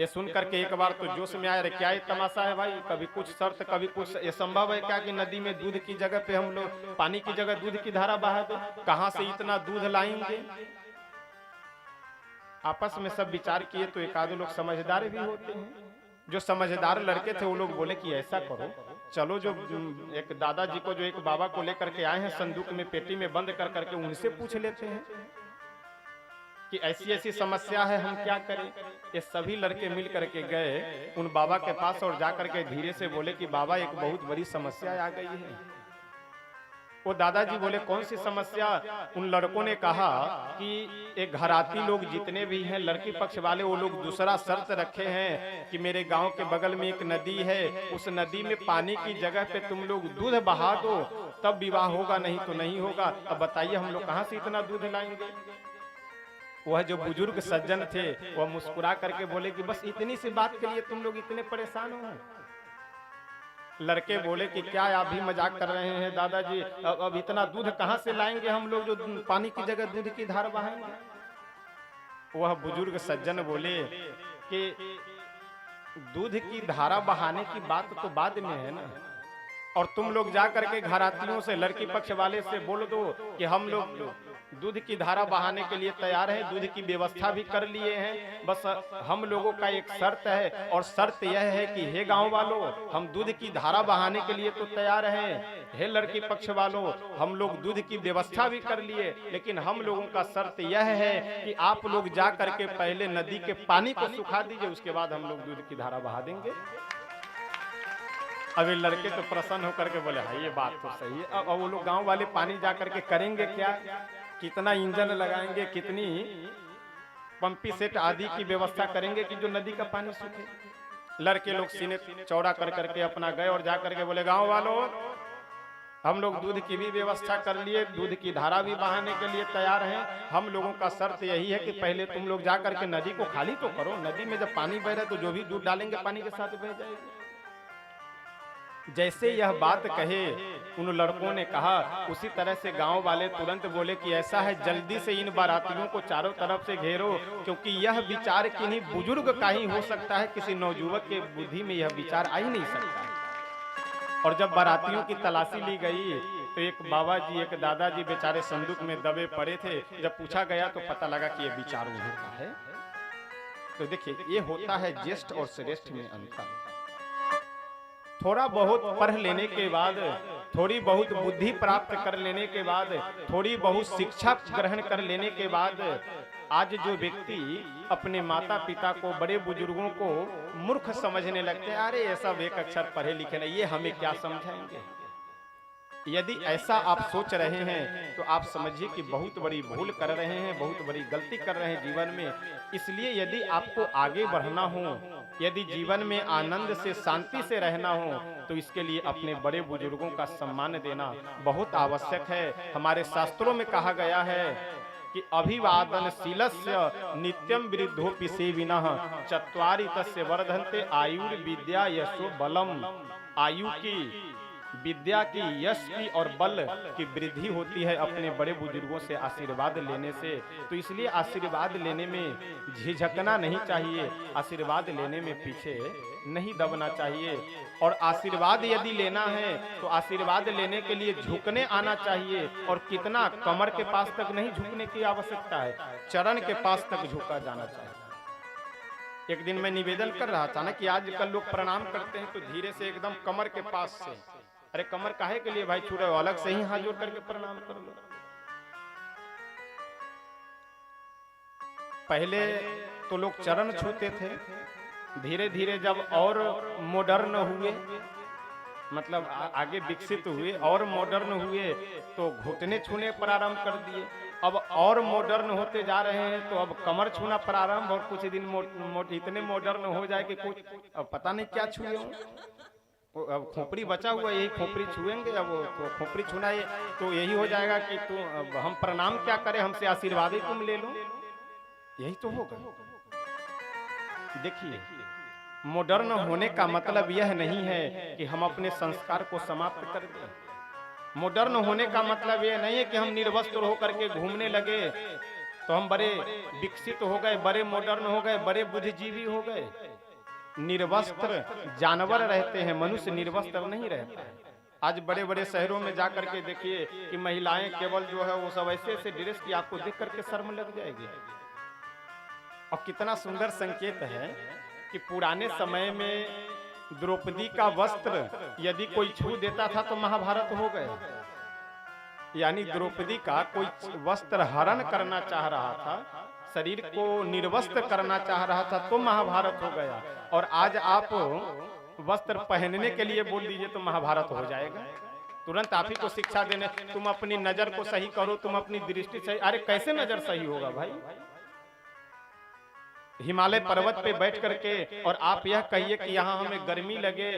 ये सुनकर के एक बार तो जोश में आया, क्या ये तमाशा है भाई? कभी कुछ शर्त, कभी कुछ। ये संभव है क्या कि नदी में दूध की जगह पे हम लोग, पानी की जगह दूध की धारा बहा दे? कहां से इतना दूध लाएंगे? आपस में सब विचार किए तो एक आधे लोग समझदार भी होते हैं, जो समझदार लड़के थे वो लोग बोले कि ऐसा करो, चलो जो एक दादाजी को, जो एक बाबा को लेकर के आए हैं संदूक में, पेटी में बंद कर करके उनसे पूछ लेते हैं कि ऐसी ऐसी समस्या है, हम क्या करें। ये सभी लड़के मिल करके गए उन बाबा के पास और जा करके धीरे से बोले कि बाबा एक बहुत बड़ी समस्या आ गई है। वो दादाजी बोले कौन सी समस्या। उन लड़कों ने कहा कि एक घराती लोग जितने भी हैं लड़की पक्ष वाले, वो लोग दूसरा शर्त रखे हैं कि मेरे गांव के बगल में एक नदी है, उस नदी में पानी की जगह पे तुम लोग दूध बहा दो, तब विवाह होगा, नहीं तो नहीं होगा। अब बताइए हम लोग कहां से इतना दूध लाएंगे। वह जो बुजुर्ग सज्जन थे वह मुस्कुरा करके बोले कि बस इतनी सी बात के लिए तुम लोग इतने परेशान हो। लड़के बोले कि क्या आप भी मजाक कर रहे हैं दादाजी, अब इतना दूध कहां से लाएंगे हम लोग जो पानी की जगह दूध की धार बहाएंगे। वह बुजुर्ग सज्जन बोले कि दूध की धारा बहाने की बात तो बाद में है ना, और तुम लोग जा करके घरातियों से, लड़की पक्ष वाले से बोल दो कि हम लोग दूध की धारा बहाने के लिए तैयार हैं, दूध की व्यवस्था भी कर लिए हैं, बस हम लोगों का एक शर्त है, और शर्त यह है कि हे गांव वालों, हम दूध की धारा बहाने के लिए तो तैयार हैं, हे लड़की पक्ष वालों, हम लोग दूध की व्यवस्था भी कर लिए, लेकिन हम लोगों का शर्त यह है कि आप लोग जा करके पहले नदी के पानी को सुखा दीजिए, उसके बाद हम लोग दूध की धारा बहा देंगे। अब ये लड़के तो प्रसन्न होकर के बोले हाँ ये बात तो सही है। अब वो लोग गांव वाले पानी जा करके करेंगे क्या, कितना इंजन लगाएंगे, कितनी पंपी सेट आदि की व्यवस्था करेंगे कि जो नदी का पानी सूखे। लड़के लोग सीने चौड़ा कर करके अपना गए और जा करके बोले गांव वालों, हम लोग दूध की भी व्यवस्था कर लिए, दूध की धारा भी बहाने के लिए तैयार हैं, हम लोगों का शर्त यही है कि पहले तुम लोग जा करके नदी को खाली तो करो, नदी में जब पानी बह रहा है तो जो भी दूध डालेंगे पानी के साथ बह जाएगा। जैसे यह बात कहे उन लड़कों ने कहा, उसी तरह से गांव वाले तुरंत बोले कि ऐसा है, जल्दी से इन बारातियों को चारों तरफ से घेरो, क्योंकि यह विचार किन्हीं बुजुर्ग का ही हो सकता है, किसी नौजुवक के बुद्धि में यह विचार आ ही नहीं सकता। और जब बारातियों की तलाशी ली गई तो एक बाबा जी, एक दादाजी बेचारे संदूक में दबे पड़े थे। जब पूछा गया तो पता लगा कि यह विचार उन्हीं का है। तो देखिए, ये होता है ज्येष्ठ और श्रेष्ठ में अंतर। थोड़ा बहुत पढ़ लेने के बाद, थोड़ी बहुत बुद्धि प्राप्त कर लेने के बाद, थोड़ी बहुत शिक्षा ग्रहण कर लेने के बाद, आज जो व्यक्ति अपने माता पिता को, बड़े बुजुर्गों को मूर्ख समझने लगते हैं, अरे ये सब एक अक्षर पढ़े लिखे नहीं, ये हमें क्या समझाएंगे। यदि ऐसा आप सोच रहे हैं तो आप समझिए कि बहुत बड़ी भूल कर रहे हैं, बहुत बड़ी गलती कर रहे हैं जीवन में। इसलिए यदि आपको आगे बढ़ना हो, यदि जीवन में आनंद से, शांति से रहना हो, तो इसके लिए अपने बड़े बुजुर्गों का सम्मान देना बहुत आवश्यक है। हमारे शास्त्रों में कहा गया है कि अभिवादनशीलस्य नित्यम वृद्धोपि सेविनः चत्वारि तस्य वर्धन्ते आयुर्विद्या यशो बलम। आयु की, विद्या की, यश की और बल की वृद्धि होती है अपने बड़े बुजुर्गों से आशीर्वाद लेने से। तो इसलिए आशीर्वाद लेने में झिझकना नहीं चाहिए, आशीर्वाद लेने में पीछे नहीं दबना चाहिए। और आशीर्वाद यदि लेना है तो आशीर्वाद लेने के लिए झुकने आना चाहिए। और कितना, कमर के पास तक नहीं झुकने की आवश्यकता है, चरण के पास तक झुका जाना चाहिए। एक दिन मैं निवेदन कर रहा था ना कि आजकल लोग प्रणाम करते हैं तो धीरे से एकदम कमर के पास से, अरे कमर काहे के लिए भाई छू रहे हो, अलग से ही हाथ जोड़ करके प्रणाम कर लो। पहले तो लोग चरण छूते थे, धीरे धीरे जब और मॉडर्न हुए, मतलब आगे विकसित हुए और मॉडर्न हुए तो घुटने छूने प्रारंभ कर दिए। अब और मॉडर्न होते जा रहे हैं तो अब कमर छूना प्रारंभ, और कुछ दिन इतने मॉडर्न हो जाए कि कुछ अब पता नहीं क्या छुए हो। अब खोपड़ी बचा हुआ, यही खोपड़ी छुएंगे, अब तो खोपड़ी छूना है तो यही हो जाएगा कि तू, अब हम प्रणाम क्या करें, हमसे आशीर्वाद ही तुम ले लो, यही तो होगा। देखिए, मॉडर्न होने का मतलब यह नहीं है कि हम अपने संस्कार को समाप्त कर दें। मॉडर्न होने का मतलब यह नहीं है कि हम निर्वस्त्र होकर के घूमने लगे तो हम बड़े विकसित हो गए, बड़े मॉडर्न हो गए, बड़े बुद्धिजीवी हो गए। निर्वस्त्र जानवर रहते हैं, मनुष्य निर्वस्त्र नहीं रहता है। आज बड़े बड़े शहरों में जाकर के देखिए कि महिलाएं केवल जो है वो सब ऐसे ऐसे ड्रेस की, आपको देख करके शर्म लग जाएगी। और कितना सुंदर संकेत है कि पुराने समय में द्रौपदी का वस्त्र यदि कोई छू देता था तो महाभारत हो गया। यानी द्रौपदी का कोई वस्त्र हरण करना चाह रहा था, शरीर को निर्वस्त्र करना चाह रहा था तो महाभारत हो गया। और आज आप वस्त्र पहनने के लिए बोल दीजिए तो महाभारत हो जाएगा। तुरंत आप ही को शिक्षा देने, तुम अपनी नजर को सही करो, तुम अपनी दृष्टि सही। अरे कैसे नजर सही होगा भाई? हिमालय पर्वत पे बैठ करके और आप यह कहिए कि यहाँ हमें गर्मी लगे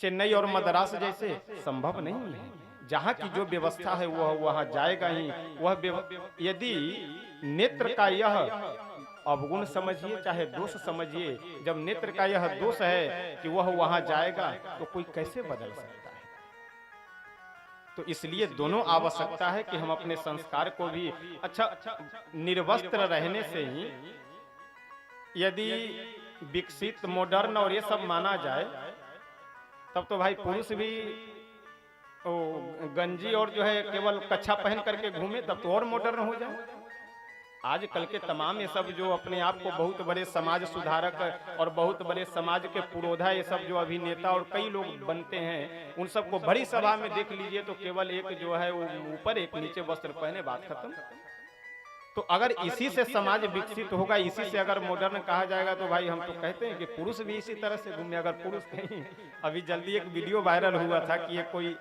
चेन्नई और मद्रास जैसे, संभव नहीं है। जहाँ की जो व्यवस्था है वह वहाँ जाएगा ही। वह यदि नेत्र का यह अवगुण समझिए चाहे दोष समझिए, जब नेत्र का यह दोष है कि वह वहाँ जाएगा तो कोई कैसे बदल सकता है? तो इसलिए दोनों आवश्यकता है कि हम अपने संस्कार को भी अच्छा निर्वस्त्र रहने से ही यदि विकसित मॉडर्न और ये सब माना जाए तब तो भाई पुरुष भी गंजी और जो है केवल कच्छा पहन करके घूमे तब तो और मॉडर्न हो जाए। आजकल के तमाम ये सब जो अपने आप को बहुत बड़े समाज सुधारक और बहुत बड़े समाज के पुरोधा ये सब जो अभिनेता और कई लोग बनते हैं, उन सबको बड़ी सभा में देख लीजिए तो केवल एक जो है वो ऊपर एक नीचे वस्त्र पहने, बात खत्म। तो अगर इसी से समाज विकसित होगा, इसी से अगर मॉडर्न कहा जाएगा तो भाई हम तो कहते हैं कि पुरुष भी इसी तरह से घूमे। अगर पुरुष कहीं, अभी जल्दी एक वीडियो वायरल हुआ था कि ये कोई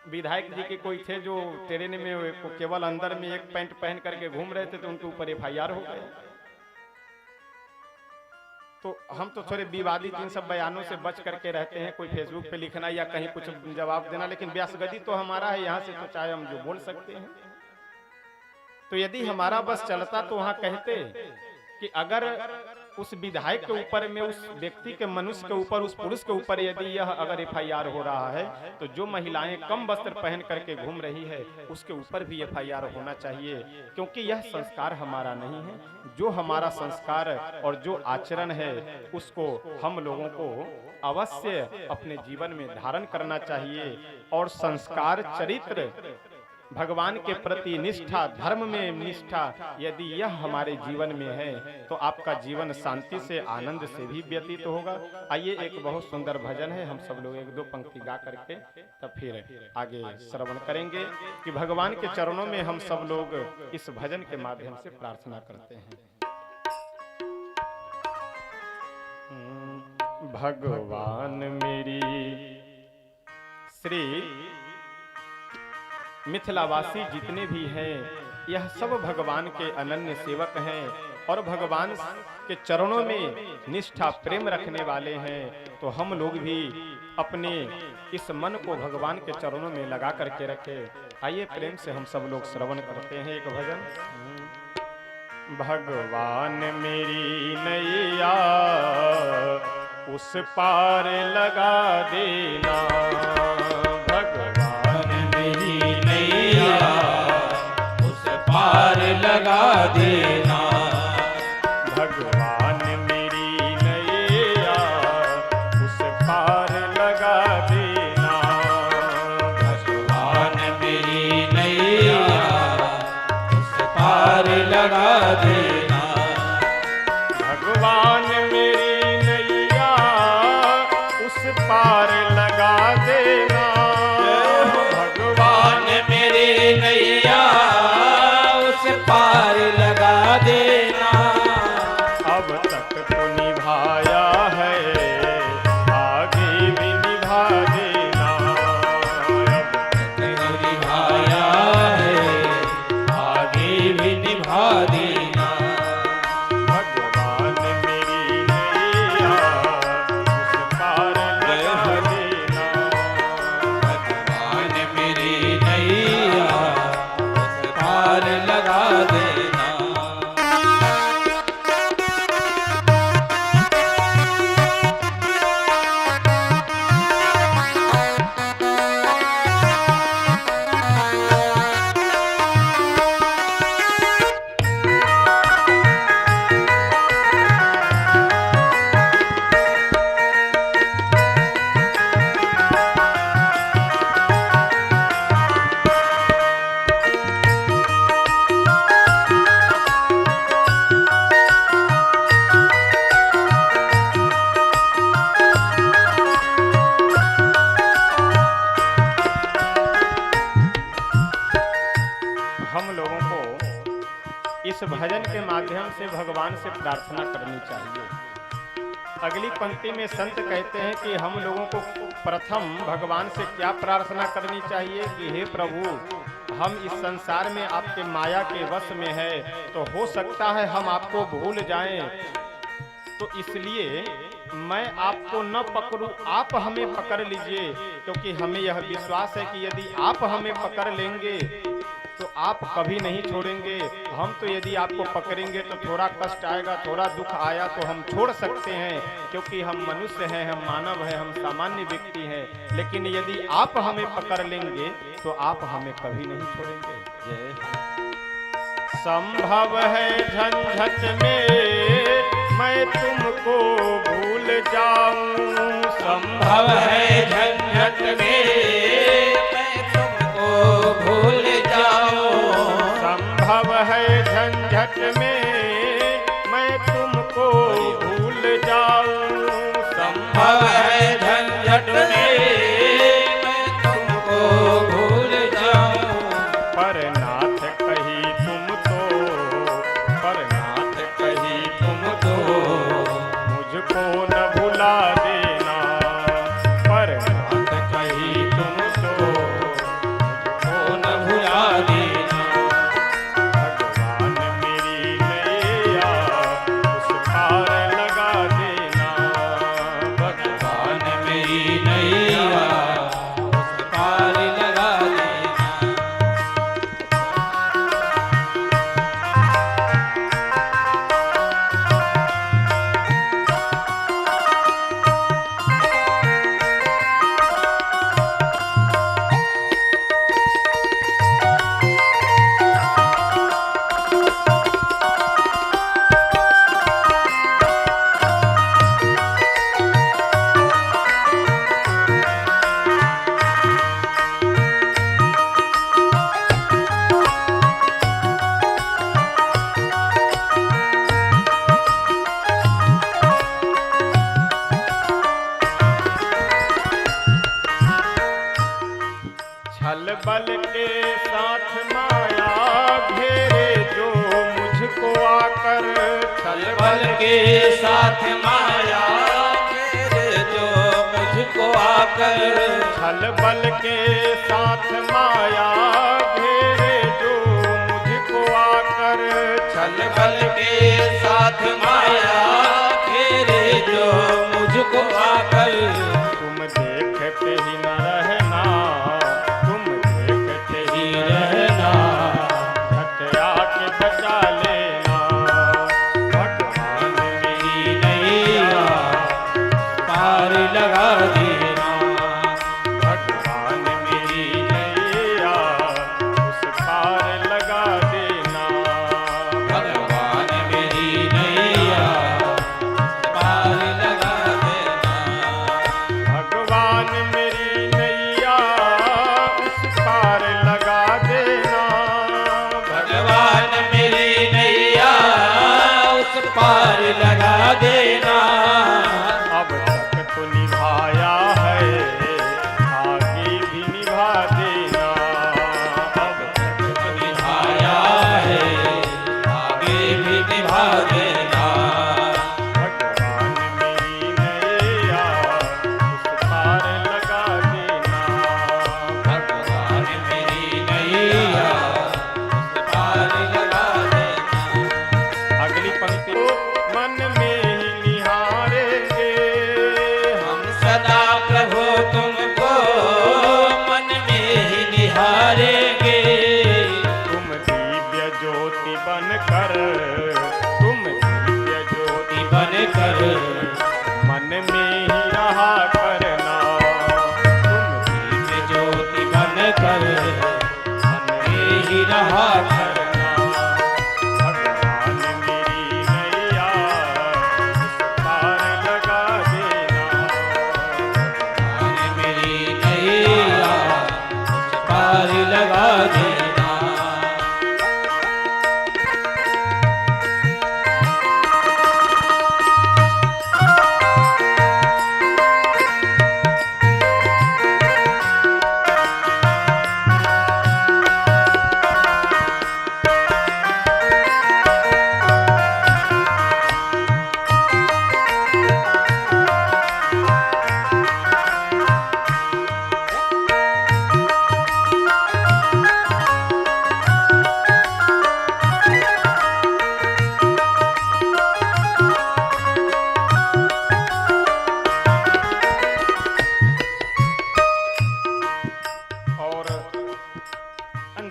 विधायक जी के कोई थे जो ट्रेन में केवल अंदर में एक पैंट पहन करके घूम रहे थे तो उनके ऊपर FIR हो गया। तो हम तो थोड़े विवादित इन सब बयानों से बच करके रहते हैं, कोई फेसबुक पे लिखना या कहीं कुछ जवाब देना, लेकिन व्यासगति तो हमारा है, यहाँ से तो चाहे हम जो बोल सकते हैं। तो यदि हमारा बस चलता तो वहां कहते कि अगर उस विधायक के ऊपर में, उस व्यक्ति के, मनुष्य के ऊपर, उस पुरुष के ऊपर यदि यह अगर FIR हो रहा है तो जो महिलाएं कम वस्त्र पहन करके घूम रही है उसके ऊपर भी FIR होना चाहिए, क्योंकि यह संस्कार हमारा नहीं है। जो हमारा संस्कार और जो आचरण है उसको हम लोगों को अवश्य अपने जीवन में धारण करना चाहिए। और संस्कार, चरित्र, भगवान के प्रति निष्ठा, धर्म में निष्ठा यदि यह हमारे जीवन में है तो आपका जीवन शांति से, आनंद से भी व्यतीत होगा। आइए एक बहुत सुंदर भजन है, हम सब लोग एक दो पंक्ति गा करके तब फिर आगे श्रवण करेंगे कि भगवान के चरणों में हम सब लोग इस भजन के माध्यम से प्रार्थना करते हैं। भगवान मेरी श्री मिथिलावासी जितने भी हैं यह सब भगवान के अनन्य सेवक हैं और भगवान के चरणों में निष्ठा प्रेम रखने वाले हैं। तो हम लोग भी अपने इस मन को भगवान के चरणों में लगा करके रखें। आइए प्रेम से हम सब लोग श्रवण करते हैं एक भजन। भगवान मेरी नैया उस पार लगा देना, उस पार लगा देना। भगवान मेरी नैया उस पार लगा देना, भगवान मेरी नैया उस पार लगा देना। भगवान मेरी नैया उस पार लगा देना, नैया उस पार लगा देना। अब तक तो निभाया है आगे भी निभा देना, अब तक तो निभाया है आगे भी निभा देना। भजन के माध्यम से भगवान से प्रार्थना करनी चाहिए। अगली पंक्ति में संत कहते हैं कि हम लोगों को प्रथम भगवान से क्या प्रार्थना करनी चाहिए कि हे प्रभु, हम इस संसार में आपके माया के वश में है, तो हो सकता है हम आपको भूल जाएं, तो इसलिए मैं आपको न पकड़ूं, आप हमें पकड़ लीजिए, क्योंकि हमें यह विश्वास है कि यदि आप हमें पकड़ लेंगे तो आप कभी नहीं छोड़ेंगे। हम तो यदि आपको पकड़ेंगे तो थोड़ा कष्ट आएगा, थोड़ा दुख आया तो हम छोड़ सकते हैं, क्योंकि हम मनुष्य हैं, हम मानव हैं, हम सामान्य व्यक्ति हैं, लेकिन यदि आप हमें पकड़ लेंगे तो आप हमें कभी नहीं छोड़ेंगे। जय संभव है झंझट में मैं तुमको भूल जाऊं, संभव है झंझट में मैं तुमको भूल जाऊं, संभव है झंझट में मैं तुमको भूल जाऊं, संभव है झंझट में मैं तुमको भूल जाऊं, पर नाथ कही तुम तो, पर नाथ कही तुम तो मुझको न भुला देना, पर नाथ कही तुम तो मुझको न भुला देना, भगवान मेरी नैया उस पार लगा देना, भगवान मेरी नैया उस पार लगा देना। छल बल के साथ माया घेरे जो मुझको आकर, छल बल के साथ माया घेरे जो मुझको आकर, छल बल के साथ माया घेरे जो मुझको आकर, छल बल के साथ माया घेरे जो मुझको आकर, तुम देखते ही न रहना, तुम देखते ही रहना, झट आके बचा लेना, भगवान मेरी नैया पार लगा देना, भगवान मेरी नैया उस पार लगा देना, भगवान मेरी नैया पार लगा देना, भगवान मेरी नैया उस पार लगा देना, भगवान मेरी नैया उस पार लगा देना, अब तक तो निभाया है आगे भी निभा देना, अब तक तो निभाया है आगे भी निभा देना, भगवान मेरी नैया उस पार लगा देना, भगवान मेरी नैया उस पार लगा देना। अगली पंक्ति मन में ही निहारेंगे हम सदा प्रभु तुमको मन में ही निहारेंगे, तुम दिव्य ज्योति बनकर, तुम दिव्य ज्योति बनकर मन में ही रहा करना, तुम दिव्य ज्योति बनकर मन में ही रहा करना, भगवान मेरी नैया उस पार लगा देना, भगवान मेरी नैया उस पार लगा देना।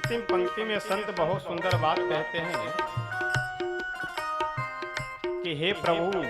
अंतिम पंक्ति में संत बहुत सुंदर बात कहते हैं कि हे प्रभु